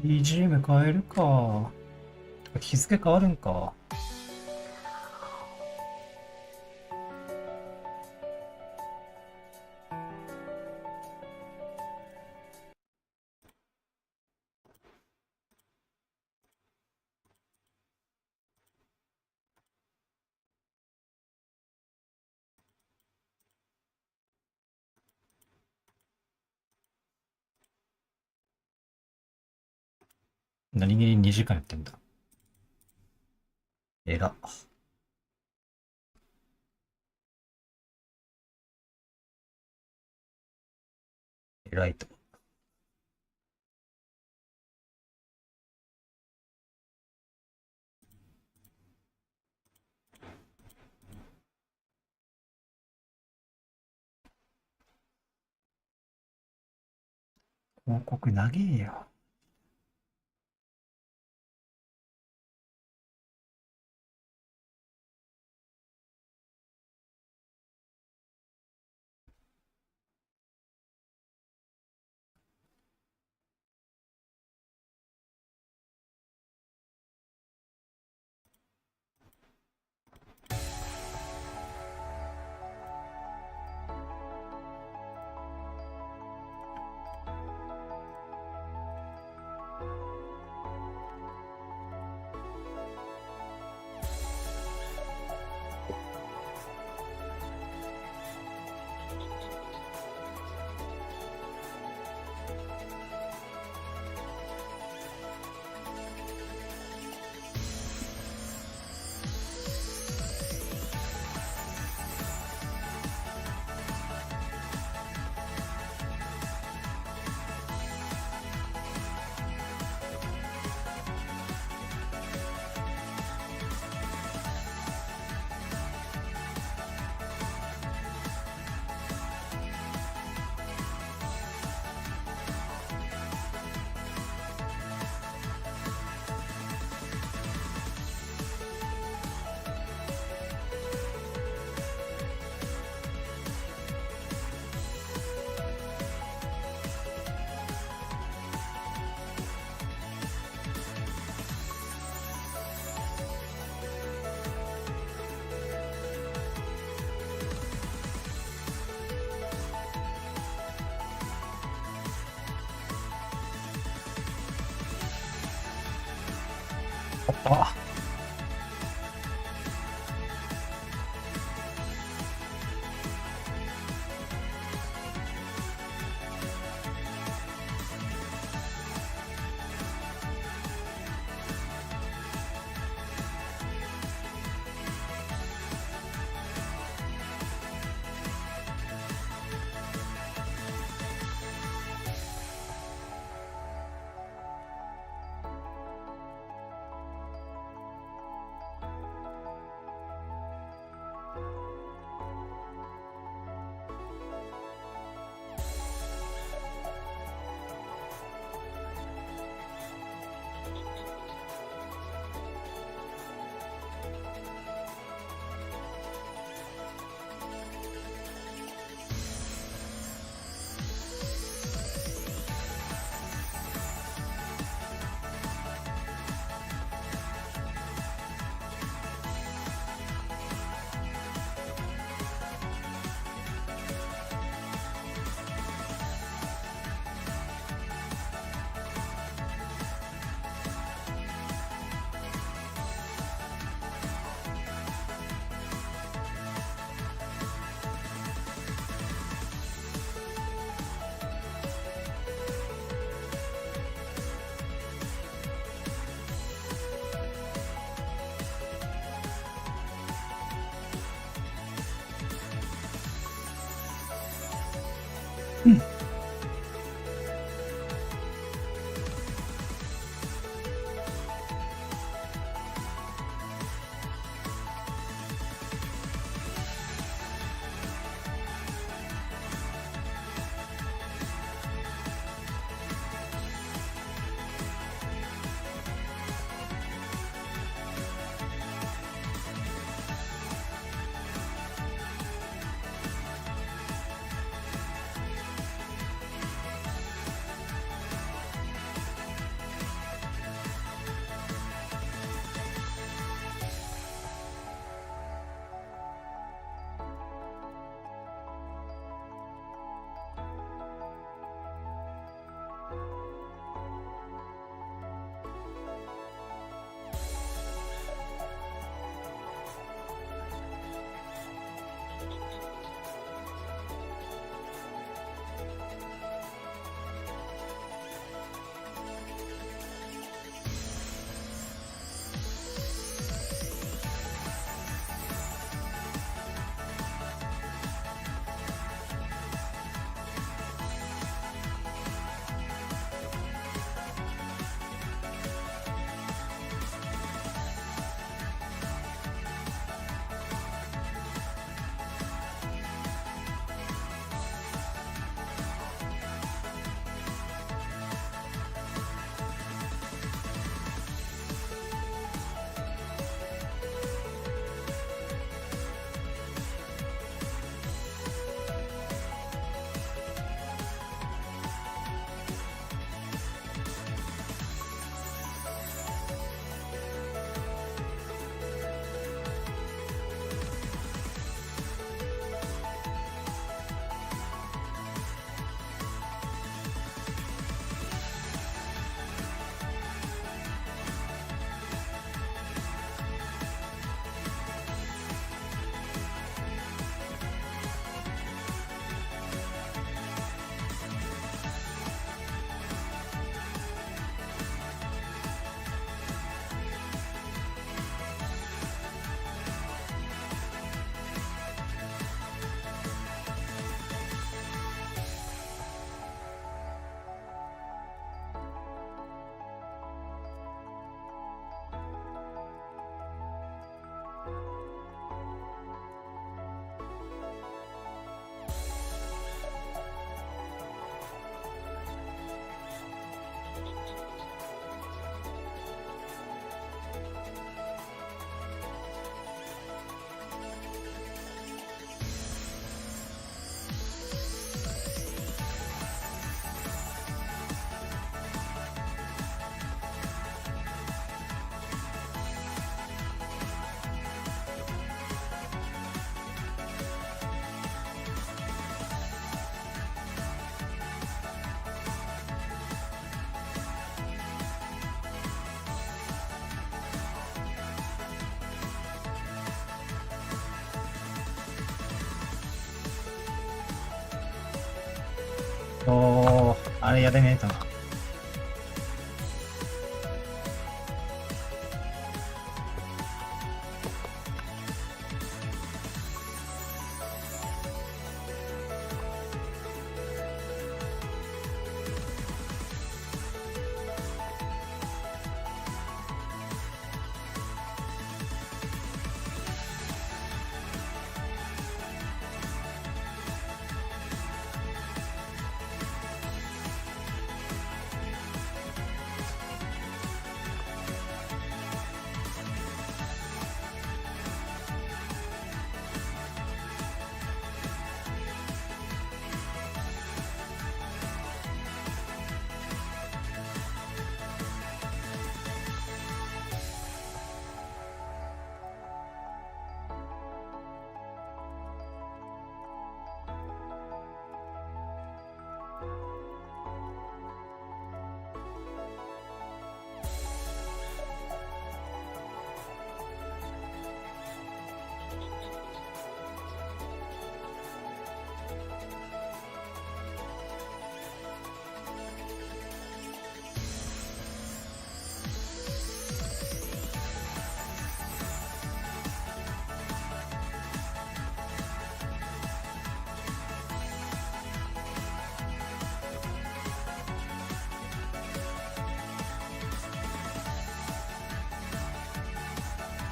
BGM 変えるか。日付変わるんか。何気に2時間やってんだ。えら。えらいと。広告長えよ。あ。あれやでねえとな。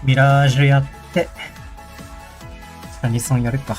ミラージュやって、アニソンやるか。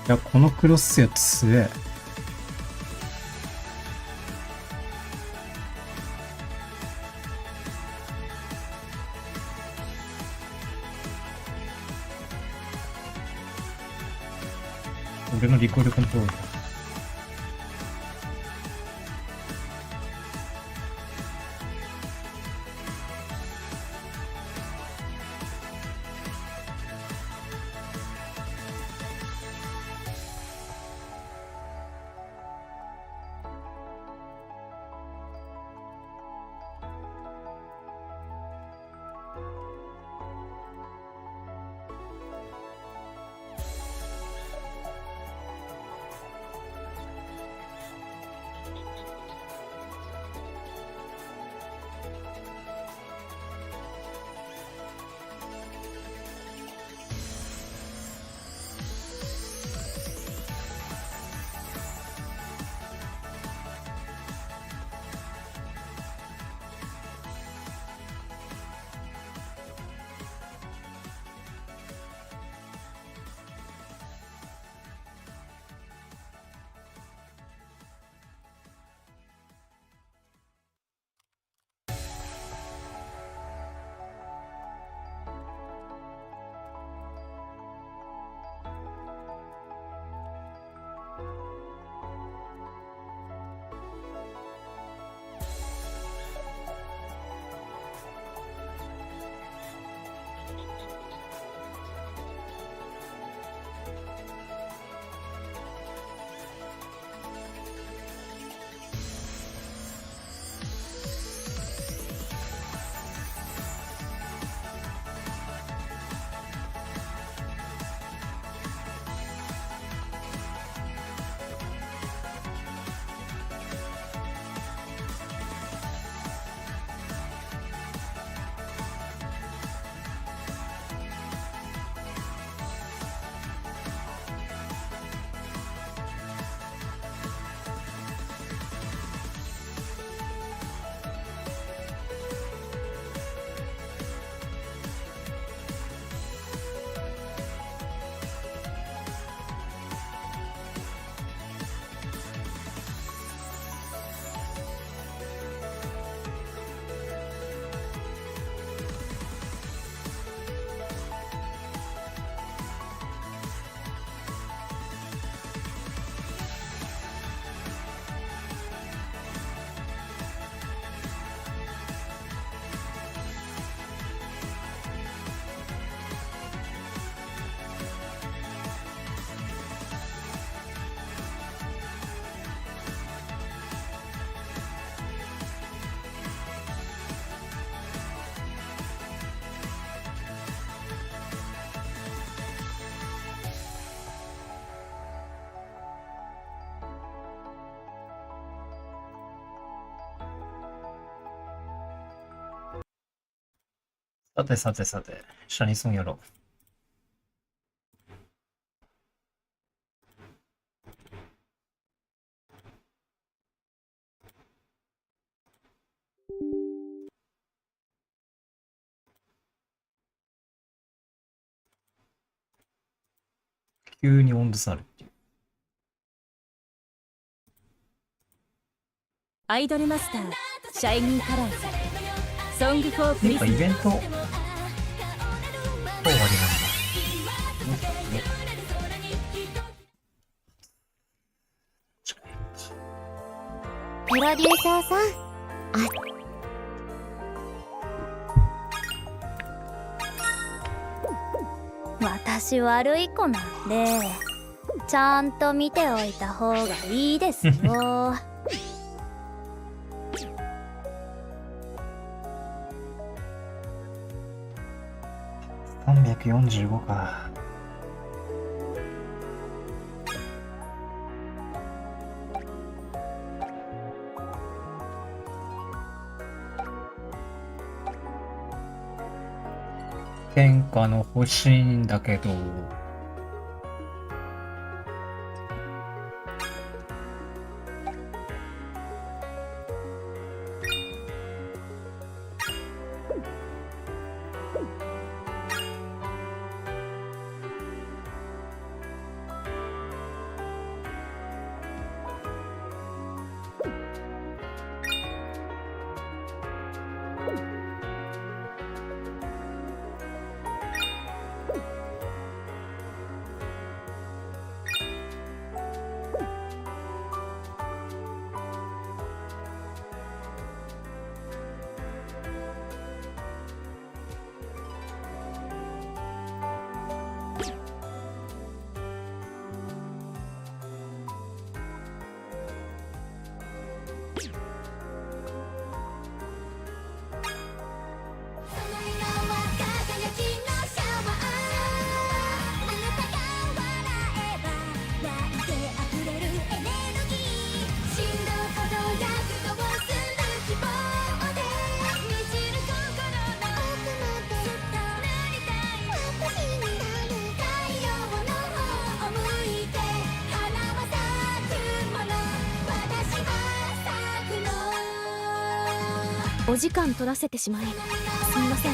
いや、このクロスセット強え。俺のリコールコントロールだ。さてさてさて、シャニソンやろう。急に温度差あるっていう。アイドルマスターシャイニーカラーズソングフォークリズムイベント終わりなんだ。プロデューサーさん、私悪い子なんでちゃんと見ておいた方がいいですよ。345か。天下の欲しいんだけど。お時間取らせてしまいすみません。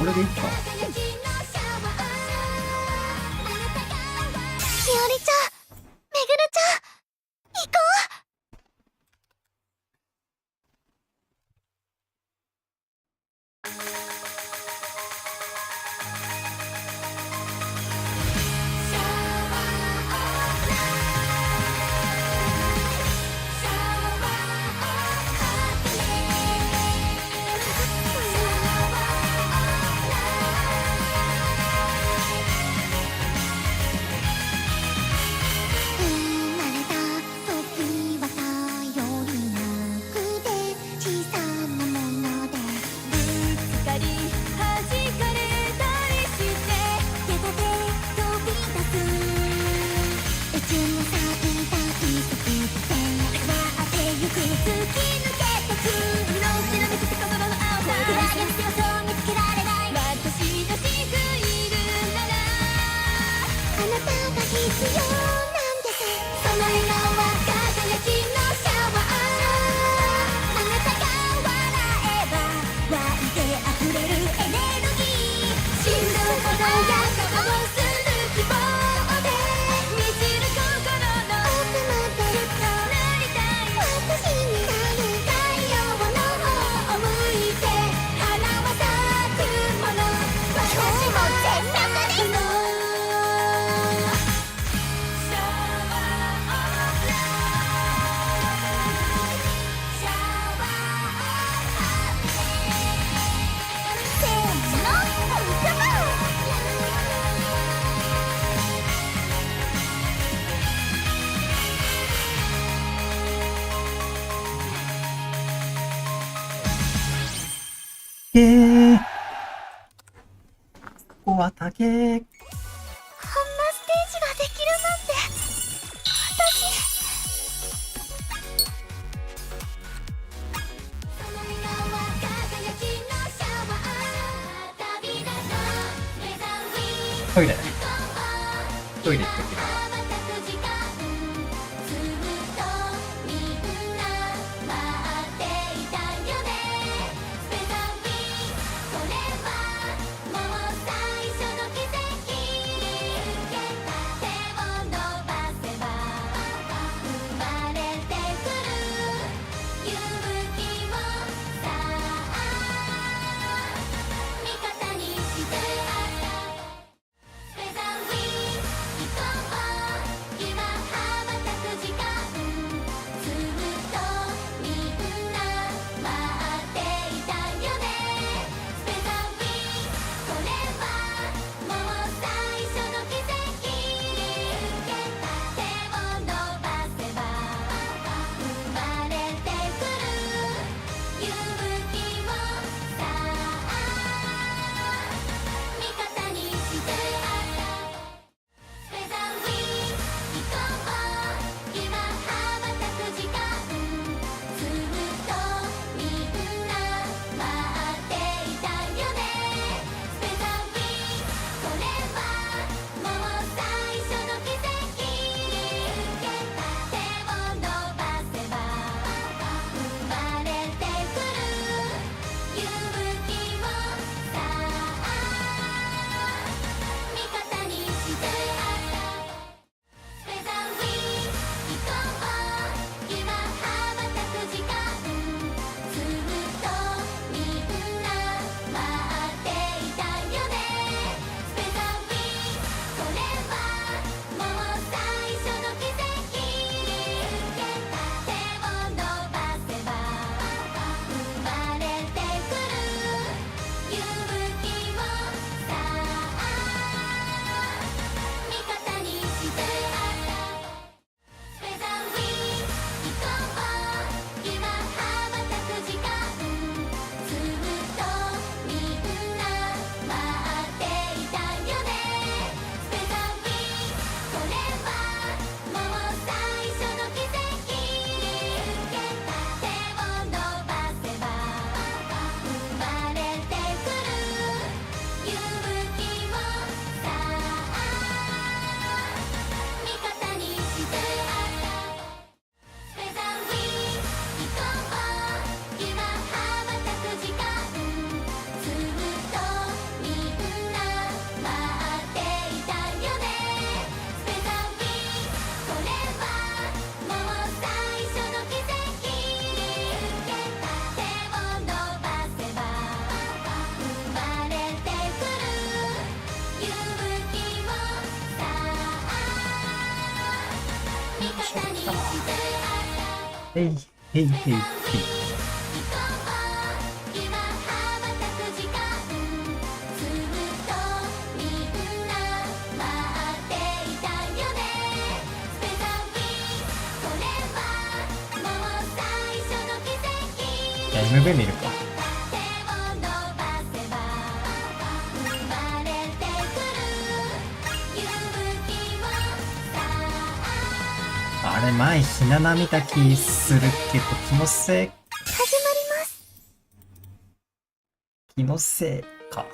これでいいか。しおりちゃん、めぐるちゃん、行こう。ー。ここは高え。こんなステージができるなんてトイレ。トイレ行ってきます。へいへいへいへい。MV 見るか。あれ前ひなな見た気するけど気のせい。始まります。気のせいか。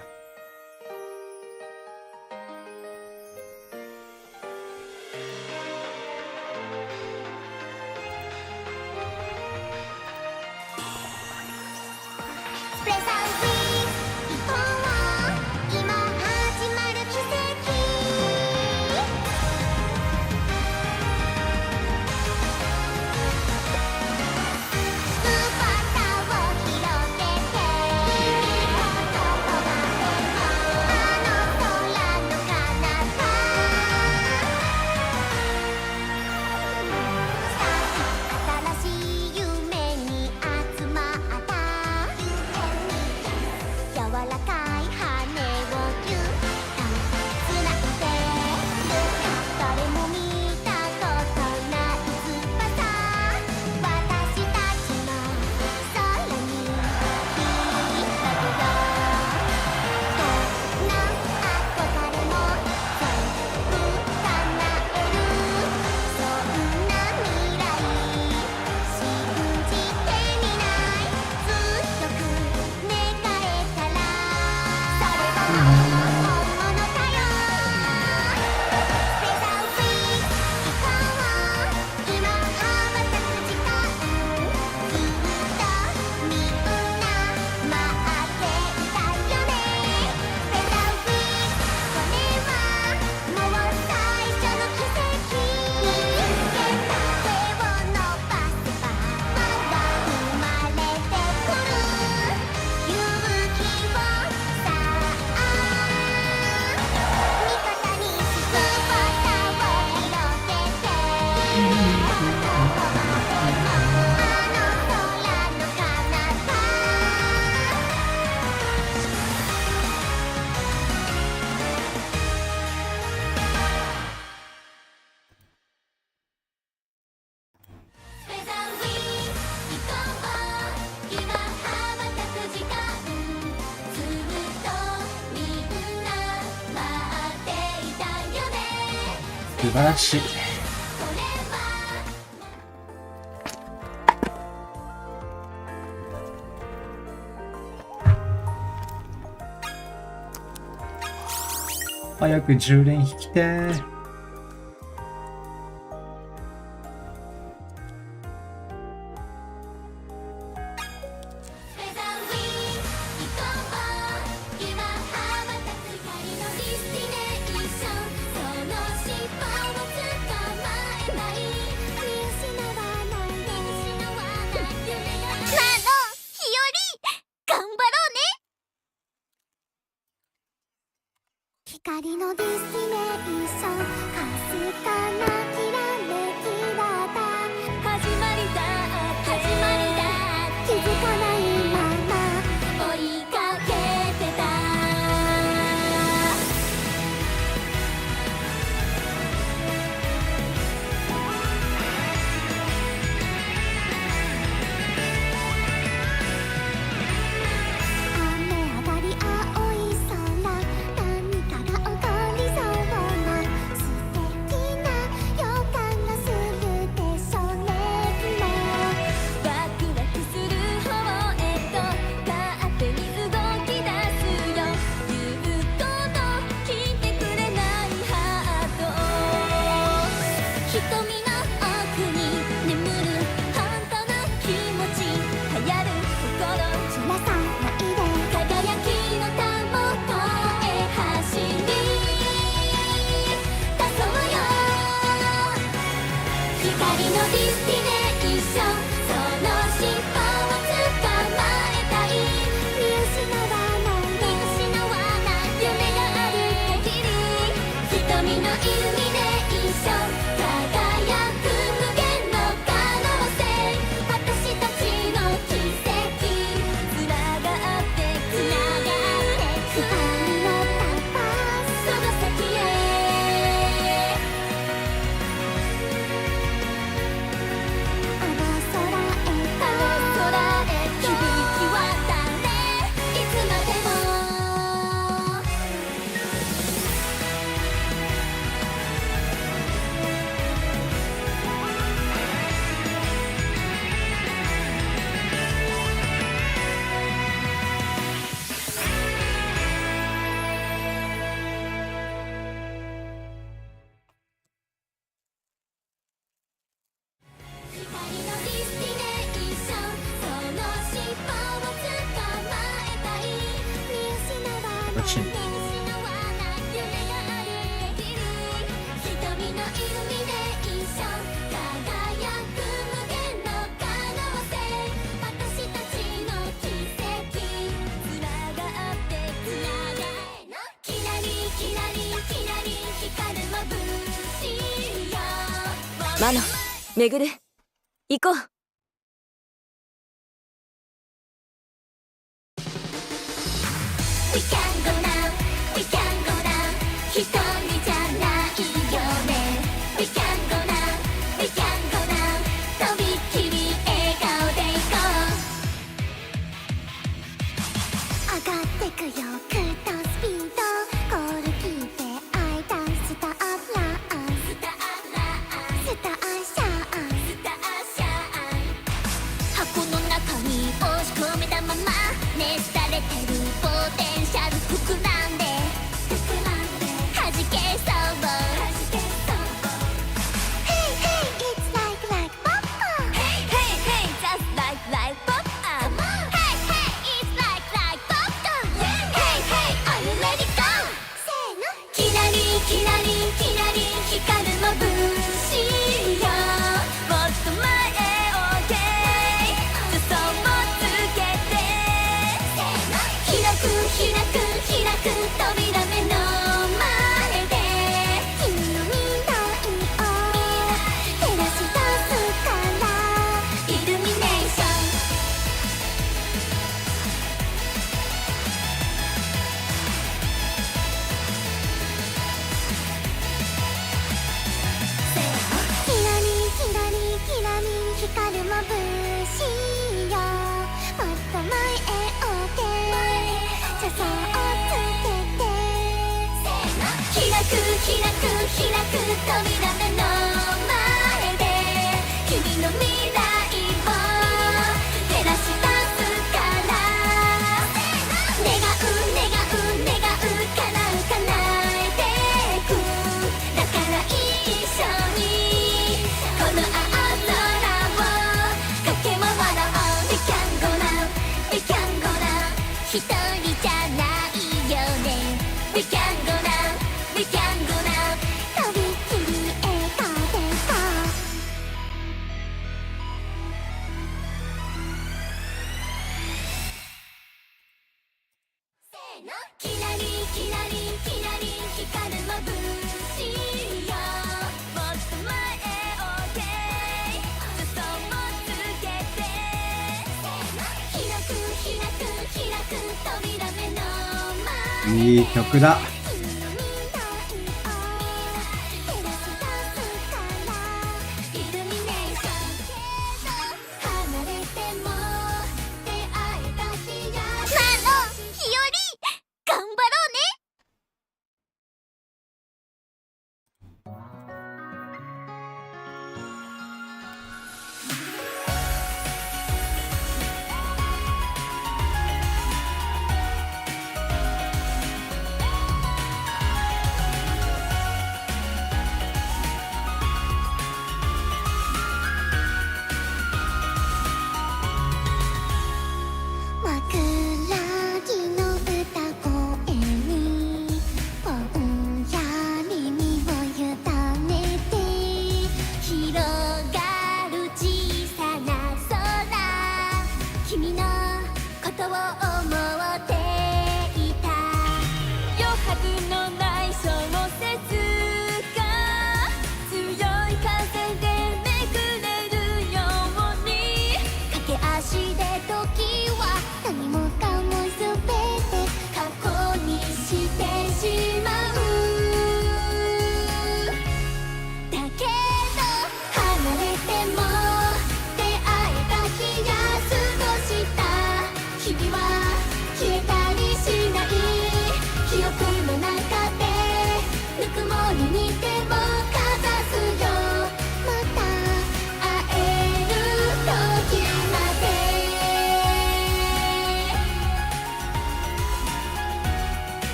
素晴らしい。早く10連引きてー。光のディスティネーション、かすかなきらめきだった。始まりだって気づかないまま追いかけてた。雨上がり青い空、何かが起こりそうな素敵な予感がするでしょうね。もワクワクする方へと勝手に動き出すよ。言うこと聞いてくれないハート、瞳の奥に眠る本当の気持ち、流行る心じらさないで、輝きのたもとへ走り出そうよ。光のディスティネーション、その尻尾を捕まえたい。見失わない夢がある限り、瞳のイルミネーション、輝く無限の可能性、私たちの奇跡、つながってく光のパパその先へ。あの空へと響き渡れ、いつまでも。光のディスティネーション、その尻尾を捕まえたい。見失わない夢がある限り、瞳のイルミネーション、輝く無限の可能性、私たちの奇跡、つながってくキラリキラリキラリ光る眩しいよ。マノ、めぐる、行こう。We can go now, we can go now, 一人じゃないよね。 We can go now, we can go now, とびっきり笑顔でいこう。上がってくよ、グッドスピード、ゴール聞いてアイダンスターラン、スターシャン、箱の中に押し込めたまま、熱されてるポテンシャル膨らんで弾け扉目の前で君の未来を照らし出すから願う願う願う叶う叶えてくだから一緒にこの青空を駆け回ろう We can go now We can go now 一人じゃないよね We can go now We can go now とびきり描いてたせーのキラリキラリキラリ光る眩しいよもっと前を OK 裾もつけて開く開く開く扉目の前いい曲だ。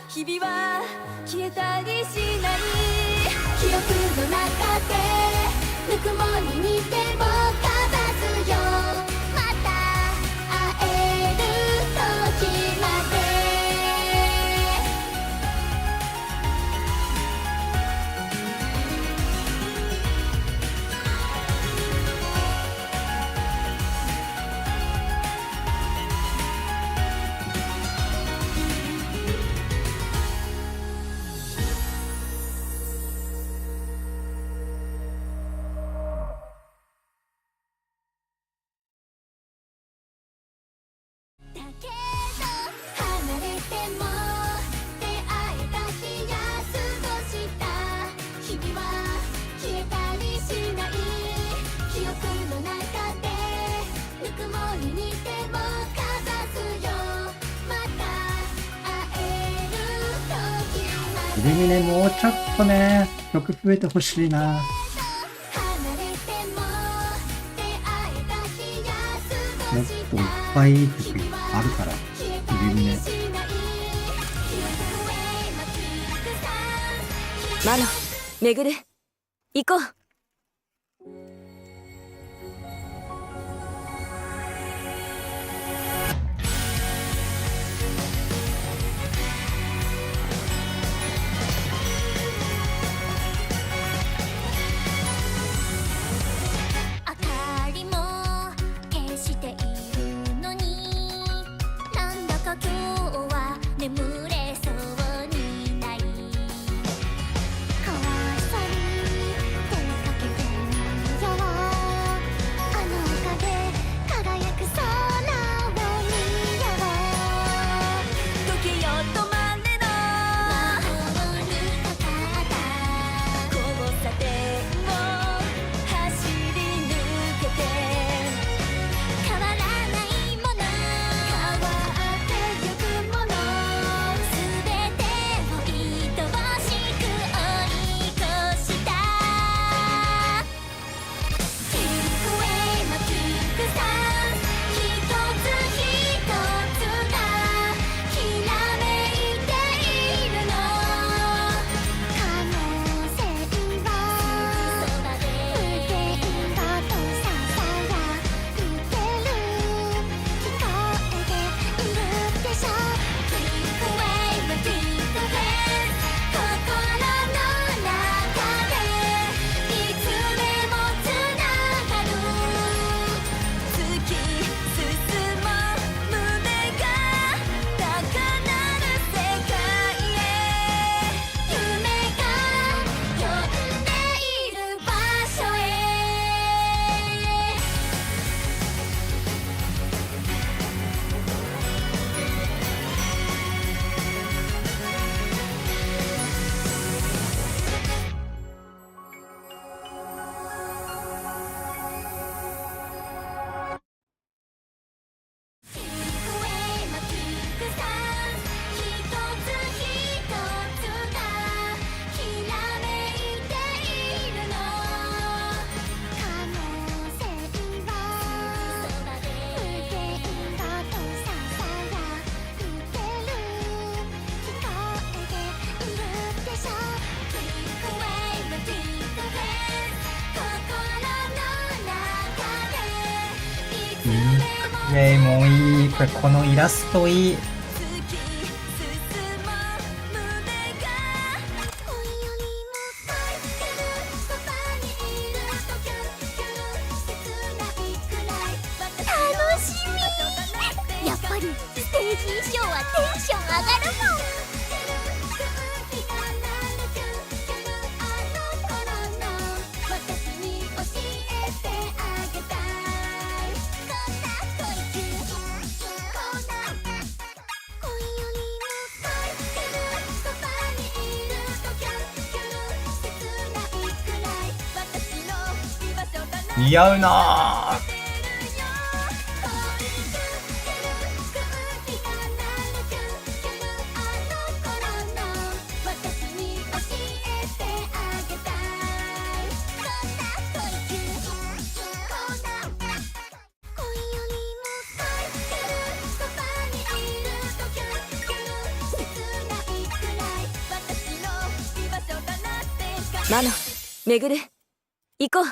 日々は消えたりしない記憶の中でぬくもりに手をかざすよまた会える時までイルミネもうちょっとね、曲増えてほしいな。もっといっぱいいい曲あるから、イルミネ。マノ、めぐる、行こう。「ェイもいい。このイラストいい。楽しみ。やっぱりステージ衣装はテンション上がるもん。似合うなぁ。マノ、めぐる、行こう。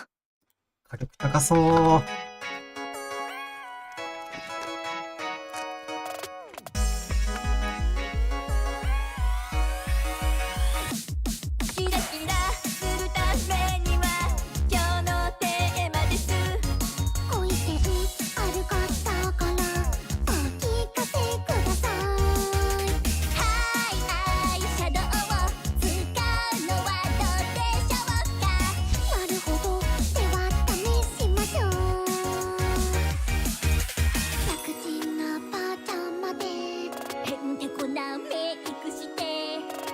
火力高そう。キラキラするためには今日のテーマです。恋線あるかったからお聞かせください。はいアイシャドウを使うのはどうでしょうか。なるほど、では試しましょう。楽ちんなパジャマでへんてこなメイクして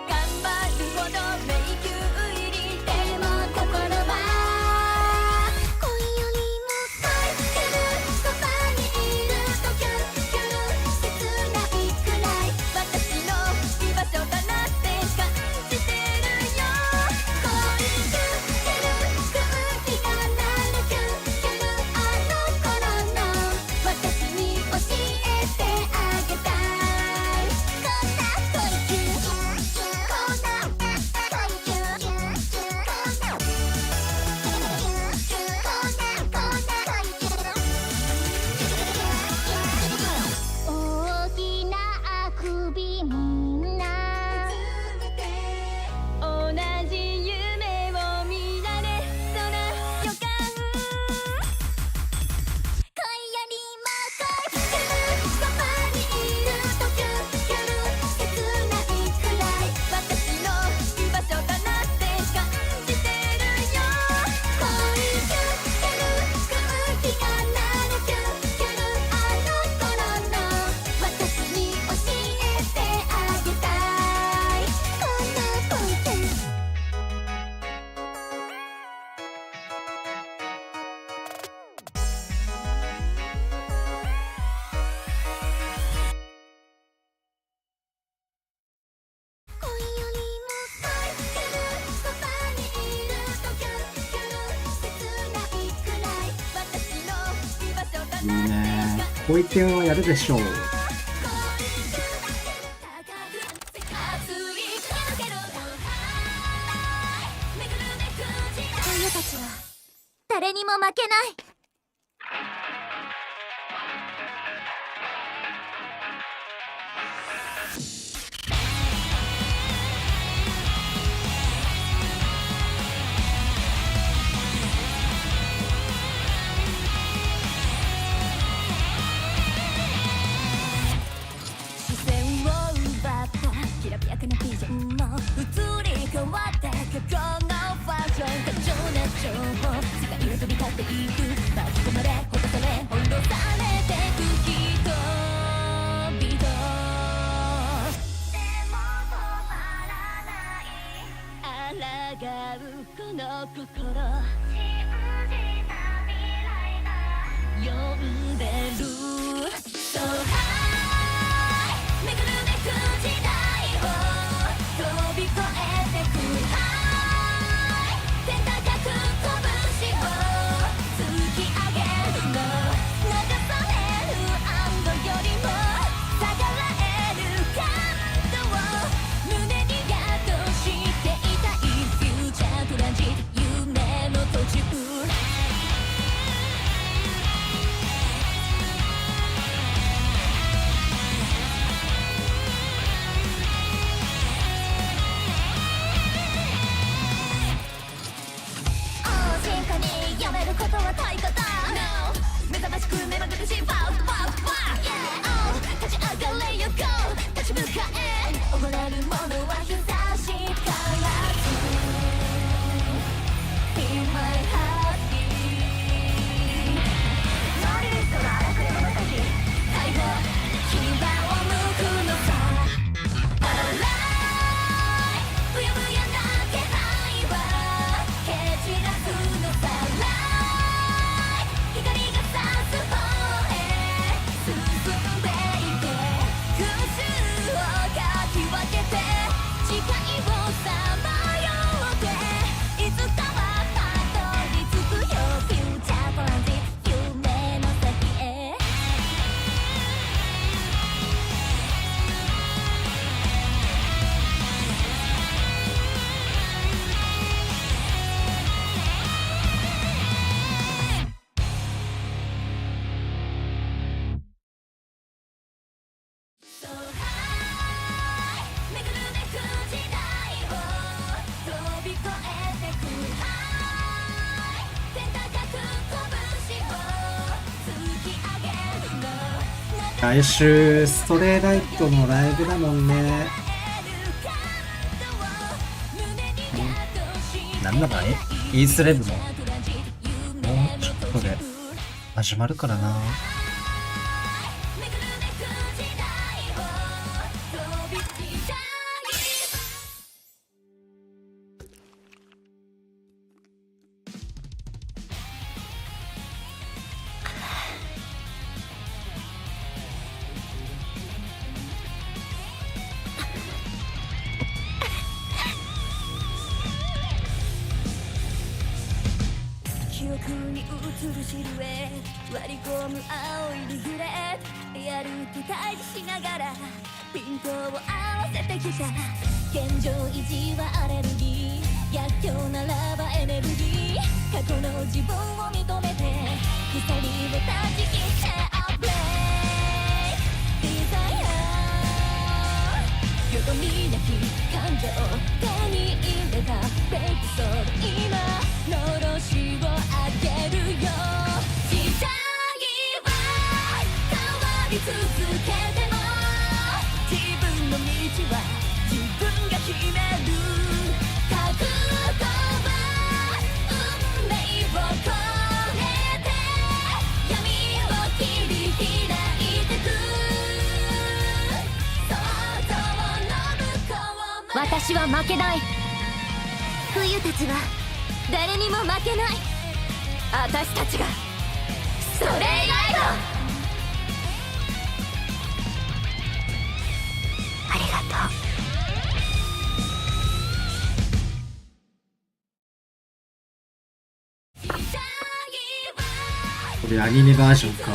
頑張るほど迷宮入りでも心は恋よりも書いてる。そばにいるとキュルキュル切ないくらい私の居場所だなって感じてるよ。恋キュってる空気がなるキュルキュルあの頃の私に教えてあげたい。こんな恋キュこんな恋キュ大きなあくびみんな同じ夢を見られそうな予感。恋よりも恋してる。そばにいるとキュルキュル切ないくらい私の居場所だなって感じてるよ。恋キュってる空気がなるキュルキュルあの頃の私に教えてあげたい。こんな恋キュ恋よりも恋してる。そばにいるとキュルキュル切ないくらい私の居場所だいいなってね。小池はやるでしょう。女たちは誰にも負けない。視線を奪ったきらびやかなビジョンも移り変わって虚構のファッション過剰な情報世界を飛び交っていく巻き込まれほだされ翻弄されてく人々でも止まらない抗うこの心信じた未来が呼んでる。So high 巡るめく時代を飛び越えてく High 天高く拳を突き上げるの流される安堵よりも逆らえる感動を胸に宿していたい。フューチャートランジット夢の途中来週ストレイライトのライブだもんね。なんだかイースレブももうちょっとで始まるからな。記憶に映るシルエット割り込む青いリフレットリアルと対峙しながらピントを合わせてきた現状維持はアレルギー逆境ならばエネルギー過去の自分を認めて鎖を断ち切ってアップレイデザイアよどみなき感情手に入れたベックソード今のろしをあげるよ時代は変わり続けても自分の道は自分が決める覚悟は運命を超えて闇を切り開いてく想像の向こうまで私は負けない冬たちは誰にも負けない私たちがストレイライドありがとうこれアニメバージョンか。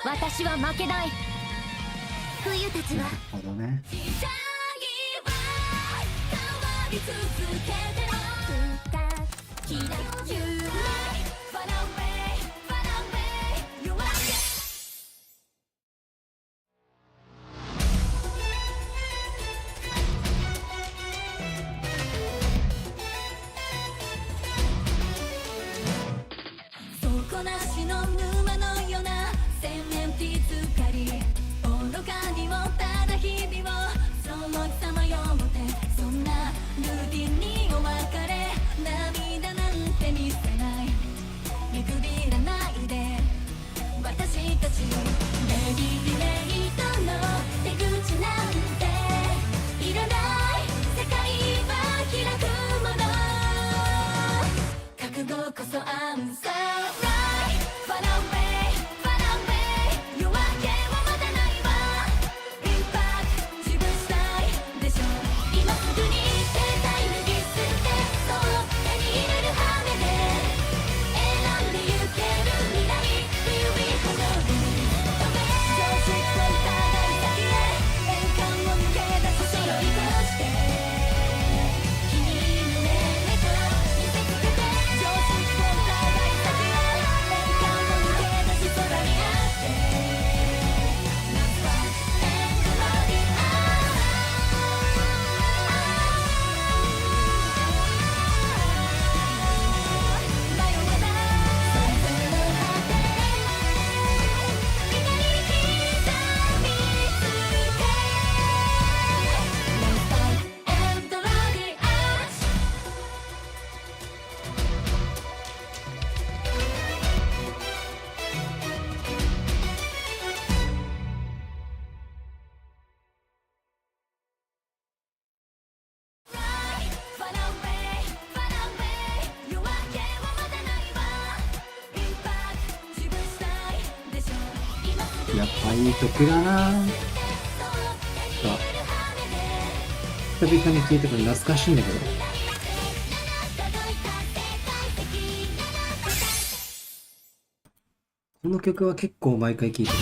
私は負けない冬たちはなるほどね。底なしの沼のような千年手つかり愚かにもただ日々をそうさまよってそんなルーティンにお別れ涙なんて見せやっぱいい曲だな。久々に聴いてこれ懐かしいんだけど。この曲は結構毎回聴いてる。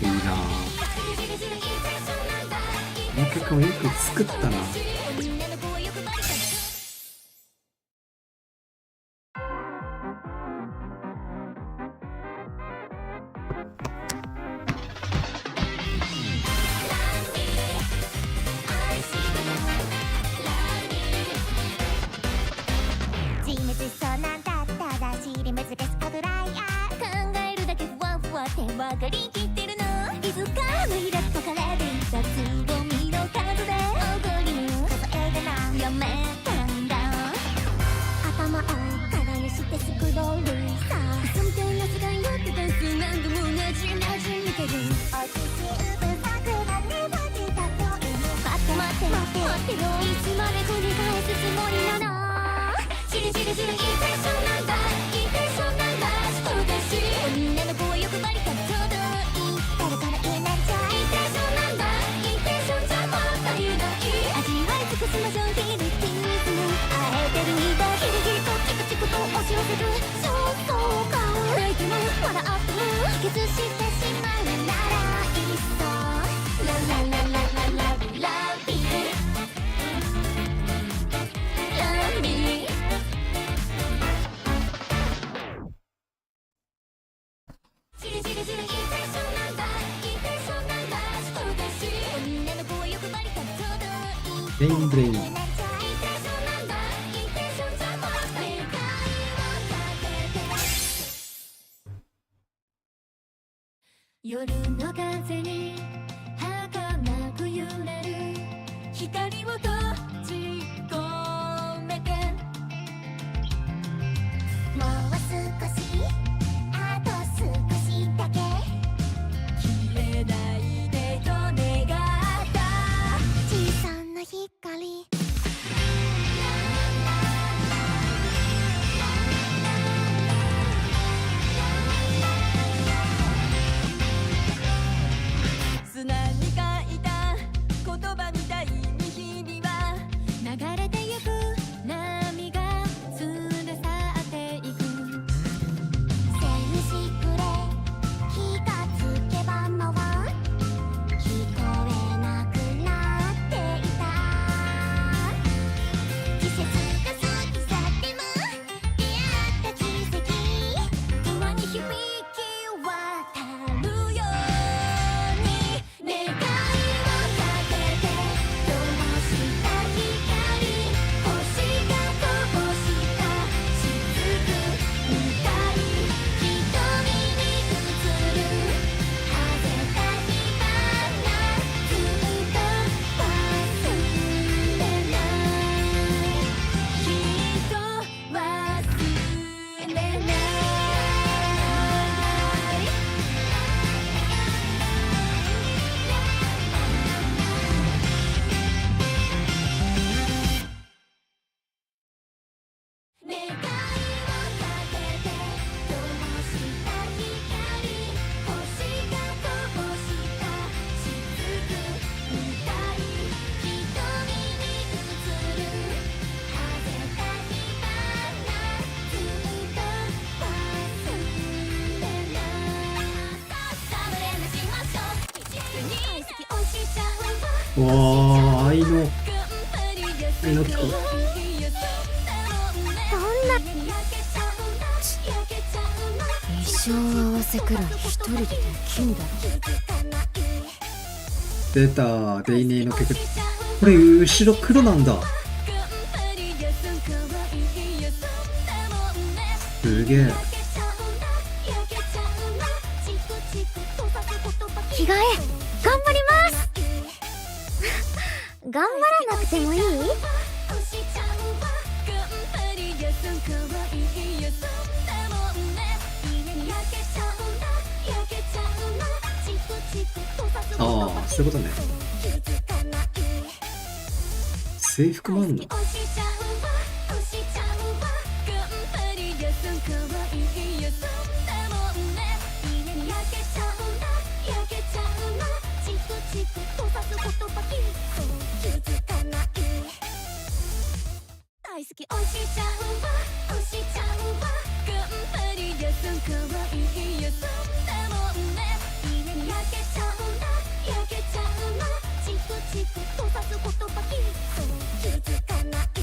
いいなぁ。この曲もよく作ったな。自滅しそうなんだったら尻難しかぐらい考えるだけふわふわって分かりきってるの。いつかの日だとからでいたつぼみの数でおごりの数えがなやめたんだ。頭を空にしてスクロールさそんなやつがよってたす何度も同じ見てる。おちしうぶさくがねばきたといい。待ってよいつまで繰り返すつもりなの。じるじるじるインテンションなんだインテンションなんだそうだし女の子は欲張りがちょうどいい。誰から言えないじゃんインテンションなんだインテンションじゃもったいない味わい尽くす魔女ヒルティーズムあえてるんだヒリヒリとチクチクと押し寄せるそうか泣いても笑っても秘訣してしまうならいっそラララララララビーラビーブレインブレイン。夜の風に儚く揺れる光を閉じ込めてもう少しあと少しだけ消えないでと願った小さな光砂に書いた言葉みたいに日々はわあ、愛の曲。どんな一生合わせくらい一人でできんだろ。出た、デイネーの曲。これ、後ろ黒なんだ。すげえ。着替え頑張ります頑張らなくてもいい？ああ、そういうことね。制服もあんの？大好き押しちゃうわ押しちゃうわ頑張りやすんかわいいやそんなもんね家に焼けちゃうな焼けちゃうなチクチクとさす言葉きっと気づかない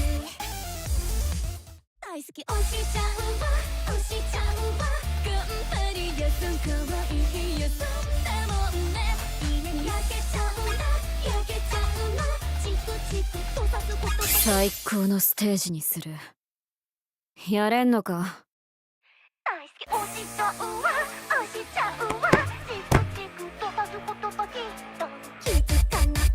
大好き押しちゃうわ押しちゃうわ頑張りやすんかわいいやそんなもんね家に焼けちゃうな焼けちゃうなチクチクとさす言葉最高のステージにする。やれんのか。大好き押しちゃうわ押しちゃうわチクチクとさす言葉きっと気づかない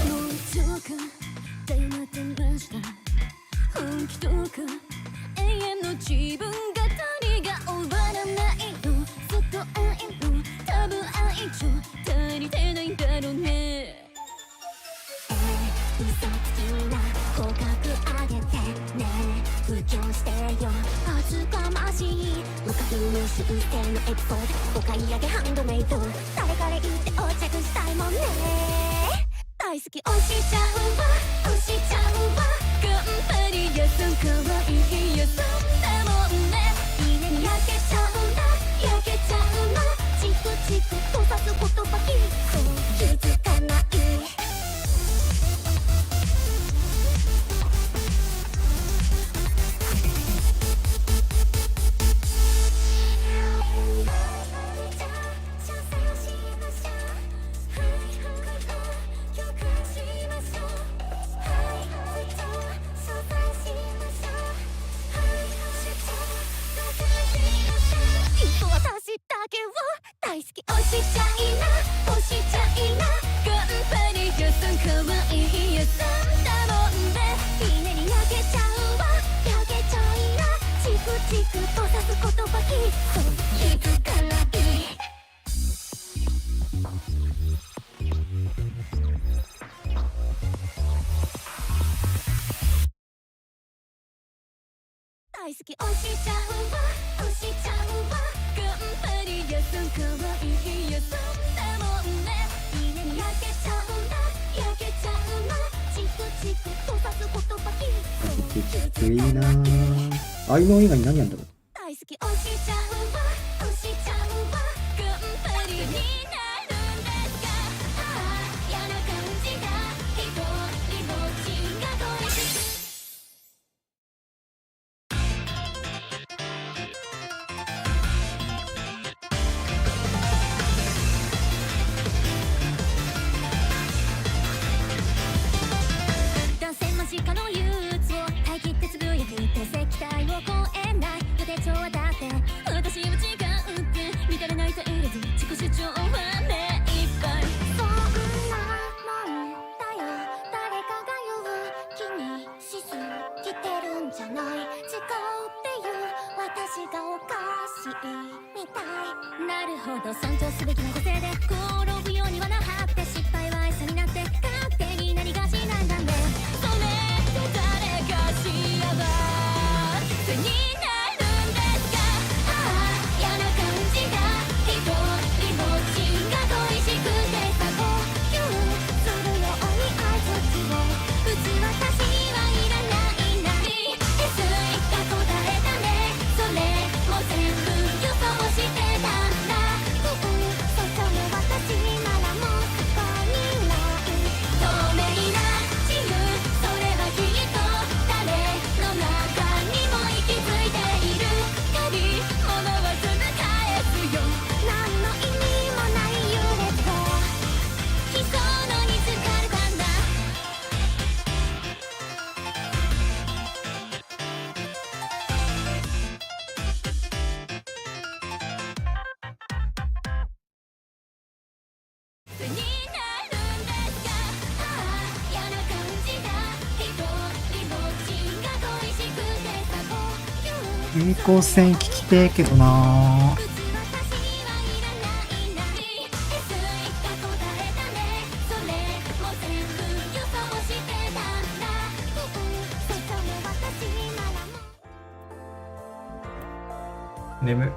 もう一度かで待ってました本気とか永遠の自分語りが終わらないのずっと愛の多分愛情足りてないんだろうね嘘つきな口角上げてね布教してよ恥ずかましい昔の修正のエピソードお買い上げハンドメイド誰から言ってお着したいもんね大好き押しちゃうわ押しちゃうわ頑張りやすんかわいいやそんなもんね家に焼けちゃうな焼けちゃうなチクチクとさす言葉きっと気づかない私だけを大好き押しちゃいな押しちゃいな頑張りやすんかわいいやそんなもんねひねり焼けちゃうわ焼けちゃいなチクチクとさす言葉きっと気づかない大好き押しちゃうわ押しちゃうわ頑張りやすんかわいいやそんなもんね家に焼けちゃうな焼けちゃうなチクチクとさす言葉きっといいなぁ。愛の以外に何やんだろう。大好き押しちゃうわ押しちゃうわ頑張りになるんですか嫌な感じが一人ぼっちが恋しく男性間近の憂鬱を耐え切ってつぶやくって石体を超えない予定調はだって私は違うって見たら泣いた入れず自己主張は目いっぱいそんなもんだよ誰かが言う気にしすぎてるんじゃない違うっていう私がおかしいみたいなるほど尊重すべきな個性で転ぶようにはなはって失敗は餌になって勝手になりがちなんだねそれって誰が幸せになるんですか嫌な感じが一人ぼっちが恋しくてさ呼吸するように愛海高線聞きてえけどなー。眠。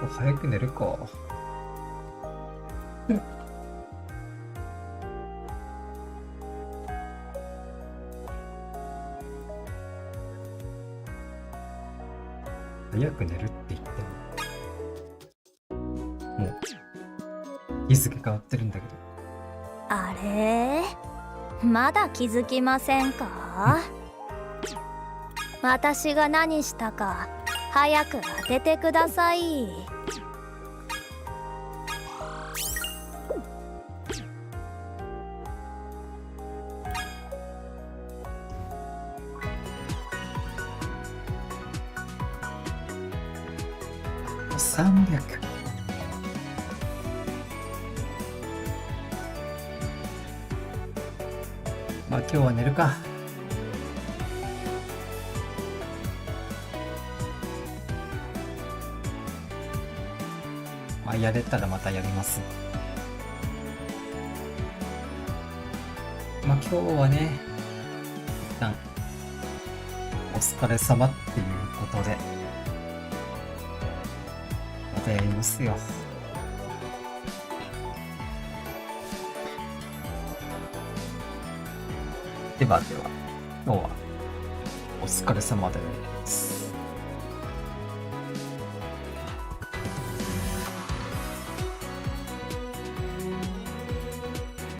早く寝るか。早く寝るって言っても、もう日付変わってるんだけど。あれまだ気づきませんか？私が何したか早く当ててください。300。まあ今日は寝るか。まあやれたらまたやります。まあ今日はね、一旦お疲れ様っていうことでまたやりますよ。ではでは、今日はお疲れ様です。